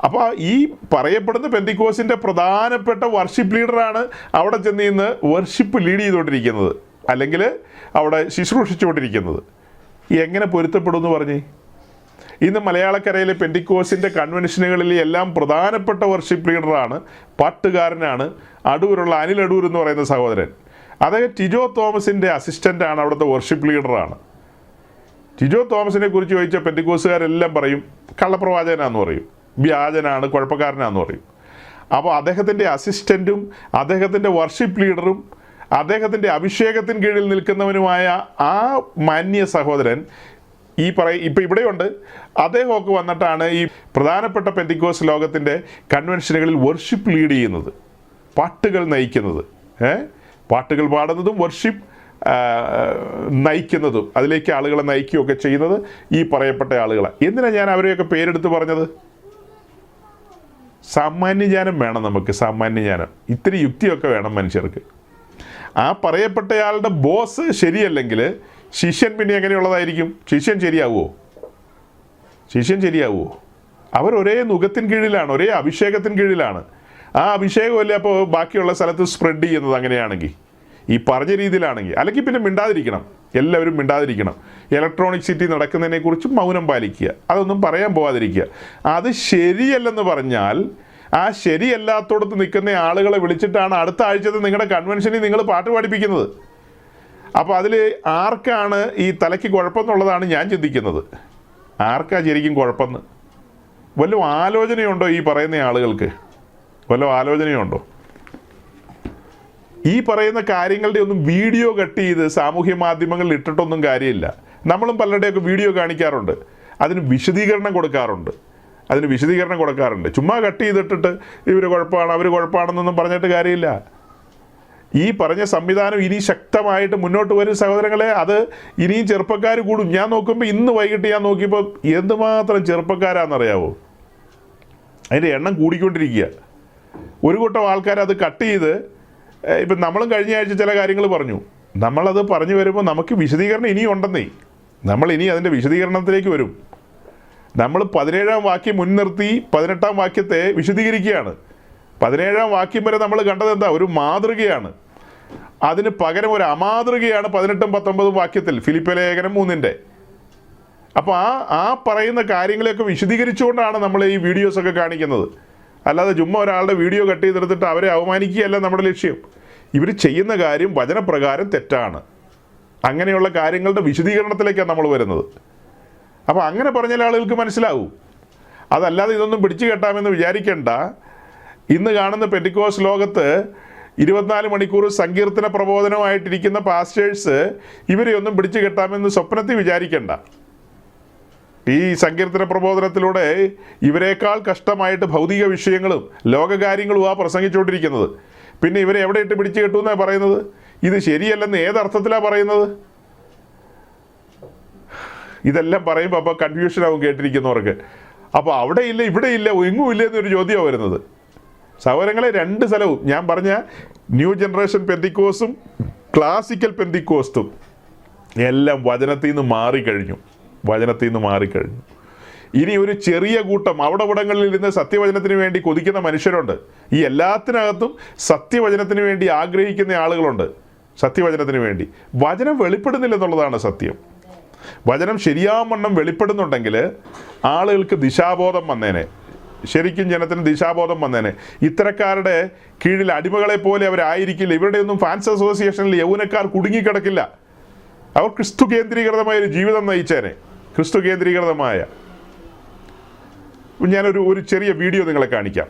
അപ്പോൾ ഈ പറയപ്പെടുന്ന പെന്തിക്കോസിൻ്റെ പ്രധാനപ്പെട്ട വർഷിപ്പ് ലീഡറാണ് അവിടെ ചെന്ന് ഇന്ന് വർഷിപ്പ് ലീഡ് ചെയ്തുകൊണ്ടിരിക്കുന്നത്, അല്ലെങ്കിൽ അവിടെ ശുശ്രൂഷിച്ചുകൊണ്ടിരിക്കുന്നത്. എങ്ങനെ പൊരുത്തപ്പെടുമെന്ന് പറഞ്ഞേ? ഇന്ന് മലയാളക്കരയിലെ പെന്തിക്കോസിൻ്റെ കൺവെൻഷനുകളിൽ എല്ലാം പ്രധാനപ്പെട്ട വർഷിപ്പ് ലീഡറാണ്, പാട്ടുകാരനാണ് അടൂരുള്ള അനിൽ അടൂർ എന്ന് പറയുന്ന സഹോദരൻ. അദ്ദേഹം ടിജോ തോമസിൻ്റെ അസിസ്റ്റൻ്റാണ്, അവിടുത്തെ വർഷിപ്പ് ലീഡറാണ്. ടിജോ തോമസിനെ കുറിച്ച് ചോദിച്ചാൽ പെന്തിക്കോസുകാരെല്ലാം പറയും കള്ളപ്രവാചകനാന്ന് പറയും, വ്യാജനാണ്, കുഴപ്പക്കാരനാന്ന് പറയും. അപ്പോൾ അദ്ദേഹത്തിൻ്റെ അസിസ്റ്റൻറ്റും അദ്ദേഹത്തിൻ്റെ വർഷിപ്പ് ലീഡറും അദ്ദേഹത്തിൻ്റെ അഭിഷേകത്തിന് കീഴിൽ നിൽക്കുന്നവനുമായ ആ മാന്യ സഹോദരൻ ഇപ്പോൾ ഇവിടെയുണ്ട്. അദ്ദേഹമൊക്കെ വന്നിട്ടാണ് ഈ പ്രധാനപ്പെട്ട പെന്തിക്കോസ് ലോകത്തിൻ്റെ കൺവെൻഷനുകളിൽ വർഷിപ്പ് ലീഡ് ചെയ്യുന്നത്, പാട്ടുകൾ നയിക്കുന്നത്, പാട്ടുകൾ പാടുന്നതും വർഷിപ്പ് നയിക്കുന്നതും, അതിലേക്ക് ആളുകളെ നയിക്കുകയൊക്കെ ചെയ്യുന്നത് ഈ പറയപ്പെട്ട ആളുകളാണ്. എന്തിനാണ് ഞാൻ അവരെയൊക്കെ പേരെടുത്ത് പറഞ്ഞത്? സാമാന്യജ്ഞാനം വേണം നമുക്ക്, സാമാന്യജ്ഞാനം. ഇത്തിരി യുക്തിയൊക്കെ വേണം മനുഷ്യർക്ക്. ആ പറയപ്പെട്ടയാളുടെ ബോസ് ശരിയല്ലെങ്കിൽ ശിഷ്യൻ പിന്നെ എങ്ങനെയുള്ളതായിരിക്കും? ശിഷ്യൻ ശരിയാവുമോ? അവർ ഒരേ നുഖത്തിന് കീഴിലാണ്, ഒരേ അഭിഷേകത്തിന് കീഴിലാണ്. ആ അഭിഷേകമല്ലേ അപ്പോൾ ബാക്കിയുള്ള സ്ഥലത്ത് സ്പ്രെഡ് ചെയ്യുന്നത്? അങ്ങനെയാണെങ്കിൽ, ഈ പറഞ്ഞ രീതിയിലാണെങ്കിൽ, അല്ലെങ്കിൽ പിന്നെ മിണ്ടാതിരിക്കണം, എല്ലാവരും മിണ്ടാതിരിക്കണം. ഇലക്ട്രോണിക് സിറ്റി നടക്കുന്നതിനെക്കുറിച്ച് മൗനം പാലിക്കുക, അതൊന്നും പറയാൻ പോകാതിരിക്കുക. അത് ശരിയല്ലെന്ന് പറഞ്ഞാൽ ആ ശരിയല്ലാത്തോടത്ത് നിൽക്കുന്ന ആളുകളെ വിളിച്ചിട്ടാണ് അടുത്ത ആഴ്ചത്തെ നിങ്ങളുടെ കൺവെൻഷനിൽ നിങ്ങൾ പാട്ട് പാടിപ്പിക്കുന്നത്. അപ്പോൾ അതിൽ ആർക്കാണ് ഈ തലയ്ക്ക് കുഴപ്പമെന്നുള്ളതാണ് ഞാൻ ചിന്തിക്കുന്നത്. ആർക്കാ ശരിക്കും കുഴപ്പമെന്ന് വല്ല ആലോചനയുണ്ടോ? ഈ പറയുന്ന ആളുകൾക്ക് വല്ല ആലോചനയുണ്ടോ? ഈ പറയുന്ന കാര്യങ്ങളുടെ ഒന്നും വീഡിയോ കട്ട് ചെയ്ത് സാമൂഹ്യ മാധ്യമങ്ങളിൽ ഇട്ടിട്ടൊന്നും കാര്യമില്ല. നമ്മളും പലരുടെയൊക്കെ വീഡിയോ കാണിക്കാറുണ്ട്, അതിന് വിശദീകരണം കൊടുക്കാറുണ്ട്. ചുമ്മാ കട്ട് ചെയ്തിട്ടിട്ട് ഇവർ കുഴപ്പമാണ് അവർ കുഴപ്പമാണെന്നൊന്നും പറഞ്ഞിട്ട് കാര്യമില്ല. ഈ പറഞ്ഞ സംവിധാനം ഇനി ശക്തമായിട്ട് മുന്നോട്ട് വരും സഹോദരങ്ങളെ. അത് ഇനിയും ചെറുപ്പക്കാർ കൂടും. ഞാൻ നോക്കുമ്പോൾ ഇന്ന് വൈകിട്ട് ഞാൻ നോക്കിയപ്പോൾ എന്തുമാത്രം ചെറുപ്പക്കാരാണെന്നറിയാവോ? അതിൻ്റെ എണ്ണം കൂടിക്കൊണ്ടിരിക്കുക. ഒരു കൂട്ടം ആൾക്കാർ അത് കട്ട് ചെയ്ത്, ഇപ്പം നമ്മളും കഴിഞ്ഞ ആഴ്ച ചില കാര്യങ്ങൾ പറഞ്ഞു, നമ്മളത് പറഞ്ഞു വരുമ്പോൾ നമുക്ക് വിശദീകരണം ഇനിയും ഉണ്ടെന്നേ. നമ്മൾ ഇനി അതിൻ്റെ വിശദീകരണത്തിലേക്ക് വരും. നമ്മൾ 17-ാം വാക്യം മുൻനിർത്തി 18-ാം വാക്യത്തെ വിശദീകരിക്കുകയാണ്. 17-ാം വാക്യം വരെ നമ്മൾ കണ്ടത് എന്താ? ഒരു മാതൃകയാണ്. അതിന് പകരം ഒരു അമാതൃകയാണ് 18-ഉം 19-ഉം വാക്യത്തിൽ, ഫിലിപ്പിയ ലേഖനം 3-ന്റെ. അപ്പോൾ ആ പറയുന്ന കാര്യങ്ങളെയൊക്കെ വിശദീകരിച്ചുകൊണ്ടാണ് നമ്മൾ ഈ വീഡിയോസൊക്കെ കാണിക്കുന്നത്. അല്ലാതെ ചുമ്മാ ഒരാളുടെ വീഡിയോ കട്ട് ചെയ്തെടുത്തിട്ട് അവരെ അവമാനിക്കുകയല്ല നമ്മുടെ ലക്ഷ്യം. ഇവർ ചെയ്യുന്ന കാര്യം വചനപ്രകാരം തെറ്റാണ്. അങ്ങനെയുള്ള കാര്യങ്ങളുടെ വിശദീകരണത്തിലേക്കാണ് നമ്മൾ വരുന്നത്. അപ്പോൾ അങ്ങനെ പറഞ്ഞാൽ ആളുകൾക്ക് മനസ്സിലാവും. അതല്ലാതെ ഇതൊന്നും പിടിച്ചു കെട്ടാമെന്ന് വിചാരിക്കേണ്ട. ഇന്ന് കാണുന്ന പെന്തിക്കോസ് ലോകത്ത് 24 മണിക്കൂർ സങ്കീർത്തന പ്രബോധനമായിട്ടിരിക്കുന്ന പാസ്റ്റേഴ്സ് ഇവരെയൊന്നും പിടിച്ചു കെട്ടാമെന്ന് സ്വപ്നത്തിൽ വിചാരിക്കേണ്ട. ഈ സങ്കീർത്തന പ്രബോധനത്തിലൂടെ ഇവരെക്കാൾ കഷ്ടമായിട്ട് ഭൗതിക വിഷയങ്ങളും ലോകകാര്യങ്ങളും പ്രസംഗിച്ചുകൊണ്ടിരിക്കുന്നത്. പിന്നെ ഇവരെ എവിടെ ഇട്ട് പിടിച്ചു കെട്ടുമെന്നാണ് പറയുന്നത്? ഇത് ശരിയല്ലെന്ന് ഏതർത്ഥത്തിലാണ് പറയുന്നത്? ഇതെല്ലാം പറയുമ്പോൾ അപ്പോൾ കൺഫ്യൂഷനാവും കേട്ടിരിക്കുന്നവർക്ക്. അപ്പോൾ അവിടെ ഇല്ല ഇവിടെ ഇല്ല എങ്ങും ഇല്ല എന്നൊരു ചോദ്യമാണ് വരുന്നത്. സഹോദരങ്ങളെ, രണ്ട് സ്ഥലവും ഞാൻ പറഞ്ഞ ന്യൂ ജനറേഷൻ പെന്തിക്കോസും ക്ലാസിക്കൽ പെന്തിക്കോസ്തും എല്ലാം വചനത്തിൽ നിന്ന് മാറിക്കഴിഞ്ഞു. ഇനി ഒരു ചെറിയ കൂട്ടം അവിടെ ഇവിടങ്ങളിൽ നിന്ന് സത്യവചനത്തിന് വേണ്ടി കൊതിക്കുന്ന മനുഷ്യരുണ്ട്. ഈ എല്ലാത്തിനകത്തും സത്യവചനത്തിന് വേണ്ടി ആഗ്രഹിക്കുന്ന ആളുകളുണ്ട്. സത്യവചനത്തിന് വേണ്ടി വചനം വെളിപ്പെടുന്നില്ലെന്നുള്ളതാണ് സത്യം. വചനം ശരിയാവണ്ണം വെളിപ്പെടുന്നുണ്ടെങ്കിൽ ആളുകൾക്ക് ദിശാബോധം വന്നേനെ, ശരിക്കും ജനത്തിന് ദിശാബോധം വന്നേനെ. ഇത്തരക്കാരുടെ കീഴിൽ അടിമകളെ പോലെ അവരായിരിക്കില്ല. ഇവരുടെയൊന്നും ഫാൻസ് അസോസിയേഷനിൽ യൗവനക്കാർ കുടുങ്ങിക്കിടക്കില്ല. അവർ ക്രിസ്തു കേന്ദ്രീകൃതമായ ഒരു ജീവിതം നയിച്ചേനെ. ക്രിസ്തു കേന്ദ്രീകൃതമായ ഞാനൊരു ചെറിയ വീഡിയോ നിങ്ങളെ കാണിക്കാം.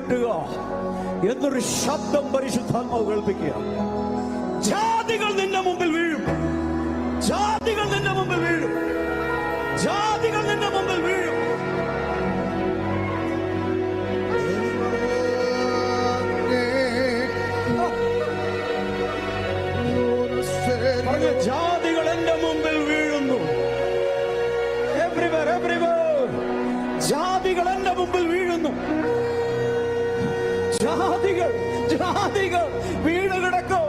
കെട്ടുക എന്നൊരു ശബ്ദം പരിശുദ്ധാത്മാവ് കേൾപ്പിക്കുക. ജാതികൾ നിന്റെ മുമ്പിൽ വീഴും. ജാതികൾ നിന്റെ മുമ്പിൽ വീഴും. ജാതികൾ നിന്റെ മുമ്പിൽ വീഴും. ജാതികൾ എന്റെ മുമ്പിൽ വീഴുന്നു. എവ്രിവെയർ എവ്രിവെയർ ജാതികൾ എന്റെ മുമ്പിൽ വീഴുന്നു. ജാതികൾ ജാതികൾ വീണ് കിടക്കും.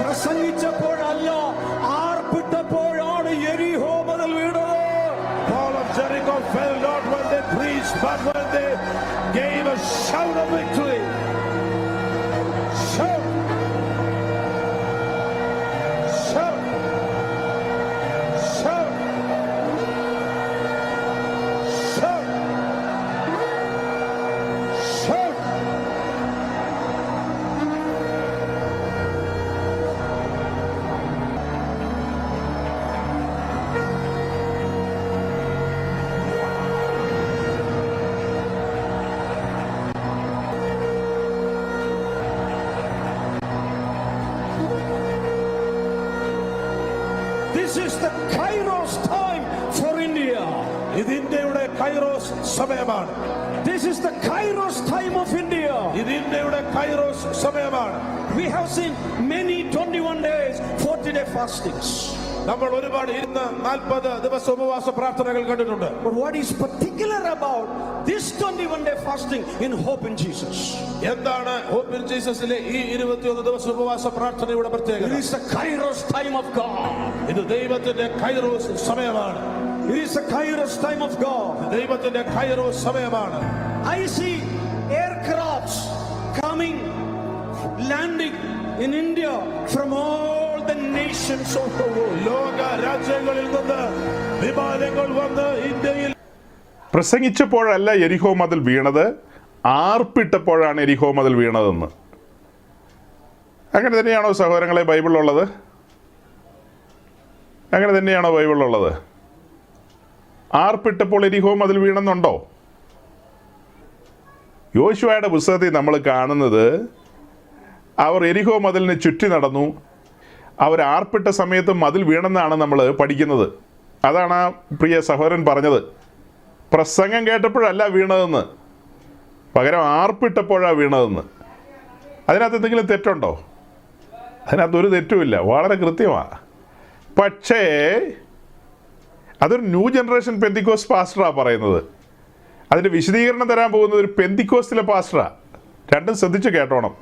പ്രസംഗിച്ചപ്പോഴല്ല, ആർപ്പിട്ടപ്പോഴാണ് യെരിഹോ മതിൽ വീണത്. Wall of Jericho fell not when they preached, but when they gave a shout of victory. Shout! Shout! Shout! Shout! Shout! This is the Kairos time for India. ഇത് ഇന്ത്യയുടെ കൈറോസ് സമയമാണ്. This is the Kairos time of India. ഇത് ഇന്ത്യയുടെ kairos സമയമാണ്. We have seen many 21 days, 40-day fastings. നമ്മൾ ഒരുപാട് 40 ദിവസ ഉപവാസ പ്രാർത്ഥനകൾ കണ്ടിട്ടുണ്ട്. But what is particular about this 21-day fasting in Hope in Jesus? എന്താണ് ഹോപ്പ് ഇൻ ജീസസിലെ ഈ 21 ദിവസ ഉപവാസ പ്രാർത്ഥനയുടെ പ്രത്യേകത? It is the Kairos time of God. ഇത് ദൈവത്തിന്റെ കൈറോസ് സമയമാണ്. It is the Kairos time of God. ദൈവത്തിന്റെ കൈറോസ് സമയമാണ്. I see aircrafts coming, landing in India from all the nations of the world. ലോക രാജ്യങ്ങളിൽ നിന്ന് വിമാനങ്ങൾ വന്ന് ഇന്ത്യയിൽ പ്രസംഗിച്ചപ്പോഴല്ല യെരിഹോ മതിൽ വീണത്, ആർപ്പിട്ടപ്പോഴാണ് യെരിഹോ മതിൽ വീണതെന്ന്. അങ്ങനെ തന്നെയാണോ സഹോദരങ്ങളെ ബൈബിളിലുള്ളത്? അങ്ങനെ തന്നെയാണോ ബൈബിളിലുള്ളത്? ആർപ്പിട്ടപ്പോൾ യെരിഹോ മതിൽ വീണെന്നുണ്ടോ? യോശുവയുടെ പുസ്തകത്തിൽ നമ്മൾ കാണുന്നത് അവർ യെരിഹോ മതിലിന് ചുറ്റി നടന്നു. അവർ ആർപ്പിട്ട സമയത്ത് മതിൽ വീണെന്നാണ് നമ്മൾ പഠിക്കുന്നത്. അതാണ് ആ പ്രിയ സഹോദരൻ പറഞ്ഞത്. പ്രസംഗം കേട്ടപ്പോഴല്ല വീണതെന്ന്, പകരം ആർപ്പിട്ടപ്പോഴാണ് വീണതെന്ന്. അതിനകത്ത് എന്തെങ്കിലും തെറ്റുണ്ടോ? അതിനകത്ത് ഒരു തെറ്റുമില്ല, വളരെ കൃത്യമാണ്. പക്ഷേ അതൊരു ന്യൂ ജനറേഷൻ പെന്തിക്കോസ് പാസ്റ്ററാണ് പറയുന്നത്. അതിൻ്റെ വിശദീകരണം തരാൻ പോകുന്നത് ഒരു പെന്തിക്കോസ്റ്റിലെ പാസ്റ്ററാണ്. രണ്ടും ശ്രദ്ധിച്ച് കേട്ടോണം.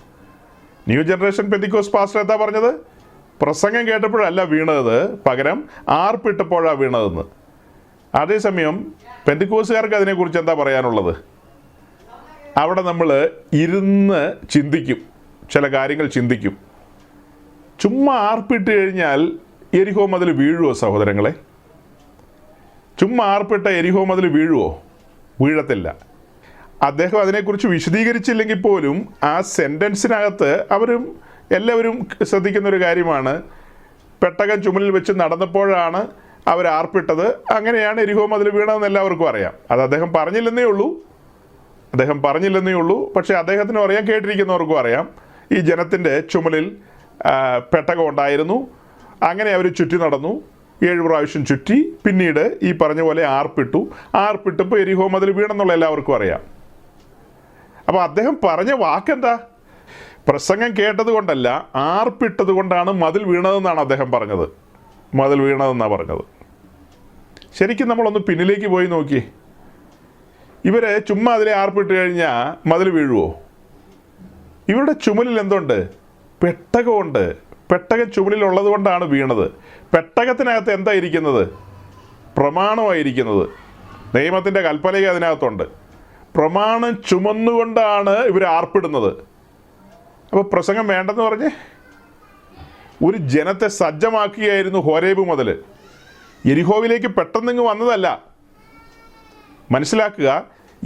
ന്യൂ ജനറേഷൻ പെന്തിക്കോസ് പാസ്റ്റർ എന്താ പറഞ്ഞത്? പ്രസംഗം കേട്ടപ്പോഴല്ല വീണത്, പകരം ആർപ്പിട്ടപ്പോഴാണ് വീണതെന്ന്. അതേസമയം പെന്തിക്കോസുകാർക്ക് അതിനെക്കുറിച്ച് എന്താ പറയാനുള്ളത്? അവിടെ നമ്മൾ ഇരുന്ന് ചിന്തിക്കും, ചില കാര്യങ്ങൾ ചിന്തിക്കും. ചുമ്മാ ആർപ്പിട്ട് കഴിഞ്ഞാൽ യെരിഹോ മതിൽ വീഴുവോ സഹോദരങ്ങളെ? ചുമ്മാ ആർപ്പിട്ട യെരിഹോ മതിൽ വീഴുവോ? വീഴത്തില്ല. അദ്ദേഹം അതിനെക്കുറിച്ച് വിശദീകരിച്ചില്ലെങ്കിൽ പോലും ആ സെൻറ്റൻസിനകത്ത് എല്ലാവരും ശ്രദ്ധിക്കുന്നൊരു കാര്യമാണ്. പെട്ടകം ചുമലിൽ വെച്ച് നടന്നപ്പോഴാണ് അവർ ആർപ്പിട്ടത്, അങ്ങനെയാണ് യെരിഹോ മതിൽ വീണതെന്ന് എല്ലാവർക്കും അറിയാം. അത് അദ്ദേഹം പറഞ്ഞില്ലെന്നേ ഉള്ളൂ. പക്ഷേ അദ്ദേഹത്തിനും അറിയാം, കേട്ടിരിക്കുന്നവർക്കും അറിയാം. ഈ ജനത്തിൻ്റെ ചുമലിൽ പെട്ടകം ഉണ്ടായിരുന്നു. അങ്ങനെ അവർ ചുറ്റി നടന്നു, 7 പ്രാവശ്യം ചുറ്റി. പിന്നീട് ഈ പറഞ്ഞ പോലെ ആർപ്പിട്ടപ്പോൾ യെരിഹോ മതിൽ വീണെന്നുള്ള എല്ലാവർക്കും അറിയാം. അപ്പോൾ അദ്ദേഹം പറഞ്ഞ വാക്കെന്താ? പ്രസംഗം കേട്ടത് കൊണ്ടല്ല, ആർപ്പിട്ടത് കൊണ്ടാണ് മതിൽ വീണതെന്നാണ് അദ്ദേഹം പറഞ്ഞത്. മതിൽ വീണതെന്നാണ് പറഞ്ഞത്. ശരിക്കും നമ്മളൊന്ന് പിന്നിലേക്ക് പോയി നോക്കി. ഇവർ ചുമ്മാ അതിലെ ആർപ്പിട്ട് കഴിഞ്ഞാൽ മതിൽ വീഴുവോ? ഇവരുടെ ചുമലിൽ എന്തുണ്ട്? പെട്ടകമുണ്ട്. പെട്ടകം ചുമലിലുള്ളത് കൊണ്ടാണ് വീണത്. പെട്ടകത്തിനകത്ത് എന്താ ഇരിക്കുന്നത്? പ്രമാണമായിരിക്കുന്നത്. നിയമത്തിൻ്റെ കൽപ്പനയും അതിനകത്തുണ്ട്. പ്രമാണം ചുമന്നുകൊണ്ടാണ് ഇവർ ആർപ്പിടുന്നത്. അപ്പോൾ പ്രസംഗം വേണ്ടെന്ന് പറഞ്ഞ് ഒരു ജനത്തെ സജ്ജമാക്കുകയായിരുന്നു ഹോരേബ് മുതൽ. യെരിഹോവിലേക്ക് പെട്ടെന്നിങ്ങ് വന്നതല്ല. മനസ്സിലാക്കുക,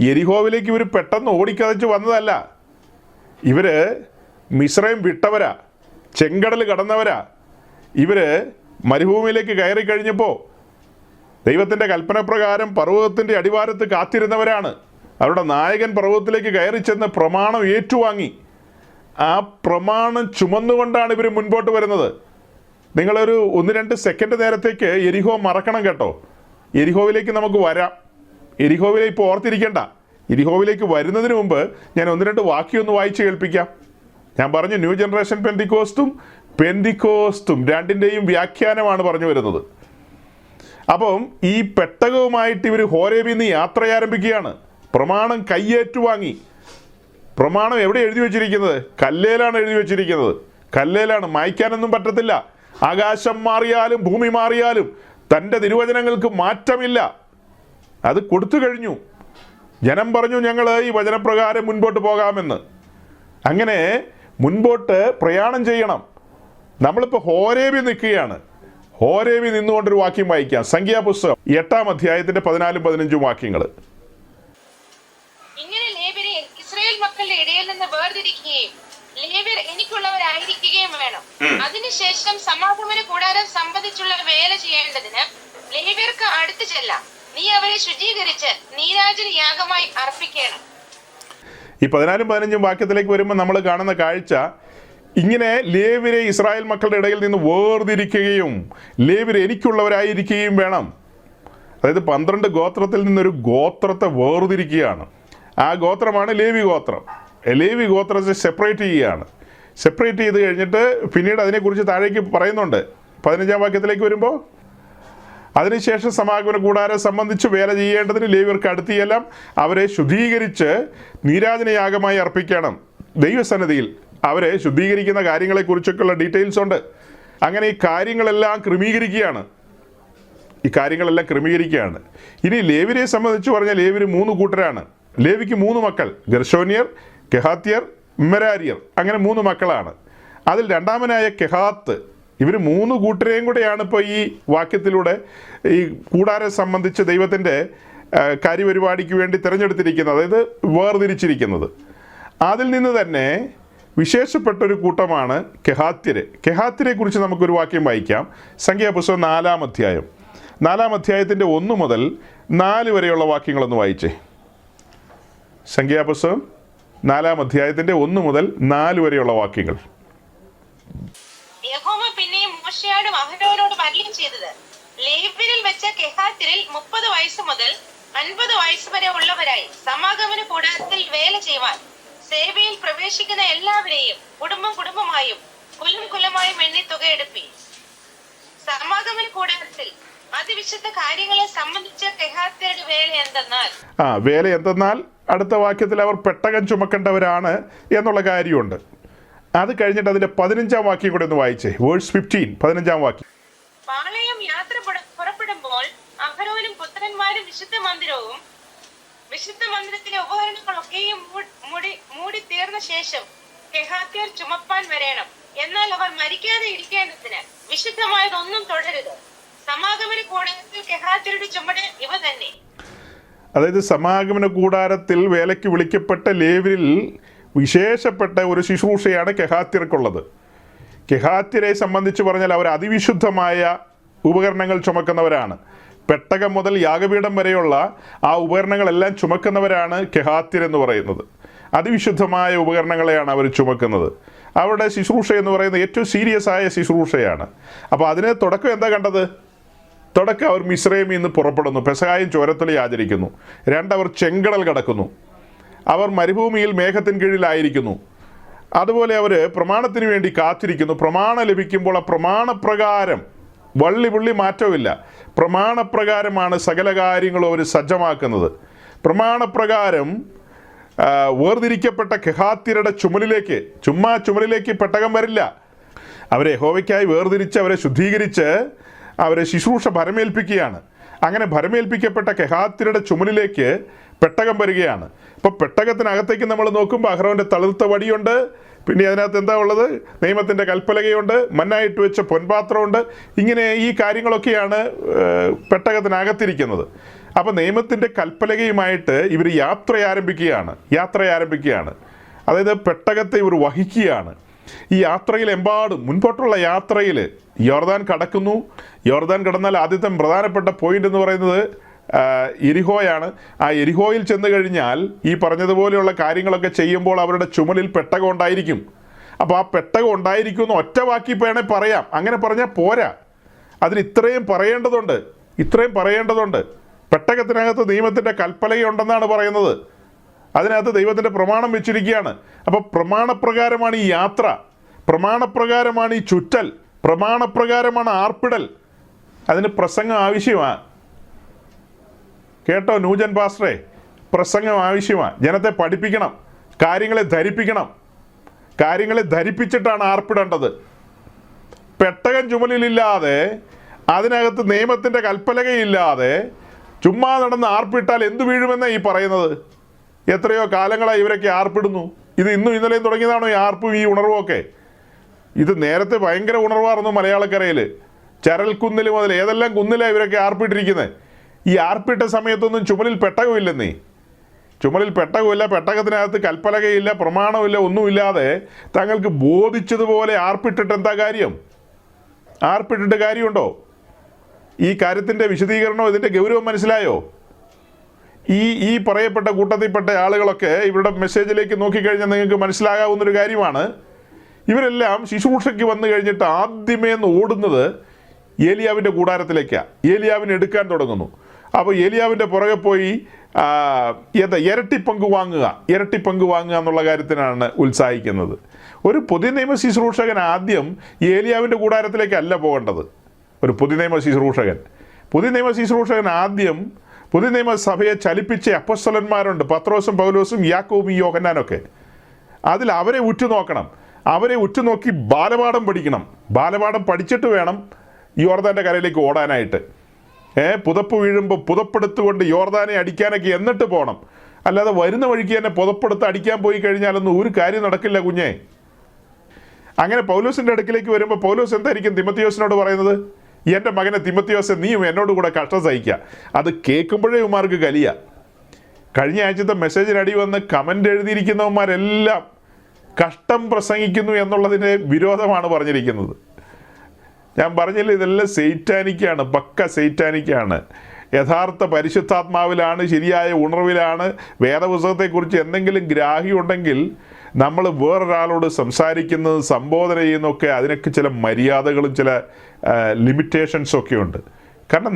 യെരിഹോവിലേക്ക് ഇവർ പെട്ടെന്ന് ഓടിക്കതച്ച് വന്നതല്ല. ഇവർ മിസ്രൈം വിട്ടവരാ, ചെങ്കടൽ കടന്നവരാ. ഇവർ മരുഭൂമിയിലേക്ക് കയറി കഴിഞ്ഞപ്പോൾ ദൈവത്തിൻ്റെ കൽപ്പനപ്രകാരം പർവ്വതത്തിൻ്റെ അടിവാരത്ത് കാത്തിരുന്നവരാണ്. അവരുടെ നായകൻ പർവ്വതത്തിലേക്ക് കയറി ചെന്ന് പ്രമാണം ഏറ്റുവാങ്ങി. ആ പ്രമാണം ചുമന്നുകൊണ്ടാണ് ഇവർ മുൻപോട്ട് വരുന്നത്. നിങ്ങളൊരു 1-2 സെക്കൻഡ് നേരത്തേക്ക് യെരിഹോ മറക്കണം കേട്ടോ. യെരിഹോവിലേക്ക് നമുക്ക് വരാം. യെരിഹോവിലേക്ക് ഇപ്പോൾ ഓർത്തിരിക്കേണ്ട. യെരിഹോവിലേക്ക് വരുന്നതിന് മുമ്പ് ഞാൻ 1-2 വാക്യമൊന്ന് വായിച്ച് കേൾപ്പിക്കാം. ഞാൻ പറഞ്ഞു ന്യൂ ജനറേഷൻ പെന്തിക്കോസ്തും രണ്ടിൻ്റെയും വ്യാഖ്യാനമാണ് പറഞ്ഞു വരുന്നത്. അപ്പം ഈ പെട്ടകവുമായിട്ട് ഇവർ ഹോരേബിൽ നിന്ന് യാത്ര ആരംഭിക്കുകയാണ്. പ്രമാണം കയ്യേറ്റുവാങ്ങി. പ്രമാണം എവിടെ എഴുതി വെച്ചിരിക്കുന്നത്? കല്ലേലാണ് എഴുതി വെച്ചിരിക്കുന്നത്. കല്ലേലാണ്, മായ്ക്കാനൊന്നും പറ്റത്തില്ല. ആകാശം മാറിയാലും ഭൂമി മാറിയാലും തൻ്റെ തിരുവചനങ്ങൾക്ക് മാറ്റമില്ല. അത് കൊടുത്തു കഴിഞ്ഞു. ജനം പറഞ്ഞു ഞങ്ങൾ ഈ വചനപ്രകാരം മുൻപോട്ട് പോകാമെന്ന്. അങ്ങനെ മുൻപോട്ട് പ്രയാണം ചെയ്യണം. നമ്മളിപ്പോൾ ഹോരേബിൽ നിൽക്കുകയാണ്. ഹോരേബിൽ നിന്നുകൊണ്ടൊരു വാക്യം വായിക്കാം. സംഖ്യാപുസ്തകം 8-ാം അധ്യായത്തിന്റെ 14-15 വാക്യങ്ങൾ. ഇങ്ങനെ ലേവ്യരെ ഇസ്രായേൽ മക്കളുടെ ഇടയിൽ നിന്ന് വേർതിരിക്കുകയും ലേവ്യർ എനിക്കുള്ളവരായിരിക്കുകയും വേണം. അതിനുശേഷം സമാഗമന കൂടാരം സംബന്ധിച്ചുള്ള വേല ചെയ്യേണ്ടതിന് ലേവ്യർക്ക് അടുത്ത് ചെല്ലാം. നീ അവരെ ശുചീകരിച്ച് നീരാജന യാഗമായി അർപ്പിക്കണം. ഈ 14-15 വാക്യത്തിലേക്ക് വരുമ്പോൾ നമ്മൾ കാണുന്ന കാഴ്ച, ഇങ്ങനെ ലേവ്യരെ ഇസ്രായേൽ മക്കളുടെ ഇടയിൽ നിന്ന് വേർതിരിക്കുകയും ലേവ്യർ എനിക്കുള്ളവരായിരിക്കുകയും വേണം. അതായത് 12 ഗോത്രത്തിൽ നിന്നൊരു ഗോത്രത്തെ വേർതിരിക്കുകയാണ്. ആ ഗോത്രമാണ് ലേവി ഗോത്രം. ലേവി ഗോത്രത്തെ സെപ്പറേറ്റ് ചെയ്യുകയാണ്. സെപ്പറേറ്റ് ചെയ്ത് കഴിഞ്ഞിട്ട് പിന്നീട് അതിനെക്കുറിച്ച് താഴേക്ക് പറയുന്നുണ്ട്. 15-ാം വാക്യത്തിലേക്ക് വരുമ്പോൾ, അതിനുശേഷം സമാഗമന കൂടാരം സംബന്ധിച്ച് വേല ചെയ്യേണ്ടതിന് ലേവ്യർക്ക് അടുത്തിയെല്ലാം അവരെ ശുദ്ധീകരിച്ച് നീരാജനയാഗമായി അർപ്പിക്കണം. ദൈവസന്നിധിയിൽ അവരെ ശുദ്ധീകരിക്കുന്ന കാര്യങ്ങളെക്കുറിച്ചൊക്കെയുള്ള ഡീറ്റെയിൽസ് ഉണ്ട്. അങ്ങനെ ഈ കാര്യങ്ങളെല്ലാം ക്രമീകരിക്കുകയാണ്. ഇനി ലേവ്യരെ സംബന്ധിച്ച് പറഞ്ഞാൽ ലേവ്യർ 3 കൂട്ടരാണ്. ലേവിക്ക് 3 മക്കൾ, ഗെർശോന്യർ, കെഹാത്യർ, മെരാരിയർ, അങ്ങനെ 3 മക്കളാണ്. അതിൽ രണ്ടാമനായ കെഹാത്ത്. ഇവർ 3 കൂട്ടരെയും കൂടെയാണ് ഇപ്പോൾ ഈ വാക്യത്തിലൂടെ ഈ കൂടാരം സംബന്ധിച്ച് ദൈവത്തിൻ്റെ കാര്യപരിപാടിക്ക് വേണ്ടി തിരഞ്ഞെടുത്തിരിക്കുന്നത്, അതായത് വേർതിരിച്ചിരിക്കുന്നത്. അതിൽ നിന്ന് തന്നെ വിശേഷപ്പെട്ടൊരു കൂട്ടമാണ് കെഹാത്യര്. കെഹാത്യരെ കുറിച്ച് നമുക്കൊരു വാക്യം വായിക്കാം. സംഖ്യാപുസ്തകം 4-ാം അധ്യായം. 4-ാം അധ്യായത്തിൻ്റെ 1 മുതൽ 4 വരെയുള്ള വാക്യങ്ങളൊന്ന് വായിച്ചേ. സംഖ്യാപുസ്തകം 4-ാം അധ്യായത്തിൻ്റെ 1 മുതൽ 4 വരെയുള്ള വാക്യങ്ങൾ. യഹോവ പിന്നെയും മോശയോടും അഹരോനോടും അരുളി ചെയ്തത്, ലേവ്യരിൽ വെച്ച കെഹാത്യരിൽ 30 വയസ്സ് മുതൽ 50 വയസ്സ് വരെ ഉള്ളവരായി സമാഗമന കൂടാരത്തിൽ വേല ചെയ്യുവാൻ സേവയിൽ പ്രവേശിക്കുന്ന എല്ലാവരെയും കുടുംബമായും കുലമായും എണ്ണി തുകയെടുപ്പി. സമാഗമന കൂടാരത്തിൽ അതിവിശുദ്ധ കാര്യങ്ങളെ സംബന്ധിച്ച കെഹാത്യരുടെ വേല എന്തെന്നാൽ അടുത്ത വാക്യത്തിൽ അവർ പെട്ടകം ചുമക്കേണ്ടവരാണ് എന്നുള്ള കാര്യമുണ്ട്. അത് കഴിഞ്ഞിട്ട് അതിന്റെ 15-ാം വാക്യം കൂടെ ഒന്ന് വായിച്ചേ. വേഴ്സ് 15, 15-ാം വാക്യം. പാളയം യാത്ര പുറപ്പെടുമ്പോൾ അഹരോനും പുത്രന്മാരും വിശുദ്ധ മന്ദിരത്തിലെ ഉപകരണങ്ങളൊക്കെയും മൂടി തീർന്ന ശേഷം കെഹാത്യർ ചുമപ്പാൻ വരേണം. എന്നാൽ അവർ മരിക്കാതെ ഇരിക്കേണ്ടതിന് വിശുദ്ധമായതൊന്നും തുടരുത്. സമാഗമന കൂടാരത്തിൽ കെഹാത്യരുടെ ചുമട് ഇവ തന്നെ. അതായത് സമാഗമന കൂടാരത്തിൽ വേലയ്ക്ക് വിളിക്കപ്പെട്ട ലേവ്യരിൽ വിശേഷപ്പെട്ട ഒരു ശുശ്രൂഷയാണ് കെഹാത്യർക്കുള്ളത്. കെഹാത്യരെ സംബന്ധിച്ച് പറഞ്ഞാൽ അവർ അതിവിശുദ്ധമായ ഉപകരണങ്ങൾ ചുമക്കുന്നവരാണ്. പെട്ടകം മുതൽ യാഗപീഠം വരെയുള്ള ആ ഉപകരണങ്ങളെല്ലാം ചുമക്കുന്നവരാണ് കെഹാത്യർ എന്ന് പറയുന്നത്. അതിവിശുദ്ധമായ ഉപകരണങ്ങളെയാണ് അവർ ചുമക്കുന്നത്. അവരുടെ ശുശ്രൂഷ എന്ന് പറയുന്നത് ഏറ്റവും സീരിയസ് ആയ ശുശ്രൂഷയാണ്. അപ്പോൾ അതിന് തുടക്കം എന്താ കണ്ടത്? തുടക്കം അവർ മിസ്രൈമിൽ നിന്ന് പുറപ്പെടുന്നു, പെസഹായും ചോരത്തലി ആചരിക്കുന്നു. 2, അവർ ചെങ്കടൽ കടക്കുന്നു. അവർ മരുഭൂമിയിൽ മേഘത്തിന് കീഴിലായിരിക്കുന്നു. അതുപോലെ അവർ പ്രമാണത്തിന് വേണ്ടി കാത്തിരിക്കുന്നു. പ്രമാണം ലഭിക്കുമ്പോൾ ആ പ്രമാണപ്രകാരം വള്ളി പുള്ളി മാറ്റമില്ല. പ്രമാണപ്രകാരമാണ് സകല കാര്യങ്ങളും അവർ സജ്ജമാക്കുന്നത്. പ്രമാണപ്രകാരം വേർതിരിക്കപ്പെട്ട കെഹാത്യരുടെ ചുമലിലേക്ക് പെട്ടകം വരില്ല. അവരെ യഹോവയ്ക്കായി വേർതിരിച്ച് അവരെ ശുദ്ധീകരിച്ച് അവരെ ശുശ്രൂഷ ഭരമേൽപ്പിക്കുകയാണ്. അങ്ങനെ ഭരമേൽപ്പിക്കപ്പെട്ട കെഹാത്യരുടെ ചുമലിലേക്ക് പെട്ടകം വരികയാണ്. ഇപ്പോൾ പെട്ടകത്തിനകത്തേക്ക് നമ്മൾ നോക്കുമ്പോൾ അഹ്റോൻ്റെ തളിർത്ത വടിയുണ്ട്, പിന്നെ അതിനകത്ത് എന്താ ഉള്ളത്, നിയമത്തിൻ്റെ കൽപ്പലകയുണ്ട്, മന്നായിട്ട് വെച്ച പൊൻപാത്രമുണ്ട്. ഇങ്ങനെ ഈ കാര്യങ്ങളൊക്കെയാണ് പെട്ടകത്തിനകത്തിരിക്കുന്നത്. അപ്പോൾ നിയമത്തിൻ്റെ കൽപ്പലകയുമായിട്ട് ഇവർ യാത്ര ആരംഭിക്കുകയാണ്. അതായത് പെട്ടകത്തെ ഇവർ വഹിക്കുകയാണ്. ഈ യാത്രയിലെമ്പാടും മുൻപോട്ടുള്ള യാത്രയിൽ യോർദാൻ കടക്കുന്നു. യോർദാൻ കടന്നാൽ ആദ്യത്തെ പ്രധാനപ്പെട്ട പോയിന്റ് എന്ന് പറയുന്നത് എരിഹോയാണ്. ആ എരിഹോയിൽ ചെന്ന് കഴിഞ്ഞാൽ ഈ പറഞ്ഞതുപോലെയുള്ള കാര്യങ്ങളൊക്കെ ചെയ്യുമ്പോൾ അവരുടെ ചുമലിൽ പെട്ടകം ഉണ്ടായിരിക്കും. അപ്പോൾ ആ പെട്ടകം ഉണ്ടായിരിക്കുമെന്ന് ഒറ്റ വാക്കി വേണേൽ പറയാം. അങ്ങനെ പറഞ്ഞാൽ പോരാ, അതിന് ഇത്രയും പറയേണ്ടതുണ്ട്. പെട്ടകത്തിനകത്ത് നിയമത്തിൻ്റെ കൽപ്പലയുണ്ടെന്നാണ് പറയുന്നത്. അതിനകത്ത് ദൈവത്തിൻ്റെ പ്രമാണം വെച്ചിരിക്കുകയാണ്. അപ്പോൾ പ്രമാണപ്രകാരമാണ് ഈ യാത്ര, പ്രമാണപ്രകാരമാണ് ഈ ചുറ്റൽ, പ്രമാണപ്രകാരമാണ് ആർപ്പിടൽ. അതിന് പ്രസംഗം ആവശ്യമാണ്. കേട്ടോ നൂജൻ പാസ്റ്ററെ, പ്രസംഗം ആവശ്യമാണ്. ജനത്തെ പഠിപ്പിക്കണം, കാര്യങ്ങളെ ധരിപ്പിച്ചിട്ടാണ് ആർപ്പിടേണ്ടത്. പെട്ടകം ചുമലിലില്ലാതെ, അതിനകത്ത് നിയമത്തിൻ്റെ കൽപ്പലകയില്ലാതെ ചുമ്മാ നടന്ന് ആർപ്പിട്ടാൽ എന്തു വീഴുമെന്നാണ് ഈ പറയുന്നത്? എത്രയോ കാലങ്ങളായി ഇവരൊക്കെ ആർപ്പിടുന്നു. ഇത് ഇന്നും ഇന്നലെയും തുടങ്ങിയതാണോ ഈ ആർപ്പും ഈ ഉണർവും ഒക്കെ? ഇത് നേരത്തെ ഭയങ്കര ഉണർവായിരുന്നു മലയാളക്കരയിൽ. ചരൽക്കുന്നിൽ മുതൽ ഏതെല്ലാം കുന്നിലാണ് ഇവരൊക്കെ ആർപ്പിട്ടിരിക്കുന്നത്. ഈ ആർപ്പിട്ട സമയത്തൊന്നും ചുമലിൽ പെട്ടകമില്ലെന്നേ. ചുമലിൽ പെട്ടകമില്ല, പെട്ടകത്തിനകത്ത് കൽപ്പലകയില്ല, പ്രമാണമില്ല, ഒന്നുമില്ലാതെ തങ്ങൾക്ക് ബോധിച്ചതുപോലെ ആർപ്പിട്ടിട്ട് എന്താ കാര്യം? ആർപ്പിട്ടിട്ട് കാര്യമുണ്ടോ? ഈ കാര്യത്തിൻ്റെ വിശദീകരണമോ ഇതിൻ്റെ ഗൗരവം മനസ്സിലായോ? ഈ പറയപ്പെട്ട കൂട്ടത്തിൽപ്പെട്ട ആളുകളൊക്കെ ഇവരുടെ മെസ്സേജിലേക്ക് നോക്കിക്കഴിഞ്ഞാൽ നിങ്ങൾക്ക് മനസ്സിലാകാവുന്നൊരു കാര്യമാണ്. ഇവരെല്ലാം ശുശ്രൂഷയ്ക്ക് വന്നു കഴിഞ്ഞിട്ട് ആദ്യമേ ഓടുന്നത് ഏലിയാവിൻ്റെ കൂടാരത്തിലേക്കാണ്. ഏലിയാവിനെ എടുക്കാൻ തുടങ്ങുന്നു. അപ്പോൾ ഏലിയാവിൻ്റെ പുറകെ പോയി ഇരട്ടി പങ്ക് വാങ്ങുക എന്നുള്ള കാര്യത്തിനാണ് ഉത്സാഹിക്കുന്നത്. ഒരു പുതിയ നിയമ ശുശ്രൂഷകൻ ആദ്യം ഏലിയാവിൻ്റെ കൂടാരത്തിലേക്കല്ല പോകേണ്ടത്. ഒരു പുതിയ നിയമ ശുശ്രൂഷകൻ ആദ്യം പുതിയ നിയമസഭയെ ചലിപ്പിച്ച അപ്പോസ്തലന്മാരുണ്ട്, പത്രോസും പൗലോസും യാക്കോബും യോഹന്നാനൊക്കെ. അതിൽ അവരെ ഉറ്റുനോക്കി ബാലപാഠം പഠിക്കണം. ബാലപാഠം പഠിച്ചിട്ട് വേണം യോർദാൻ്റെ കരയിലേക്ക് ഓടാനായിട്ട്. പുതപ്പ് വീഴുമ്പോൾ പുതപ്പെടുത്തുകൊണ്ട് യോർദാനെ അടിക്കാനൊക്കെ എന്നിട്ട് പോകണം. അല്ലാതെ വരുന്ന വഴിക്ക് തന്നെ പുതപ്പെടുത്ത് അടിക്കാൻ പോയി കഴിഞ്ഞാലൊന്നും ഒരു കാര്യം നടക്കില്ല കുഞ്ഞേ. അങ്ങനെ പൗലോസിൻ്റെ അടുക്കിലേക്ക് വരുമ്പോൾ പൗലോസ് എന്തായിരിക്കും തിമത്തിയോസിനോട് പറയുന്നത്? എൻ്റെ മകനെ തിമത്തിയോസെ, നീയും എന്നോട് കൂടെ കഷ്ടം സഹിക്കുക. അത് കേൾക്കുമ്പോഴേ ഇവന്മാർക്ക് കലിയ. കഴിഞ്ഞ ആഴ്ചത്തെ മെസ്സേജിനടി വന്ന് കമൻ്റ് എഴുതിയിരിക്കുന്നവന്മാരെല്ലാം കഷ്ടം പ്രസംഗിക്കുന്നു എന്നുള്ളതിൻ്റെ വിരോധമാണ് പറഞ്ഞിരിക്കുന്നത്. ഞാൻ പറഞ്ഞില്ല, ഇതെല്ലാം സെയ്റ്റാനിക്കാണ്, പക്ക സെയ്റ്റാനിക്കാണ്. യഥാർത്ഥ പരിശുദ്ധാത്മാവിലാണ്, ശരിയായ ഉണർവിലാണ്. വേദപുസ്തകത്തെക്കുറിച്ച് എന്തെങ്കിലും ഗ്രാഹ്യമുണ്ടെങ്കിൽ നമ്മൾ വേറൊരാളോട് സംസാരിക്കുന്നത്, സംബോധന ചെയ്യുന്നതൊക്കെ അതിനൊക്കെ ചില മര്യാദകളും ചില ലിമിറ്റേഷൻസൊക്കെ ഉണ്ട്. കാരണം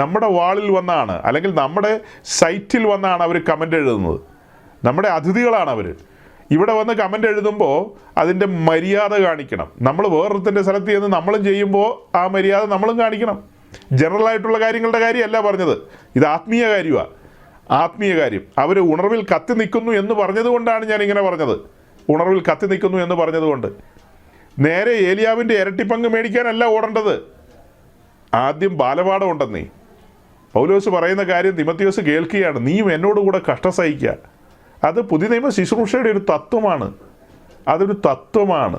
നമ്മുടെ വാളിൽ വന്നാണ്, അല്ലെങ്കിൽ നമ്മുടെ സൈറ്റിൽ വന്നാണ് അവർ കമൻ്റ് എഴുതുന്നത്. നമ്മുടെ അതിഥികളാണ് അവർ. ഇവിടെ വന്ന് കമൻ്റ് എഴുതുമ്പോൾ അതിൻ്റെ മര്യാദ കാണിക്കണം. നമ്മൾ വേറൊരുത്തിൻ്റെ സ്ഥലത്ത് ചെന്ന് നമ്മളും ചെയ്യുമ്പോൾ ആ മര്യാദ നമ്മളും കാണിക്കണം. ജനറലായിട്ടുള്ള കാര്യങ്ങളുടെ കാര്യമല്ല പറഞ്ഞത്, ഇത് ആത്മീയ കാര്യമാണ്. ആത്മീയ കാര്യം. അവർ ഉണർവിൽ കത്തി നിൽക്കുന്നു എന്ന് പറഞ്ഞതുകൊണ്ടാണ് ഞാനിങ്ങനെ പറഞ്ഞത്. ഉണർവിൽ കത്തി നിൽക്കുന്നു എന്ന് പറഞ്ഞതുകൊണ്ട് നേരെ ഏലിയാവിൻ്റെ ഇരട്ടിപ്പങ്ക് മേടിക്കാനല്ല ഓടേണ്ടത്. ആദ്യം ബാലപാഠം ഉണ്ടെന്നേ. പൗലോസ് പറയുന്ന കാര്യം തിമത്തിയോസ് കേൾക്കുകയാണ്. നീയും എന്നോടുകൂടെ കഷ്ടം സഹിക്കുക. അത് പുതിയ നിയമ ശുശ്രൂഷയുടെ ഒരു തത്വമാണ്. അതൊരു തത്വമാണ്.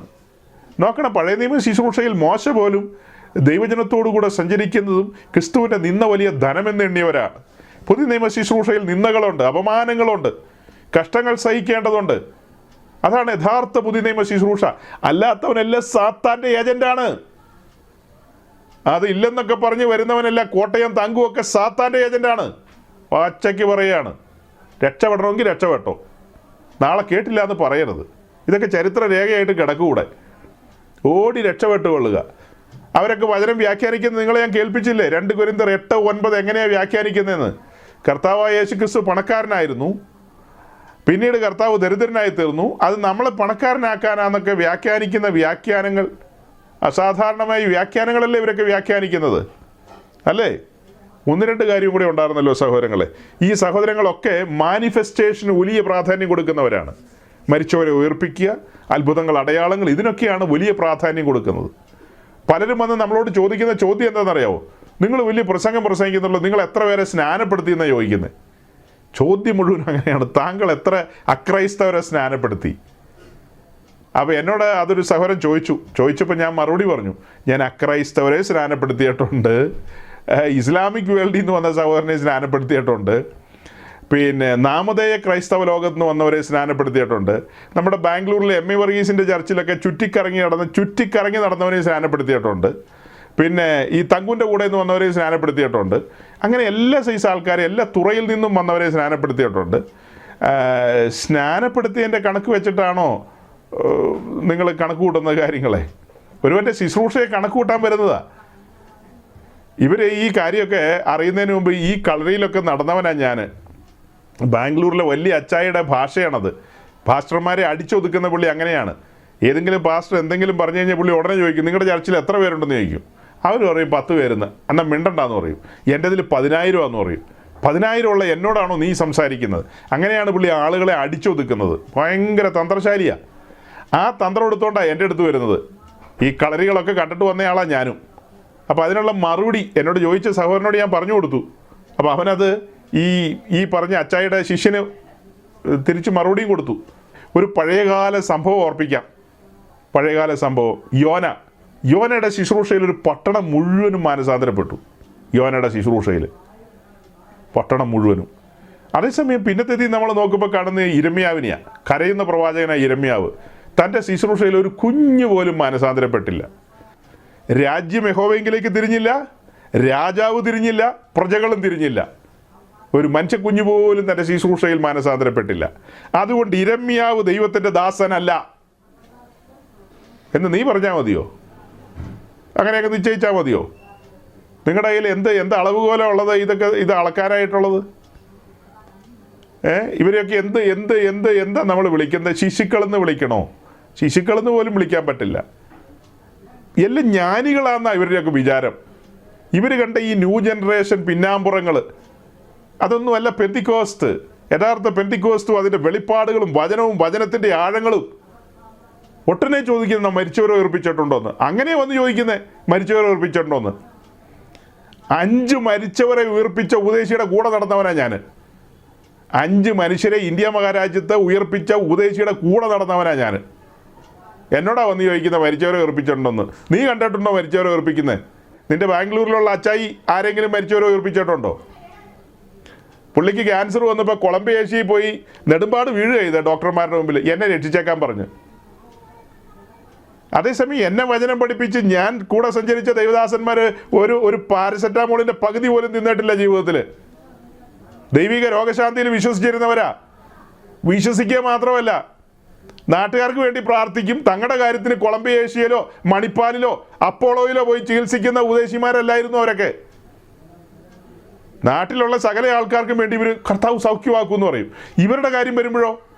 നോക്കണം, പഴയ നിയമ ശുശ്രൂഷയിൽ മോശ പോലും ദൈവജനത്തോടുകൂടെ സഞ്ചരിക്കുന്നതും ക്രിസ്തുവിൻ്റെ നിന്ന വലിയ ധനമെന്ന് എണ്ണിയവരാണ്. പുതിയ നിയമ ശുശ്രൂഷയിൽ നിന്ദകളുണ്ട്, അപമാനങ്ങളുണ്ട്, കഷ്ടങ്ങൾ സഹിക്കേണ്ടതുണ്ട്. അതാണ് യഥാർത്ഥ പുതിയ നിയമ ശുശ്രൂഷ. അല്ലാത്തവനെല്ലാം സാത്താൻ്റെ ഏജൻ്റാണ്. അത് ഇല്ലെന്നൊക്കെ പറഞ്ഞ് വരുന്നവനെല്ലാം കോട്ടയം തങ്കുമൊക്കെ സാത്താൻ്റെ ഏജൻ്റാണ്. പച്ചയ്ക്ക് പറയുകയാണ്. രക്ഷപ്പെടണമെങ്കിൽ രക്ഷപ്പെട്ടോ, നാളെ കേട്ടില്ല എന്ന് പറയരുത്. ഇതൊക്കെ ചരിത്ര രേഖയായിട്ട് കിടക്കൂടെ. ഓടി രക്ഷപ്പെട്ടുകൊള്ളുക. അവരൊക്കെ വചനം വ്യാഖ്യാനിക്കുന്നത് നിങ്ങളെ ഞാൻ കേൾപ്പിച്ചില്ലേ? 2 കൊരിന്ത്യർ 8:9 എങ്ങനെയാണ് വ്യാഖ്യാനിക്കുന്നതെന്ന്. കർത്താവായ യേശുക്രിസ്തു പണക്കാരനായിരുന്നു, പിന്നീട് കർത്താവ് ദരിദ്രനായി തീർന്നു, അത് നമ്മളെ പണക്കാരനാക്കാനാന്നൊക്കെ വ്യാഖ്യാനിക്കുന്ന വ്യാഖ്യാനങ്ങൾ അസാധാരണമായ വ്യാഖ്യാനങ്ങളല്ലേ ഇവരൊക്കെ വ്യാഖ്യാനിക്കുന്നത് അല്ലേ? ഒന്ന് രണ്ട് കാര്യം കൂടെ ഉണ്ടായിരുന്നല്ലോ സഹോദരങ്ങളെ. ഈ സഹോദരങ്ങളൊക്കെ മാനിഫെസ്റ്റേഷന് വലിയ പ്രാധാന്യം കൊടുക്കുന്നവരാണ്. മരിച്ചവരെ ഉയർപ്പിക്കുക, അത്ഭുതങ്ങൾ, അടയാളങ്ങൾ, ഇതിനൊക്കെയാണ് വലിയ പ്രാധാന്യം കൊടുക്കുന്നത്. പലരും വന്ന് നമ്മളോട് ചോദിക്കുന്ന ചോദ്യം എന്താണെന്നറിയാവോ? നിങ്ങൾ വലിയ പ്രസംഗിക്കുന്നുള്ളൂ, നിങ്ങൾ എത്ര പേരെ സ്നാനപ്പെടുത്തിയെന്നാണ് ചോദിക്കുന്നത്. ചോദ്യം മുഴുവൻ അങ്ങനെയാണ്. താങ്കൾ എത്ര അക്രൈസ്തവരെ സ്നാനപ്പെടുത്തി? അപ്പോൾ എന്നോട് അതൊരു സഹോദരൻ ചോദിച്ചപ്പോൾ ഞാൻ മറുപടി പറഞ്ഞു, ഞാൻ അക്രൈസ്തവരെ സ്നാനപ്പെടുത്തിയിട്ടുണ്ട്, ഇസ്ലാമിക് വേൾഡിൽ നിന്ന് വന്ന സഹോദരനെ സ്നാനപ്പെടുത്തിയിട്ടുണ്ട്, പിന്നെ നാമധേയ ക്രൈസ്തവ ലോകത്ത് നിന്ന് വന്നവരെ സ്നാനപ്പെടുത്തിയിട്ടുണ്ട്, നമ്മുടെ ബാംഗ്ലൂരിലെ എം എ വർഗീസിൻ്റെ ചർച്ചിലൊക്കെ ചുറ്റിക്കറങ്ങി നടന്നവരെ സ്നാനപ്പെടുത്തിയിട്ടുണ്ട്, പിന്നെ ഈ തങ്കുൻ്റെ കൂടെ നിന്ന് വന്നവരെ സ്നാനപ്പെടുത്തിയിട്ടുണ്ട്. അങ്ങനെ എല്ലാ സൈസ് ആൾക്കാരെ, എല്ലാ തുറയിൽ നിന്നും വന്നവരെ സ്നാനപ്പെടുത്തിയിട്ടുണ്ട്. സ്നാനപ്പെടുത്തിയതിൻ്റെ കണക്ക് വെച്ചിട്ടാണോ നിങ്ങൾ കണക്ക് കൂട്ടുന്ന കാര്യങ്ങളെ? ഒരുവൻ്റെ ശുശ്രൂഷയെ കണക്ക് കൂട്ടാൻ വരുന്നതാണ്. ഇവർ ഈ കാര്യമൊക്കെ അറിയുന്നതിന് മുമ്പ് ഈ കളറിയിലൊക്കെ നടന്നവനാണ് ഞാൻ. ബാംഗ്ലൂരിലെ വലിയ അച്ചായിയുടെ ഭാഷയാണത്. പാസ്റ്റർമാരെ അടിച്ചൊതുക്കുന്ന പുള്ളി അങ്ങനെയാണ്. ഏതെങ്കിലും പാസ്റ്റർ എന്തെങ്കിലും പറഞ്ഞു കഴിഞ്ഞാൽ പുള്ളി ഉടനെ ചോദിക്കും, നിങ്ങളുടെ ചർച്ചിൽ എത്ര പേരുണ്ടെന്ന് ചോദിക്കും. അവർ പറയും 10 പേരെന്ന്. എന്നാൽ മിണ്ടണ്ടെന്ന് പറയും. എൻ്റെതിൽ 10,000 ആണെന്ന് പറയും. 10,000 ഉള്ള എന്നോടാണോ നീ സംസാരിക്കുന്നത്? അങ്ങനെയാണ് പുള്ളി ആളുകളെ അടിച്ചൊതുക്കുന്നത്. ഭയങ്കര തന്ത്രശാലിയാണ്. ആ തന്ത്രം എടുത്തുകൊണ്ടാണ് എൻ്റെ അടുത്ത് വരുന്നത്. ഈ കളരികളൊക്കെ കണ്ടിട്ട് വന്നയാളാണ് ഞാനും. അപ്പോൾ അതിനുള്ള മറുപടി എന്നോട് ചോദിച്ച സഹോദരനോട് ഞാൻ പറഞ്ഞു കൊടുത്തു. അപ്പോൾ അവനത് ഈ പറഞ്ഞ അച്ചായിയുടെ ശിഷ്യന് തിരിച്ച് മറുപടിയും കൊടുത്തു. ഒരു പഴയകാല സംഭവം ഓർപ്പിക്കാം. പഴയകാല സംഭവം. യോനയുടെ ശുശ്രൂഷയിൽ ഒരു പട്ടണം മുഴുവനും മാനസാന്തരപ്പെട്ടു. യോനയുടെ ശുശ്രൂഷയിൽ പട്ടണം മുഴുവനും. അതേസമയം പിന്നത്തെ നമ്മൾ നോക്കുമ്പോൾ കാണുന്ന ഇരമ്യാവിനെയാണ്. കരയുന്ന പ്രവാചകനായ ഇരമ്യാവ്. തൻ്റെ ശുശ്രൂഷയിൽ ഒരു കുഞ്ഞു പോലും മാനസാന്തരപ്പെട്ടില്ല. രാജ്യം യഹോവയെങ്കിലേക്ക് തിരിഞ്ഞില്ല, രാജാവ് തിരിഞ്ഞില്ല, പ്രജകളും തിരിഞ്ഞില്ല. ഒരു മനുഷ്യക്കുഞ്ഞു പോലും തൻ്റെ ശുശ്രൂഷയിൽ മാനസാന്തരപ്പെട്ടില്ല. അതുകൊണ്ട് ഇരമ്യാവ് ദൈവത്തിൻ്റെ ദാസനല്ല എന്ന് നീ പറഞ്ഞാൽ മതിയോ? അങ്ങനെയൊക്കെ നിശ്ചയിച്ചാൽ മതിയോ? നിങ്ങളുടെ കയ്യിൽ എന്ത് അളവുകോല ഉള്ളത് ഇത് അളക്കാനായിട്ടുള്ളത്? ഇവരെയൊക്കെ എന്താ നമ്മൾ വിളിക്കുന്നത്? ശിശുക്കളെന്ന് വിളിക്കണോ? ശിശുക്കളെന്ന് പോലും വിളിക്കാൻ പറ്റില്ല. എല്ലാം ജ്ഞാനികളാണെന്നാണ് ഇവരുടെയൊക്കെ വിചാരം. ഇവർ കണ്ട ഈ ന്യൂ ജനറേഷൻ പിന്നാമ്പുറങ്ങൾ അതൊന്നുമല്ല പെന്തിക്കോസ്ത്. യഥാർത്ഥ പെന്തിക്കോസ്തും അതിൻ്റെ വെളിപ്പാടുകളും വചനവും വചനത്തിൻ്റെ ആഴങ്ങളും. ഒട്ടനെ ചോദിക്കുന്ന മരിച്ചവരെ ഉയർപ്പിച്ചിട്ടുണ്ടോന്ന്. അങ്ങനെ വന്ന് ചോദിക്കുന്നത് മരിച്ചവരെ ഉയർപ്പിച്ചിട്ടുണ്ടോന്ന്. 5 മരിച്ചവരെ ഉയർപ്പിച്ച ഉപദേശിയുടെ കൂടെ നടന്നവനാണ് ഞാൻ. 5 മനുഷ്യരെ ഇന്ത്യ മഹാരാജ്യത്ത് ഉയർപ്പിച്ച ഉപദേശിയുടെ കൂടെ നടന്നവനാണ് ഞാൻ. എന്നോടാ വന്ന് ചോദിക്കുന്ന മരിച്ചവരെ ഉയർപ്പിച്ചിട്ടുണ്ടോന്ന്. നീ കണ്ടിട്ടുണ്ടോ മരിച്ചവരെ ഉയർപ്പിക്കുന്നത്? നിന്റെ ബാംഗ്ലൂരിലുള്ള അച്ചായി ആരെങ്കിലും മരിച്ചവരെ ഉയർപ്പിച്ചിട്ടുണ്ടോ? പുള്ളിക്ക് ക്യാൻസർ വന്നപ്പോൾ കൊളംബിയ ഏഷ്യയിൽ പോയി നെടുമ്പാട് വീഴുക ചെയ്ത ഡോക്ടർമാരുടെ മുമ്പിൽ എന്നെ രക്ഷിച്ചേക്കാൻ പറഞ്ഞ്. അതേസമയം എന്നെ വചനം പഠിപ്പിച്ച് ഞാൻ കൂടെ സഞ്ചരിച്ച ദൈവദാസന്മാർ ഒരു പാരസെറ്റാമോളിൻ്റെ പകുതി പോലും തിന്നിട്ടില്ല ജീവിതത്തിൽ. ദൈവിക രോഗശാന്തിയിൽ വിശ്വസിച്ചിരുന്നവരാ. വിശ്വസിക്കുക മാത്രമല്ല, നാട്ടുകാർക്ക് വേണ്ടി പ്രാർത്ഥിക്കും. തങ്ങളുടെ കാര്യത്തിന് കൊളംബിയ ഏഷ്യയിലോ മണിപ്പാലിലോ അപ്പോളോയിലോ പോയി ചികിത്സിക്കുന്ന ഉപദേശിമാരല്ലായിരുന്നു അവരൊക്കെ. നാട്ടിലുള്ള സകല ആൾക്കാർക്കും വേണ്ടി ഇവർ കർത്താവ് സൗഖ്യമാക്കും എന്ന് പറയും. ഇവരുടെ കാര്യം വരുമ്പോഴോ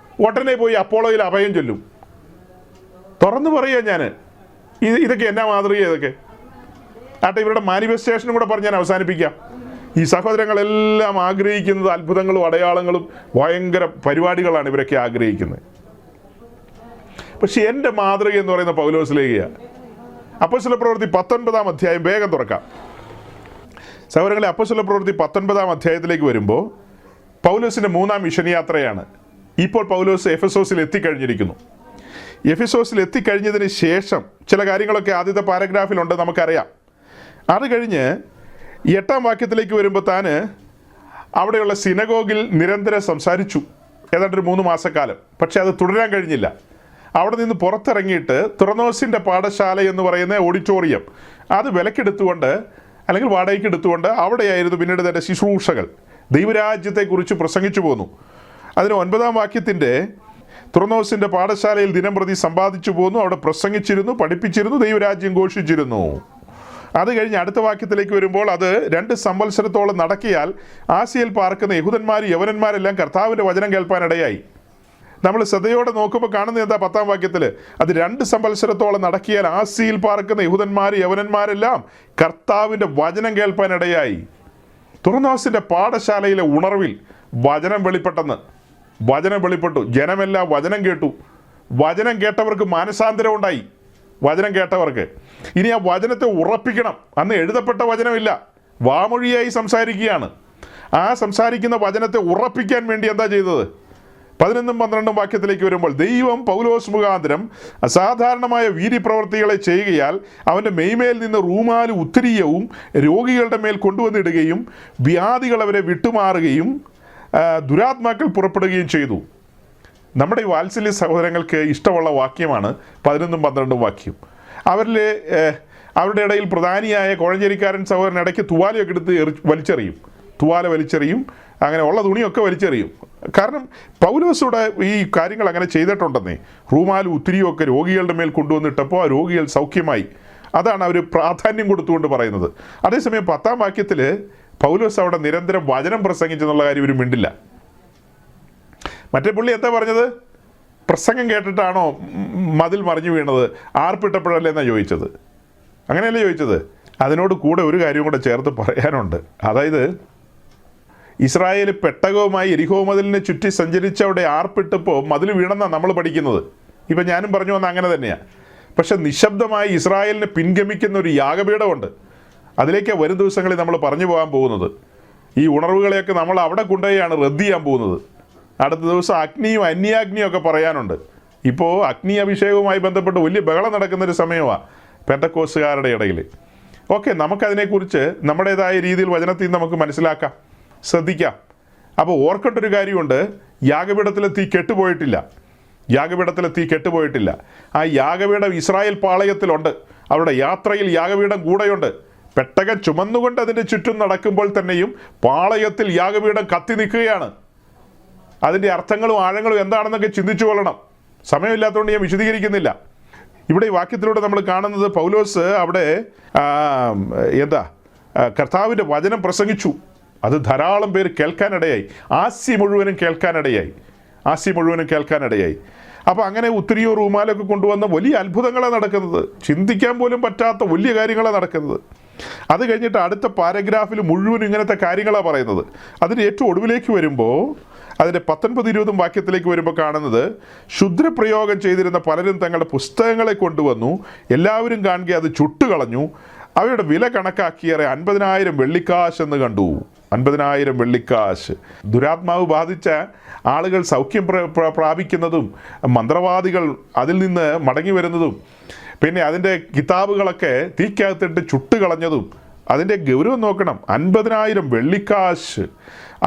ഒട്ടനെ പോയി അപ്പോളോയിൽ അഭയം ചൊല്ലും. തുറന്നു പറയുക ഞാൻ, ഇതൊക്കെ എന്നാ മാതൃക? ഇതൊക്കെ ആട്ടെ, ഇവരുടെ മാനിഫെസ്റ്റേഷനും കൂടെ പറഞ്ഞ് ഞാൻ അവസാനിപ്പിക്കാം. ഈ സഹോദരങ്ങളെല്ലാം ആഗ്രഹിക്കുന്നത് അത്ഭുതങ്ങളും അടയാളങ്ങളും ഭയങ്കര പരിപാടികളാണ് ഇവരൊക്കെ ആഗ്രഹിക്കുന്നത്. പക്ഷെ എൻ്റെ മാതൃക എന്ന് പറയുന്ന പൗലോസിലേക്കാണ്. അപ്പോസ്തല പ്രവൃത്തി 19-ാം അധ്യായം വേഗം തുറക്കാം സഹോദരങ്ങളെ. അപ്പോസ്തല പ്രവൃത്തി 19-ാം അധ്യായത്തിലേക്ക് വരുമ്പോൾ പൗലോസിൻ്റെ 3-ാം മിഷൻ യാത്രയാണ്. ഇപ്പോൾ പൗലോസ് എഫെസോസിൽ എത്തിക്കഴിഞ്ഞിരിക്കുന്നു. എഫെസോസിൽ എത്തിക്കഴിഞ്ഞതിന് ശേഷം ചില കാര്യങ്ങളൊക്കെ ആദ്യത്തെ പാരഗ്രാഫിലുണ്ട്, നമുക്കറിയാം. അത് കഴിഞ്ഞ് 8-ാം വാക്യത്തിലേക്ക് വരുമ്പോൾ താൻ അവിടെയുള്ള സിനഗോഗിൽ നിരന്തരം സംസാരിച്ചു ഏതാണ്ട് ഒരു 3 മാസക്കാലം. പക്ഷെ അത് തുടരാൻ കഴിഞ്ഞില്ല. അവിടെ നിന്ന് പുറത്തിറങ്ങിയിട്ട് തുറന്നോസിൻ്റെ പാഠശാല എന്ന് പറയുന്ന ഓഡിറ്റോറിയം അത് വിലക്കെടുത്തുകൊണ്ട് അല്ലെങ്കിൽ വാടകയ്ക്ക് എടുത്തുകൊണ്ട് അവിടെയായിരുന്നു പിന്നീട് തൻ്റെ ശുശ്രൂഷകൾ. ദൈവരാജ്യത്തെക്കുറിച്ച് പ്രസംഗിച്ചു പോന്നു. അതിന് 9-ാം വാക്യത്തിൻ്റെ തുറന്നോസിൻ്റെ പാഠശാലയിൽ ദിനംപ്രതി സമ്പാദിച്ചു പോന്നു, അവിടെ പ്രസംഗിച്ചിരുന്നു, പഠിപ്പിച്ചിരുന്നു, ദൈവരാജ്യം ഘോഷിച്ചിരുന്നു. അത് കഴിഞ്ഞ് അടുത്ത വാക്യത്തിലേക്ക് വരുമ്പോൾ അത് 2 സംവത്സരത്തോളം നടക്കിയാൽ ആസിയയിൽ പാർക്കുന്ന യഹൂദന്മാരും യവനന്മാരെല്ലാം കർത്താവിൻ്റെ വചനം കേൾപ്പാനിടയായി. നമ്മൾ ശ്രദ്ധയോടെ നോക്കുമ്പോൾ കാണുന്നത് എന്താ? 10-ാം വാക്യത്തിൽ, അത് 2 സംവത്സരത്തോളം നടക്കിയാൽ ആസിയിൽ പാർക്കുന്ന യഹൂദന്മാരും യവനന്മാരെല്ലാം കർത്താവിൻ്റെ വചനം കേൾപ്പാനിടയായി. തുറന്നാസിൻ്റെ പാഠശാലയിലെ ഉണർവിൽ വചനം വെളിപ്പെട്ടെന്ന്. വചനം വെളിപ്പെട്ടു, ജനമെല്ലാം വചനം കേട്ടു. വചനം കേട്ടവർക്ക് മാനസാന്തരം ഉണ്ടായി. വചനം കേട്ടവർക്ക് ഇനി ആ വചനത്തെ ഉറപ്പിക്കണം. അന്ന് എഴുതപ്പെട്ട വചനമില്ല, വാമൊഴിയായി സംസാരിക്കുകയാണ്. ആ സംസാരിക്കുന്ന വചനത്തെ ഉറപ്പിക്കാൻ വേണ്ടി എന്താ ചെയ്തത്? 11-12 വാക്യത്തിലേക്ക് വരുമ്പോൾ, ദൈവം പൗലോസ് മുഖാന്തരം അസാധാരണമായ വീര്യപ്രവർത്തികളെ ചെയ്യുകയാൽ അവൻ്റെ മെയ്മേൽ നിന്ന് റൂമാലും ഉത്തരീയവും രോഗികളുടെ മേൽ കൊണ്ടുവന്നിടുകയും വ്യാധികൾ അവരെ വിട്ടുമാറുകയും ദുരാത്മാക്കൾ പുറപ്പെടുകയും ചെയ്തു. നമ്മുടെ ഈ വാത്സല്യ സഹോദരങ്ങൾക്ക് ഇഷ്ടമുള്ള വാക്യമാണ് 11-12 വാക്യം. അവരുടെ ഇടയിൽ പ്രധാനിയായ കോഴഞ്ചേരിക്കാരൻ സഹോദരൻ ഇടയ്ക്ക് തുവാലയൊക്കെ എടുത്ത് വലിച്ചെറിയും. തുവാല വലിച്ചെറിയും, അങ്ങനെ ഉള്ള തുണിയൊക്കെ വലിച്ചെറിയും. കാരണം പൗലോസൂടെ ഈ കാര്യങ്ങൾ അങ്ങനെ ചെയ്തിട്ടുണ്ടെന്നേ. റൂമാലും ഉത്തിരിയും ഒക്കെ രോഗികളുടെ മേൽ കൊണ്ടുവന്നിട്ടപ്പോൾ ആ രോഗികൾ സൗഖ്യമായി. അതാണ് അവർ പ്രാധാന്യം കൊടുത്തുകൊണ്ട് പറയുന്നത്. അതേസമയം 10-ാം വാക്യത്തിൽ പൗലോസ് അവിടെ നിരന്തരം വചനം പ്രസംഗിച്ചെന്നുള്ള കാര്യം ഇവർ മിണ്ടില്ല. മറ്റേ പുള്ളി എന്താ പറഞ്ഞത്? പ്രസംഗം കേട്ടിട്ടാണോ മതിൽ മറിഞ്ഞു വീണത്? ആർപ്പിട്ടപ്പോഴല്ലേ എന്നാണ് ചോദിച്ചത്. അങ്ങനെയല്ലേ ചോദിച്ചത്? അതിനോട് കൂടെ ഒരു കാര്യം കൂടെ ചേർത്ത് പറയാനുണ്ട്. അതായത് ഇസ്രായേൽ പെട്ടകവുമായി എരിഹോ മതിലിനെ ചുറ്റി സഞ്ചരിച്ചവിടെ ആർപ്പിട്ടപ്പോൾ മതിൽ വീണെന്നാണ് നമ്മൾ പഠിക്കുന്നത്. ഇപ്പം ഞാനും പറഞ്ഞു വന്ന അങ്ങനെ തന്നെയാണ്. പക്ഷെ നിശബ്ദമായി ഇസ്രായേലിനെ പിൻഗമിക്കുന്ന ഒരു യാഗപീഠമുണ്ട്. അതിലേക്ക് വരും ദിവസങ്ങളിൽ നമ്മൾ പറഞ്ഞു പോകാൻ പോകുന്നത്. ഈ ഉണർവുകളെയൊക്കെ നമ്മൾ അവിടെ കൊണ്ടുപോയാണ് റദ്ദ് ചെയ്യാൻ പോകുന്നത്. അടുത്ത ദിവസം അഗ്നിയും അന്യാഗ്നിയും ഒക്കെ പറയാനുണ്ട്. ഇപ്പോൾ അഗ്നി അഭിഷേകവുമായി ബന്ധപ്പെട്ട് വലിയ ബഹളം നടക്കുന്നൊരു സമയമാണ് പെന്തക്കോസ്തുകാരുടെ ഇടയിൽ. ഓക്കെ, നമുക്കതിനെക്കുറിച്ച് നമ്മുടേതായ രീതിയിൽ വചനത്തിൽ നിന്ന് നമുക്ക് മനസ്സിലാക്കാം, ശ്രദ്ധിക്കാം. അപ്പോൾ ഓർക്കേണ്ടൊരു കാര്യമുണ്ട്, യാഗപീഠത്തിലെ തീ കെട്ടുപോയിട്ടില്ല. യാഗപീഠത്തിലെ തീ കെട്ടുപോയിട്ടില്ല. ആ യാഗപീഠം ഇസ്രായേൽ പാളയത്തിലുണ്ട്. അവരുടെ യാത്രയിൽ യാഗപീഠം കൂടെയുണ്ട്. പെട്ടകം ചുമന്നുകൊണ്ട് അതിൻ്റെ ചുറ്റും നടക്കുമ്പോൾ തന്നെയും പാളയത്തിൽ യാഗപീഠം കത്തി നിൽക്കുകയാണ്. അതിൻ്റെ അർത്ഥങ്ങളും ആഴങ്ങളും എന്താണെന്നൊക്കെ ചിന്തിച്ചു കൊള്ളണം. സമയമില്ലാത്തതുകൊണ്ട് ഞാൻ വിശദീകരിക്കുന്നില്ല. ഇവിടെ ഈ വാക്യത്തിലൂടെ നമ്മൾ കാണുന്നത് പൗലോസ് അവിടെ കർത്താവിൻ്റെ വചനം പ്രസംഗിച്ചു. അത് ധാരാളം പേര് കേൾക്കാനിടയായി. ആസ്യ മുഴുവനും കേൾക്കാനിടയായി. അപ്പോൾ അങ്ങനെ ഉത്തരിയോ റൂമാലൊക്കെ കൊണ്ടുവന്ന വലിയ അത്ഭുതങ്ങളാണ് നടക്കുന്നത്. ചിന്തിക്കാൻ പോലും പറ്റാത്ത വലിയ കാര്യങ്ങളാണ് നടക്കുന്നത്. അത് കഴിഞ്ഞിട്ട് അടുത്ത പാരഗ്രാഫിൽ മുഴുവനും ഇങ്ങനത്തെ കാര്യങ്ങളാണ് പറയുന്നത്. അതിന് ഏറ്റവും ഒടുവിലേക്ക് വരുമ്പോൾ, അതിൻ്റെ 19-20 വാക്യത്തിലേക്ക് വരുമ്പോൾ കാണുന്നത്, ക്ഷുദ്രപ്രയോഗം ചെയ്തിരുന്ന പലരും തങ്ങളുടെ പുസ്തകങ്ങളെ കൊണ്ടുവന്നു. എല്ലാവരും കാണുക അത് ചുട്ടുകളഞ്ഞു. അവയുടെ വില കണക്കാക്കിയേറെ 50,000 വെള്ളിക്കാശ് എന്ന് കണ്ടു. 50,000 വെള്ളിക്കാശ്. ദുരാത്മാവ് ബാധിച്ച ആളുകൾ സൗഖ്യം പ്രാപിക്കുന്നതും മന്ത്രവാദികൾ അതിൽ നിന്ന് മടങ്ങി വരുന്നതും പിന്നെ അതിൻ്റെ കിതാബുകളൊക്കെ തീക്കകത്തിട്ട് ചുട്ടുകളഞ്ഞതും അതിൻ്റെ ഗൗരവം നോക്കണം. 50,000 വെള്ളിക്കാശ്.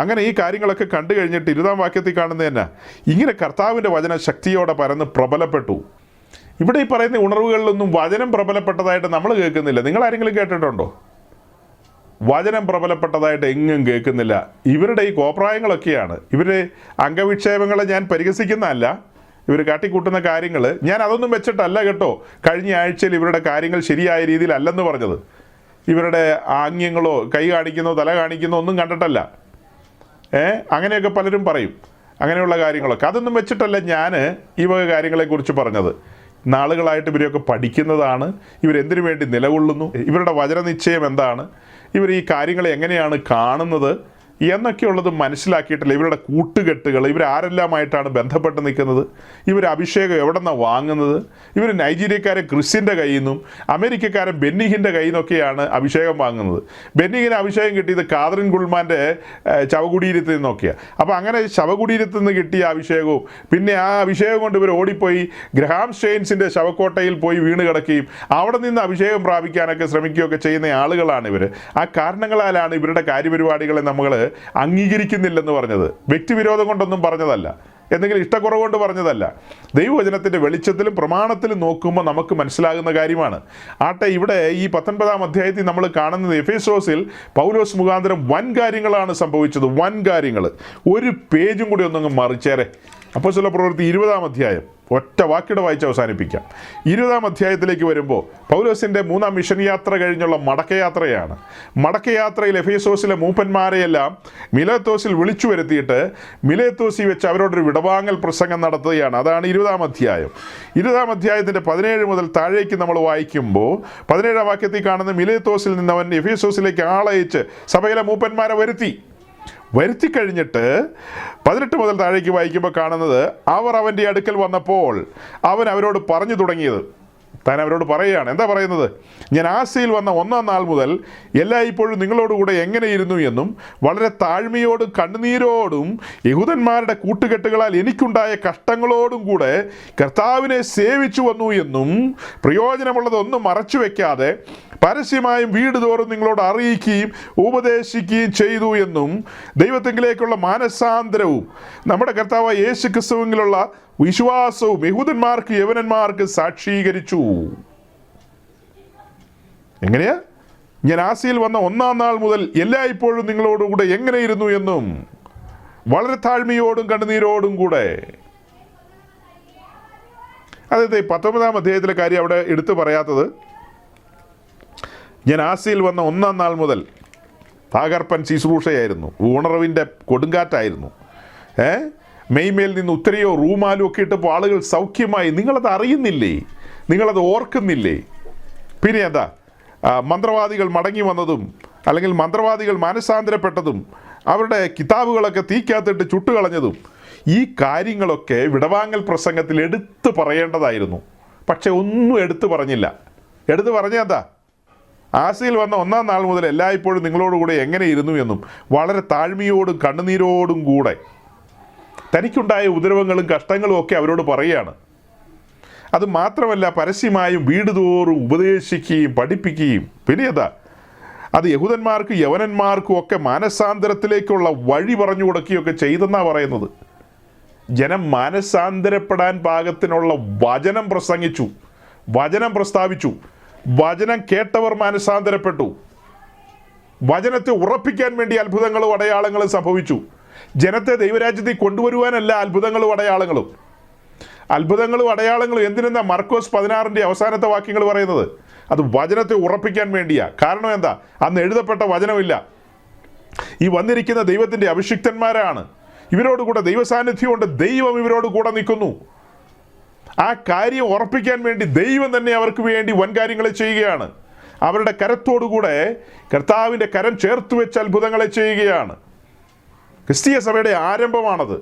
അങ്ങനെ ഈ കാര്യങ്ങളൊക്കെ കണ്ടു കഴിഞ്ഞിട്ട് 20-ാം വാക്യത്തിൽ കാണുന്നത് തന്നെ, ഇങ്ങനെ കർത്താവിൻ്റെ വചനം ശക്തിയോടെ പരന്ന് പ്രബലപ്പെട്ടു. ഇവിടെ ഈ പറയുന്ന ഉണർവുകളിലൊന്നും വചനം പ്രബലപ്പെട്ടതായിട്ട് നമ്മൾ കേൾക്കുന്നില്ല. നിങ്ങളാരെങ്കിലും കേട്ടിട്ടുണ്ടോ? വചനം പ്രബലപ്പെട്ടതായിട്ട് എങ്ങും കേൾക്കുന്നില്ല. ഇവരുടെ ഈ കോപ്രായങ്ങളൊക്കെയാണ്. ഇവരുടെ അംഗവിക്ഷേപങ്ങളെ ഞാൻ പരിഹസിക്കുന്നതല്ല, ഇവർ കാട്ടിക്കൂട്ടുന്ന കാര്യങ്ങൾ ഞാൻ അതൊന്നും വെച്ചിട്ടല്ല കേട്ടോ കഴിഞ്ഞ ആഴ്ചയിൽ ഇവരുടെ കാര്യങ്ങൾ ശരിയായ രീതിയിലല്ലെന്ന് പറഞ്ഞത്. ഇവരുടെ ആംഗ്യങ്ങളോ കൈ കാണിക്കുന്നോ തല കാണിക്കുന്നോ ഒന്നും കണ്ടിട്ടല്ല. അങ്ങനെയൊക്കെ പലരും പറയും. അങ്ങനെയുള്ള കാര്യങ്ങളൊക്കെ അതൊന്നും വെച്ചിട്ടല്ല ഞാൻ ഈ വക കാര്യങ്ങളെക്കുറിച്ച് പറഞ്ഞത്. നാളുകളായിട്ട് ഇവരെയൊക്കെ പഠിക്കുന്നതാണ്. ഇവരെന്തിനു വേണ്ടി നിലകൊള്ളുന്നു, ഇവരുടെ വചനനിശ്ചയം എന്താണ്, ഇവർ ഈ കാര്യങ്ങളെ എങ്ങനെയാണ് കാണുന്നത് എന്നൊക്കെയുള്ളത് മനസ്സിലാക്കിയിട്ടില്ല. ഇവരുടെ കൂട്ടുകെട്ടുകൾ, ഇവരാരെല്ലാമായിട്ടാണ് ബന്ധപ്പെട്ട് നിൽക്കുന്നത്, ഇവർ അഭിഷേകം എവിടെ നിന്നാണ് വാങ്ങുന്നത്. ഇവർ നൈജീരിയക്കാരൻ ക്രിസ്ത്യൻ്റെ കയ്യിൽ നിന്നും അമേരിക്കക്കാരൻ ബെന്നിഹിൻ്റെ കയ്യിൽ നിന്നൊക്കെയാണ് അഭിഷേകം വാങ്ങുന്നത്. ബെന്നിഹിന് അഭിഷേകം കിട്ടിയത് കാതറിൻ ഗുൾമാൻ്റെ ശവകുടീരത്തിൽ നിന്നൊക്കെയാണ്. അപ്പോൾ അങ്ങനെ ശവകുടീരത്തിൽ നിന്ന് കിട്ടിയ അഭിഷേകവും പിന്നെ ആ അഭിഷേകം കൊണ്ട് ഇവർ ഓടിപ്പോയി ഗ്രഹാം സ്റ്റെയിൻസിൻ്റെ ശവക്കോട്ടയിൽ പോയി വീണ് കിടക്കുകയും അവിടെ നിന്ന് അഭിഷേകം പ്രാപിക്കാനൊക്കെ ശ്രമിക്കുകയൊക്കെ ചെയ്യുന്ന ആളുകളാണ് ഇവർ. ആ കാരണങ്ങളാലാണ് ഇവരുടെ കാര്യപരിപാടികളെ നമ്മൾ അംഗീകരിക്കുന്നില്ലെന്ന് പറഞ്ഞത്. വ്യക്തിവിരോധം കൊണ്ടൊന്നും പറഞ്ഞതല്ല, എന്തെങ്കിലും ഇഷ്ടക്കുറവ് കൊണ്ട് പറഞ്ഞതല്ല. ദൈവവചനത്തിൻ്റെ വെളിച്ചത്തിലും പ്രമാണത്തിലും നോക്കുമ്പോൾ നമുക്ക് മനസ്സിലാകുന്ന കാര്യമാണ്. ആട്ടെ, ഇവിടെ ഈ 19-ാം അധ്യായത്തിൽ നമ്മൾ കാണുന്നത് എഫേസോസിൽ പൗലോസ് മുഖാന്തരം വൻ കാര്യങ്ങളാണ് സംഭവിച്ചത്. വൻ കാര്യങ്ങൾ. ഒരു പേജും കൂടി ഒന്നങ്ങ് മറിച്ചേരെ. അപ്പോസ്തല പ്രവൃത്തി 20-ാം അധ്യായം ഒറ്റ വാക്കിയുടെ വായിച്ച് അവസാനിപ്പിക്കാം. 20-ാം അധ്യായത്തിലേക്ക് വരുമ്പോൾ പൗലോസിൻ്റെ 3-ാം മിഷൻ യാത്ര കഴിഞ്ഞുള്ള മടക്കയാത്രയാണ്. മടക്കയാത്രയിൽ എഫേസോസിലെ മൂപ്പന്മാരെയെല്ലാം മിലേത്തോസിൽ വിളിച്ചു വരുത്തിയിട്ട് മിലേത്തോസിൽ വെച്ച് അവരോടൊരു വിടവാങ്ങൽ പ്രസംഗം നടത്തുകയാണ്. അതാണ് 20-ാം അധ്യായം. 20-ാം അധ്യായത്തിൻ്റെ 17 മുതൽ താഴേക്ക് നമ്മൾ വായിക്കുമ്പോൾ 17-ാം വാക്യത്തിൽ കാണുന്ന മിലേത്തോസിൽ നിന്ന് അവൻ എഫേസോസിലേക്ക് ആളയച്ച് സഭയിലെ മൂപ്പന്മാരെ വരുത്തി കഴിഞ്ഞിട്ട് 18 മുതൽ താഴേക്ക് വായിക്കുമ്പോൾ കാണുന്നത്, അവർ അവൻ്റെ അടുക്കൽ വന്നപ്പോൾ അവൻ അവരോട് പറഞ്ഞു തുടങ്ങിയത്, താൻ അവരോട് പറയുകയാണ്. എന്താ പറയുന്നത്? ഞാൻ ആസിയിൽ വന്ന 1-ാം നാൾ മുതൽ എല്ലായ്പ്പോഴും നിങ്ങളോടുകൂടെ എങ്ങനെയിരുന്നു എന്നും വളരെ താഴ്മയോടും കണ്ണുനീരോടും യഹൂദന്മാരുടെ കൂട്ടുകെട്ടുകളാൽ എനിക്കുണ്ടായ കഷ്ടങ്ങളോടും കൂടെ കർത്താവിനെ സേവിച്ചു വന്നു എന്നും പ്രയോജനമുള്ളതൊന്നും മറച്ചു വയ്ക്കാതെ പരസ്യമായും വീട് തോറും നിങ്ങളോട് അറിയിക്കുകയും ഉപദേശിക്കുകയും ചെയ്തു എന്നും ദൈവത്തിങ്കിലേക്കുള്ള മാനസാന്തരവും നമ്മുടെ കർത്താവ് യേശു ക്രിസ്തുവിലുള്ള വിശ്വാസവും യഹൂദന്മാർക്ക് യവനന്മാർക്ക് സാക്ഷീകരിച്ചു. എങ്ങനെയാ? ഞാൻ ആസിയിൽ വന്ന 1-ാം നാൾ മുതൽ എല്ലായ്പ്പോഴും നിങ്ങളോടുകൂടെ എങ്ങനെയിരുന്നു എന്നും വളരെ താഴ്മയോടും കണ്ണുനീരോടും കൂടെ. അതായത് 19-ാം അധ്യായത്തിലെ കാര്യം അവിടെ എടുത്തു പറയാത്തത്, ഞാൻ ആസിയിൽ വന്ന 1-ാം നാൾ മുതൽ തകർപ്പൻ ശുശ്രൂഷയായിരുന്നു, ഉണർവിൻ്റെ കൊടുങ്കാറ്റായിരുന്നു. മെയ്മേൽ നിന്ന് ഉത്തരയോ റൂമാലും ഒക്കെ ഇട്ടപ്പോൾ ആളുകൾ സൗഖ്യമായി. നിങ്ങളത് അറിയുന്നില്ലേ? നിങ്ങളത് ഓർക്കുന്നില്ലേ? പിന്നെ എന്താ മന്ത്രവാദികൾ മടങ്ങി വന്നതും അല്ലെങ്കിൽ മന്ത്രവാദികൾ മാനസാന്തരപ്പെട്ടതും അവരുടെ കിതാബുകളൊക്കെ തീക്കകത്തിട്ട് ചുട്ടുകളഞ്ഞതും ഈ കാര്യങ്ങളൊക്കെ വിടവാങ്ങൽ പ്രസംഗത്തിൽ എടുത്തു പറയേണ്ടതായിരുന്നു. പക്ഷെ ഒന്നും എടുത്തു പറഞ്ഞില്ല. എടുത്തു പറഞ്ഞെന്താ? ആസിയിൽ വന്ന 1-ാം നാൾ മുതൽ എല്ലായ്പ്പോഴും നിങ്ങളോടുകൂടെ എങ്ങനെ ഇരുന്നു എന്നും വളരെ താഴ്മയോടും കണ്ണുനീരോടും കൂടെ തനിക്കുണ്ടായ ഉപദ്രവങ്ങളും കഷ്ടങ്ങളും ഒക്കെ അവരോട് പറയുകയാണ്. അത് മാത്രമല്ല, പരസ്യമായും വീട് തോറും ഉപദേശിക്കുകയും പഠിപ്പിക്കുകയും പിന്നെ എന്താ അത് യഹൂദന്മാർക്കും യവനന്മാർക്കും ഒക്കെ മാനസാന്തരത്തിലേക്കുള്ള വഴി പറഞ്ഞു കൊടുക്കുകയൊക്കെ ചെയ്തെന്നാണ് പറയുന്നത്. ജനം മാനസാന്തരപ്പെടാൻ പാകത്തിനുള്ള വചനം പ്രസംഗിച്ചു, വചനം പ്രസ്താവിച്ചു. വചനം കേട്ടവർ മാനസാന്തരപ്പെട്ടു. വചനത്തെ ഉറപ്പിക്കാൻ വേണ്ടി അത്ഭുതങ്ങളും അടയാളങ്ങളും സംഭവിച്ചു. ജനത്തെ ദൈവരാജ്യത്തിൽ കൊണ്ടുവരുവാനല്ല അത്ഭുതങ്ങളും അടയാളങ്ങളും. അത്ഭുതങ്ങളും അടയാളങ്ങളും എന്തിനെന്നാ മർക്കോസ് 16-ന്റെ അവസാനത്തെ വാക്യങ്ങൾ പറയുന്നത്? അത് വചനത്തെ ഉറപ്പിക്കാൻ വേണ്ടിയാ. കാരണം എന്താ? അന്ന് എഴുതപ്പെട്ട വചനമില്ല. ഈ വന്നിരിക്കുന്ന ദൈവത്തിൻ്റെ അഭിഷിക്തന്മാരാണ്. ഇവരോട് കൂടെ ദൈവസാന്നിധ്യമുണ്ട്. ദൈവം ഇവരോട് കൂടെ നിൽക്കുന്നു. ആ കാര്യം ഉറപ്പിക്കാൻ വേണ്ടി ദൈവം തന്നെ അവർക്ക് വേണ്ടി വൻ കാര്യങ്ങളെ ചെയ്യുകയാണ്. അവരുടെ കരത്തോടുകൂടെ കർത്താവിൻ്റെ കരം ചേർത്ത് വെച്ച് അത്ഭുതങ്ങളെ ചെയ്യുകയാണ്. ക്രിസ്തീയ സഭയുടെ ആരംഭമാണത്.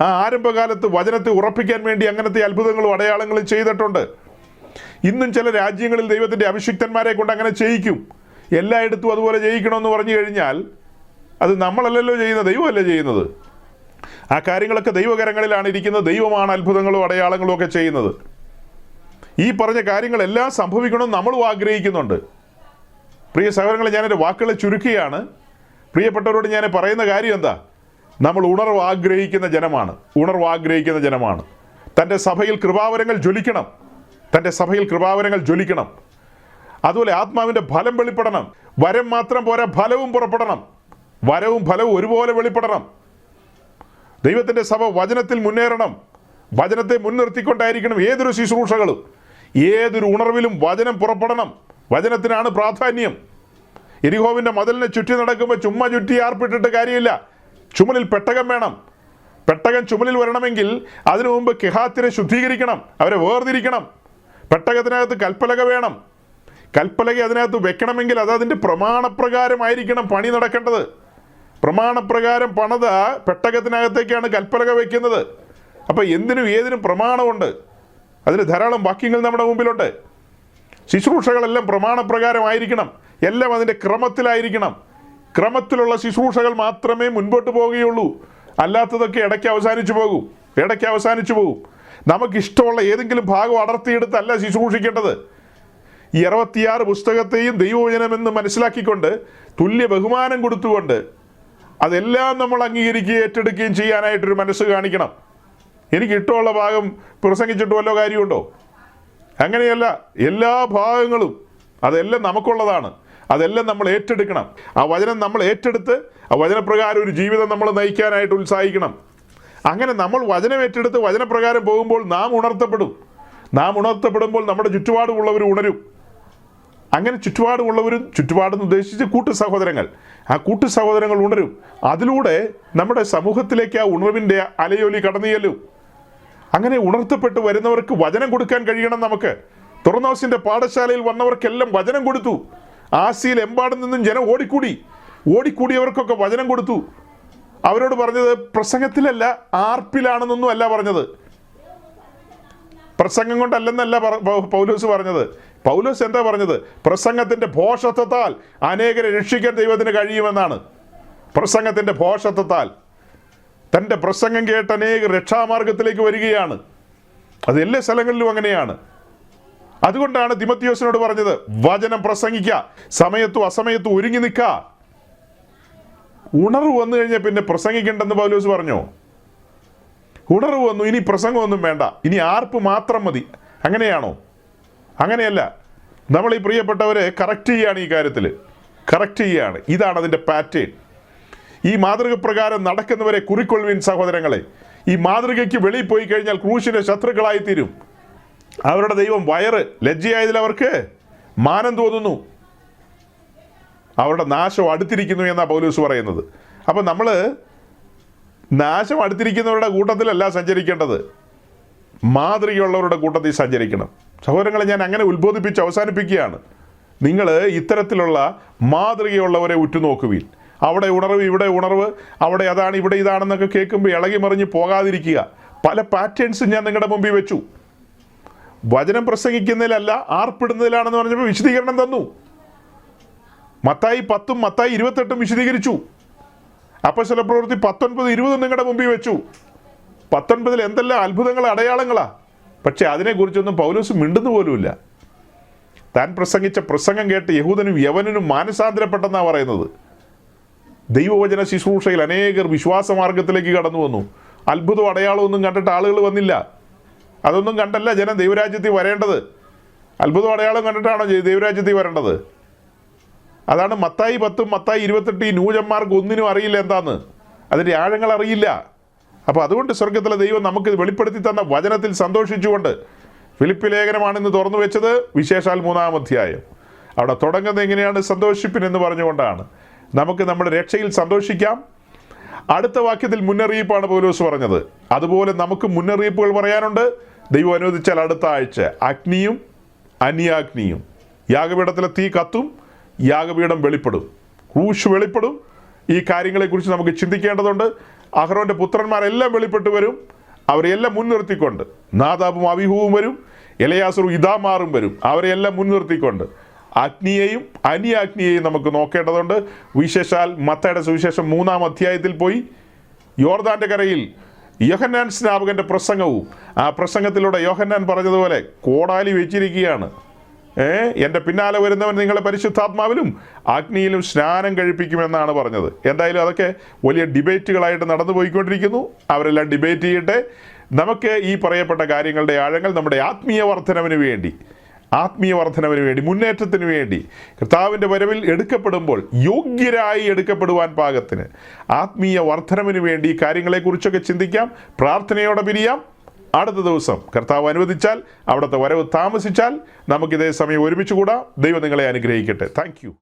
ആ ആരംഭകാലത്ത് വചനത്തെ ഉറപ്പിക്കാൻ വേണ്ടി അങ്ങനത്തെ അത്ഭുതങ്ങളും അടയാളങ്ങളും ചെയ്തിട്ടുണ്ട്. ഇന്നും ചില രാജ്യങ്ങളിൽ ദൈവത്തിൻ്റെ അഭിഷിക്തന്മാരെ കൊണ്ട് അങ്ങനെ ചെയ്യിക്കും. എല്ലായിടത്തും അതുപോലെ ചെയ്യിക്കണമെന്ന് പറഞ്ഞു കഴിഞ്ഞാൽ അത് നമ്മളല്ലല്ലോ ചെയ്യുന്നത്, ദൈവമല്ലേ ചെയ്യുന്നത്. ആ കാര്യങ്ങളൊക്കെ ദൈവകരങ്ങളിലാണ് ഇരിക്കുന്നത്. ദൈവമാണ് അത്ഭുതങ്ങളും അടയാളങ്ങളും ഒക്കെ ചെയ്യുന്നത്. ഈ പറഞ്ഞ കാര്യങ്ങളെല്ലാം സംഭവിക്കണമെന്ന് നമ്മളും ആഗ്രഹിക്കുന്നുണ്ട്. പ്രിയ സഹോദരങ്ങളെ, ഞാനെൻ്റെ വാക്കുകളെ ചുരുക്കുകയാണ്. പ്രിയപ്പെട്ടവരോട് ഞാൻ പറയുന്ന കാര്യം എന്താ? നമ്മൾ ഉണർവ് ആഗ്രഹിക്കുന്ന ജനമാണ്. ഉണർവ് ആഗ്രഹിക്കുന്ന ജനമാണ്. തൻ്റെ സഭയിൽ കൃപാവരങ്ങൾ ജ്വലിക്കണം. തൻ്റെ സഭയിൽ കൃപാവരങ്ങൾ ജ്വലിക്കണം. അതുപോലെ ആത്മാവിൻ്റെ ഫലം വെളിപ്പെടണം. വരം മാത്രം പോരാ, ഫലവും പുറപ്പെടണം. വരവും ഫലവും ഒരുപോലെ വെളിപ്പെടണം. ദൈവത്തിൻ്റെ സഭ വചനത്തിൽ മുന്നേറണം. വചനത്തെ മുൻനിർത്തിക്കൊണ്ടായിരിക്കണം ഏതൊരു ശുശ്രൂഷകളും. ഏതൊരു ഉണർവിലും വചനം പുറപ്പെടണം. വചനത്തിനാണ് പ്രാധാന്യം. യെരിഹോവിൻ്റെ മതിലിനെ ചുറ്റി നടക്കുമ്പോൾ ചുമ്മാ ചുറ്റി ആർപ്പിട്ടിട്ട് കാര്യമില്ല. ചുമലിൽ പെട്ടകം വേണം. പെട്ടകം ചുമലിൽ വരണമെങ്കിൽ അതിനു മുമ്പ് കെഹാത്തിനെ ശുദ്ധീകരിക്കണം, അവരെ വേർതിരിക്കണം. പെട്ടകത്തിനകത്ത് കൽപ്പലക വേണം. കൽപ്പലക അതിനകത്ത് വെക്കണമെങ്കിൽ അത് അതിൻ്റെ പ്രമാണപ്രകാരമായിരിക്കണം പണി നടക്കേണ്ടത്. പ്രമാണപ്രകാരം പണിത പെട്ടകത്തിനകത്തേക്കാണ് കൽപ്പലക വയ്ക്കുന്നത്. അപ്പോൾ എന്തിനും ഏതിനും പ്രമാണമുണ്ട്. അതിന് ധാരാളം വാക്യങ്ങൾ നമ്മുടെ മുമ്പിലുണ്ട്. ശുശ്രൂഷകളെല്ലാം പ്രമാണപ്രകാരമായിരിക്കണം. എല്ലാം അതിൻ്റെ ക്രമത്തിലായിരിക്കണം. ക്രമത്തിലുള്ള ശുശ്രൂഷകൾ മാത്രമേ മുൻപോട്ട് പോവുകയുള്ളൂ. അല്ലാത്തതൊക്കെ ഇടയ്ക്ക് അവസാനിച്ചു പോകും. നമുക്കിഷ്ടമുള്ള ഏതെങ്കിലും ഭാഗം അടർത്തിയെടുത്തല്ല ശുശ്രൂഷിക്കേണ്ടത്. ഈ 66 പുസ്തകത്തെയും ദൈവവചനമെന്ന് മനസ്സിലാക്കിക്കൊണ്ട് തുല്യ ബഹുമാനം കൊടുത്തുകൊണ്ട് അതെല്ലാം നമ്മൾ അംഗീകരിക്കുകയും ഏറ്റെടുക്കുകയും ചെയ്യാനായിട്ടൊരു മനസ്സ് കാണിക്കണം. എനിക്ക് ഇഷ്ടമുള്ള ഭാഗം പ്രസംഗിച്ചിട്ട് വല്ല കാര്യമുണ്ടോ? അങ്ങനെയല്ല. എല്ലാ ഭാഗങ്ങളും അതെല്ലാം നമുക്കുള്ളതാണ്. അതെല്ലാം നമ്മൾ ഏറ്റെടുക്കണം. ആ വചനം നമ്മൾ ഏറ്റെടുത്ത് ആ വചനപ്രകാരം ഒരു ജീവിതം നമ്മൾ നയിക്കാനായിട്ട് ഉത്സാഹിക്കണം. അങ്ങനെ നമ്മൾ വചനം ഏറ്റെടുത്ത് വചനപ്രകാരം പോകുമ്പോൾ നാം ഉണർത്തപ്പെടും. നാം ഉണർത്തപ്പെടുമ്പോൾ നമ്മുടെ ചുറ്റുപാടുമുള്ളവർ ഉണരും. അങ്ങനെ ചുറ്റുപാടുമുള്ളവരും, ചുറ്റുപാടെന്ന് ഉദ്ദേശിച്ച് കൂട്ടു സഹോദരങ്ങൾ, ആ കൂട്ടു സഹോദരങ്ങൾ ഉണരും. അതിലൂടെ നമ്മുടെ സമൂഹത്തിലേക്ക് ആ ഉണർവിൻ്റെ അലയൊലി കടന്നു ചെല്ലും. അങ്ങനെ ഉണർത്തപ്പെട്ട് വരുന്നവർക്ക് വചനം കൊടുക്കാൻ കഴിയണം. നമുക്ക് തുറന്നോസിൻ്റെ പാഠശാലയിൽ വന്നവർക്കെല്ലാം വചനം കൊടുത്തു. ആസിയിൽ എമ്പാടും നിന്നും ജനം ഓടിക്കൂടിയവർക്കൊക്കെ വചനം കൊടുത്തു. അവരോട് പറഞ്ഞത് പ്രസംഗത്തിലല്ല, ആർപ്പിലാണെന്നൊന്നും അല്ല പറഞ്ഞത്. പ്രസംഗം കൊണ്ടല്ലെന്നല്ല പൗലോസ് പറഞ്ഞത്. പൗലോസ് എന്താ പറഞ്ഞത്? പ്രസംഗത്തിൻ്റെ ഭോഷത്വത്താൽ അനേകരെ രക്ഷിക്കാൻ ദൈവത്തിന് കഴിയുമെന്നാണ്. പ്രസംഗത്തിൻ്റെ ഭോഷത്വത്താൽ തൻ്റെ പ്രസംഗം കേട്ട് അനേക രക്ഷാമാർഗത്തിലേക്ക് വരികയാണ്. അത് എല്ലാ സ്ഥലങ്ങളിലും അങ്ങനെയാണ്. അതുകൊണ്ടാണ് തിമോത്തിയോസിനോട് പറഞ്ഞത്, വചനം പ്രസംഗിക്കുക, സമയത്തും അസമയത്തും ഒരുങ്ങി നിൽക്കുക. ഉണർവ് വന്നു കഴിഞ്ഞാൽ പിന്നെ പ്രസംഗിക്കേണ്ടെന്ന് പൗലോസ് പറഞ്ഞോ? ഉണർവ് വന്നു, ഇനി പ്രസംഗമൊന്നും വേണ്ട, ഇനി ആർപ്പ് മാത്രം മതി. അങ്ങനെയാണോ? അങ്ങനെയല്ല. നമ്മൾ ഈ പ്രിയപ്പെട്ടവരെ കറക്റ്റ് ചെയ്യുകയാണ്, ഈ കാര്യത്തിൽ കറക്റ്റ് ചെയ്യുകയാണ്. ഇതാണ് അതിൻ്റെ പാറ്റേൺ. ഈ മാതൃക പ്രകാരം നടക്കുന്നവരെ കുറിക്കൊള്ളുവിൻ സഹോദരങ്ങളെ. ഈ മാതൃകയ്ക്ക് വെളിയിൽ പോയി കഴിഞ്ഞാൽ ക്രൂശിൻ്റെ ശത്രുക്കളായിത്തീരും. അവരുടെ ദൈവം വയറ്, ലജ്ജയായതിൽ അവർക്ക് മാനം തോന്നുന്നു. അവരുടെ നാശം അടുത്തിരിക്കുന്നു എന്നാണ് പൗലോസ് പറയുന്നത്. അപ്പം നമ്മൾ നാശം അടുത്തിരിക്കുന്നവരുടെ കൂട്ടത്തിലല്ല സഞ്ചരിക്കേണ്ടത്, മാതൃകയുള്ളവരുടെ കൂട്ടത്തിൽ സഞ്ചരിക്കണം. സഹോദരങ്ങളെ, ഞാൻ അങ്ങനെ ഉത്ബോധിപ്പിച്ച് അവസാനിപ്പിക്കുകയാണ്. നിങ്ങൾ ഇത്തരത്തിലുള്ള മാതൃകയുള്ളവരെ ഉറ്റുനോക്കുവിൻ. അവിടെ ഉണർവ്, ഇവിടെ ഉണർവ്, അവിടെ അതാണ്, ഇവിടെ ഇതാണെന്നൊക്കെ കേൾക്കുമ്പോൾ ഇളകി മറിഞ്ഞ് പോകാതിരിക്കുക. പല പാറ്റേൺസും ഞാൻ നിങ്ങളുടെ മുമ്പിൽ വെച്ചു. വചനം പ്രസംഗിക്കുന്നതിലല്ല, ആർപ്പിടുന്നതിലാണെന്ന് പറഞ്ഞപ്പോൾ വിശദീകരണം തന്നു. മത്തായി 10 മത്തായി 28 വിശദീകരിച്ചു. അപ്പോസ്തല പ്രവൃത്തി 19, 20 നിങ്ങളുടെ മുമ്പിൽ വെച്ചു. 19 എന്തെല്ലാം അത്ഭുതങ്ങൾ, അടയാളങ്ങളാ. പക്ഷെ അതിനെക്കുറിച്ചൊന്നും പൗലോസ് മിണ്ടുന്നു പോലുമില്ല. താൻ പ്രസംഗിച്ച പ്രസംഗം കേട്ട് യഹൂദനും യവനനും മാനസാന്തരപ്പെട്ടെന്നാണ് പറയുന്നത്. ദൈവവചന ശുശ്രൂഷയിൽ അനേകർ വിശ്വാസമാർഗത്തിലേക്ക് കടന്നു വന്നു. അത്ഭുതം അടയാളമൊന്നും കണ്ടിട്ട് ആളുകൾ വന്നില്ല. അതൊന്നും കണ്ടല്ല ജനം ദൈവരാജ്യത്തിൽ വരേണ്ടത്. അത്ഭുതം അടയാളം കണ്ടിട്ടാണോ ദൈവരാജ്യത്തിൽ വരേണ്ടത്? അതാണ് മത്തായി 10 മത്തായി 28 ഈ ന്യൂജന്മാർക്ക് ഒന്നിനും അറിയില്ല എന്താന്ന്, അതിൻ്റെ ആഴങ്ങൾ അറിയില്ല. അപ്പോൾ അതുകൊണ്ട് സ്വർഗത്തിലെ ദൈവം നമുക്ക് വെളിപ്പെടുത്തി തന്ന വചനത്തിൽ സന്തോഷിച്ചുകൊണ്ട്, ഫിലിപ്പി ലേഖനമാണിന്ന് തുറന്നു വെച്ചത്, വിശേഷാൽ 3-ാം അധ്യായം. അവിടെ തുടങ്ങുന്നത് എങ്ങനെയാണ്? സന്തോഷിപ്പിൻ എന്ന് പറഞ്ഞുകൊണ്ടാണ്. നമുക്ക് നമ്മുടെ രക്ഷയിൽ സന്തോഷിക്കാം. അടുത്ത വാക്യത്തിൽ മുന്നറിയിപ്പാണ് പൗലോസ് പറഞ്ഞത്. അതുപോലെ നമുക്ക് മുന്നറിയിപ്പുകൾ പറയാനുണ്ട്. ദൈവം അനുവദിച്ചാൽ അടുത്ത ആഴ്ച അഗ്നിയും അന്യാഗ്നിയും, യാഗപീഠത്തിലെ തീ കത്തും, യാഗപീഠം വെളിപ്പെടും, ക്രൂശ് വെളിപ്പെടും. ഈ കാര്യങ്ങളെക്കുറിച്ച് നമുക്ക് ചിന്തിക്കേണ്ടതുണ്ട്. അഹ്റോൻ്റെ പുത്രന്മാരെല്ലാം വെളിപ്പെട്ട് വരും. അവരെല്ലാം മുൻനിർത്തിക്കൊണ്ട് നാദാബും അബീഹുവും വരും, എലയാസറും ഇതാമാറും വരും. അവരെല്ലാം മുൻനിർത്തിക്കൊണ്ട് അഗ്നിയെയും അന്യാഗ്നിയെയും നമുക്ക് നോക്കേണ്ടതുണ്ട്. വിശേഷാൽ മത്തായിയുടെ സുവിശേഷം 3-ാം അധ്യായത്തിൽ പോയി യോർദാൻ്റെ കരയിൽ യോഹന്നാൻ സ്നാപകൻ്റെ പ്രസംഗവും, ആ പ്രസംഗത്തിലൂടെ യോഹന്നാൻ പറഞ്ഞതുപോലെ കോടാലി വെച്ചിരിക്കുകയാണ്. എൻ്റെ പിന്നാലെ വരുന്നവൻ നിങ്ങളെ പരിശുദ്ധാത്മാവിലും അഗ്നിയിലും സ്നാനം കഴിപ്പിക്കുമെന്നാണ് പറഞ്ഞത്. എന്തായാലും അതൊക്കെ വലിയ ഡിബേറ്റുകളായിട്ട് നടന്നു പോയിക്കൊണ്ടിരിക്കുന്നു. അവരെല്ലാം ഡിബേറ്റ് ചെയ്യട്ടെ. നമുക്ക് ഈ പറയപ്പെട്ട കാര്യങ്ങളുടെ ആഴങ്ങൾ നമ്മുടെ ആത്മീയ വർധനവിന് വേണ്ടി, മുന്നേറ്റത്തിന് വേണ്ടി, കർത്താവിൻ്റെ വരവിൽ എടുക്കപ്പെടുമ്പോൾ യോഗ്യരായി എടുക്കപ്പെടുവാൻ പാകത്തിന് ആത്മീയ വർധനവിന് വേണ്ടി ഈ കാര്യങ്ങളെക്കുറിച്ചൊക്കെ ചിന്തിക്കാം. പ്രാർത്ഥനയോടെ പിരിയാം. അടുത്ത ദിവസം കർത്താവ് അനുവദിച്ചാൽ, അവിടുത്തെ വരവ് താമസിച്ചാൽ നമുക്കിതേ സമയം ഒരുമിച്ച് കൂടാം. ദൈവം നിങ്ങളെ അനുഗ്രഹിക്കട്ടെ. Thank you.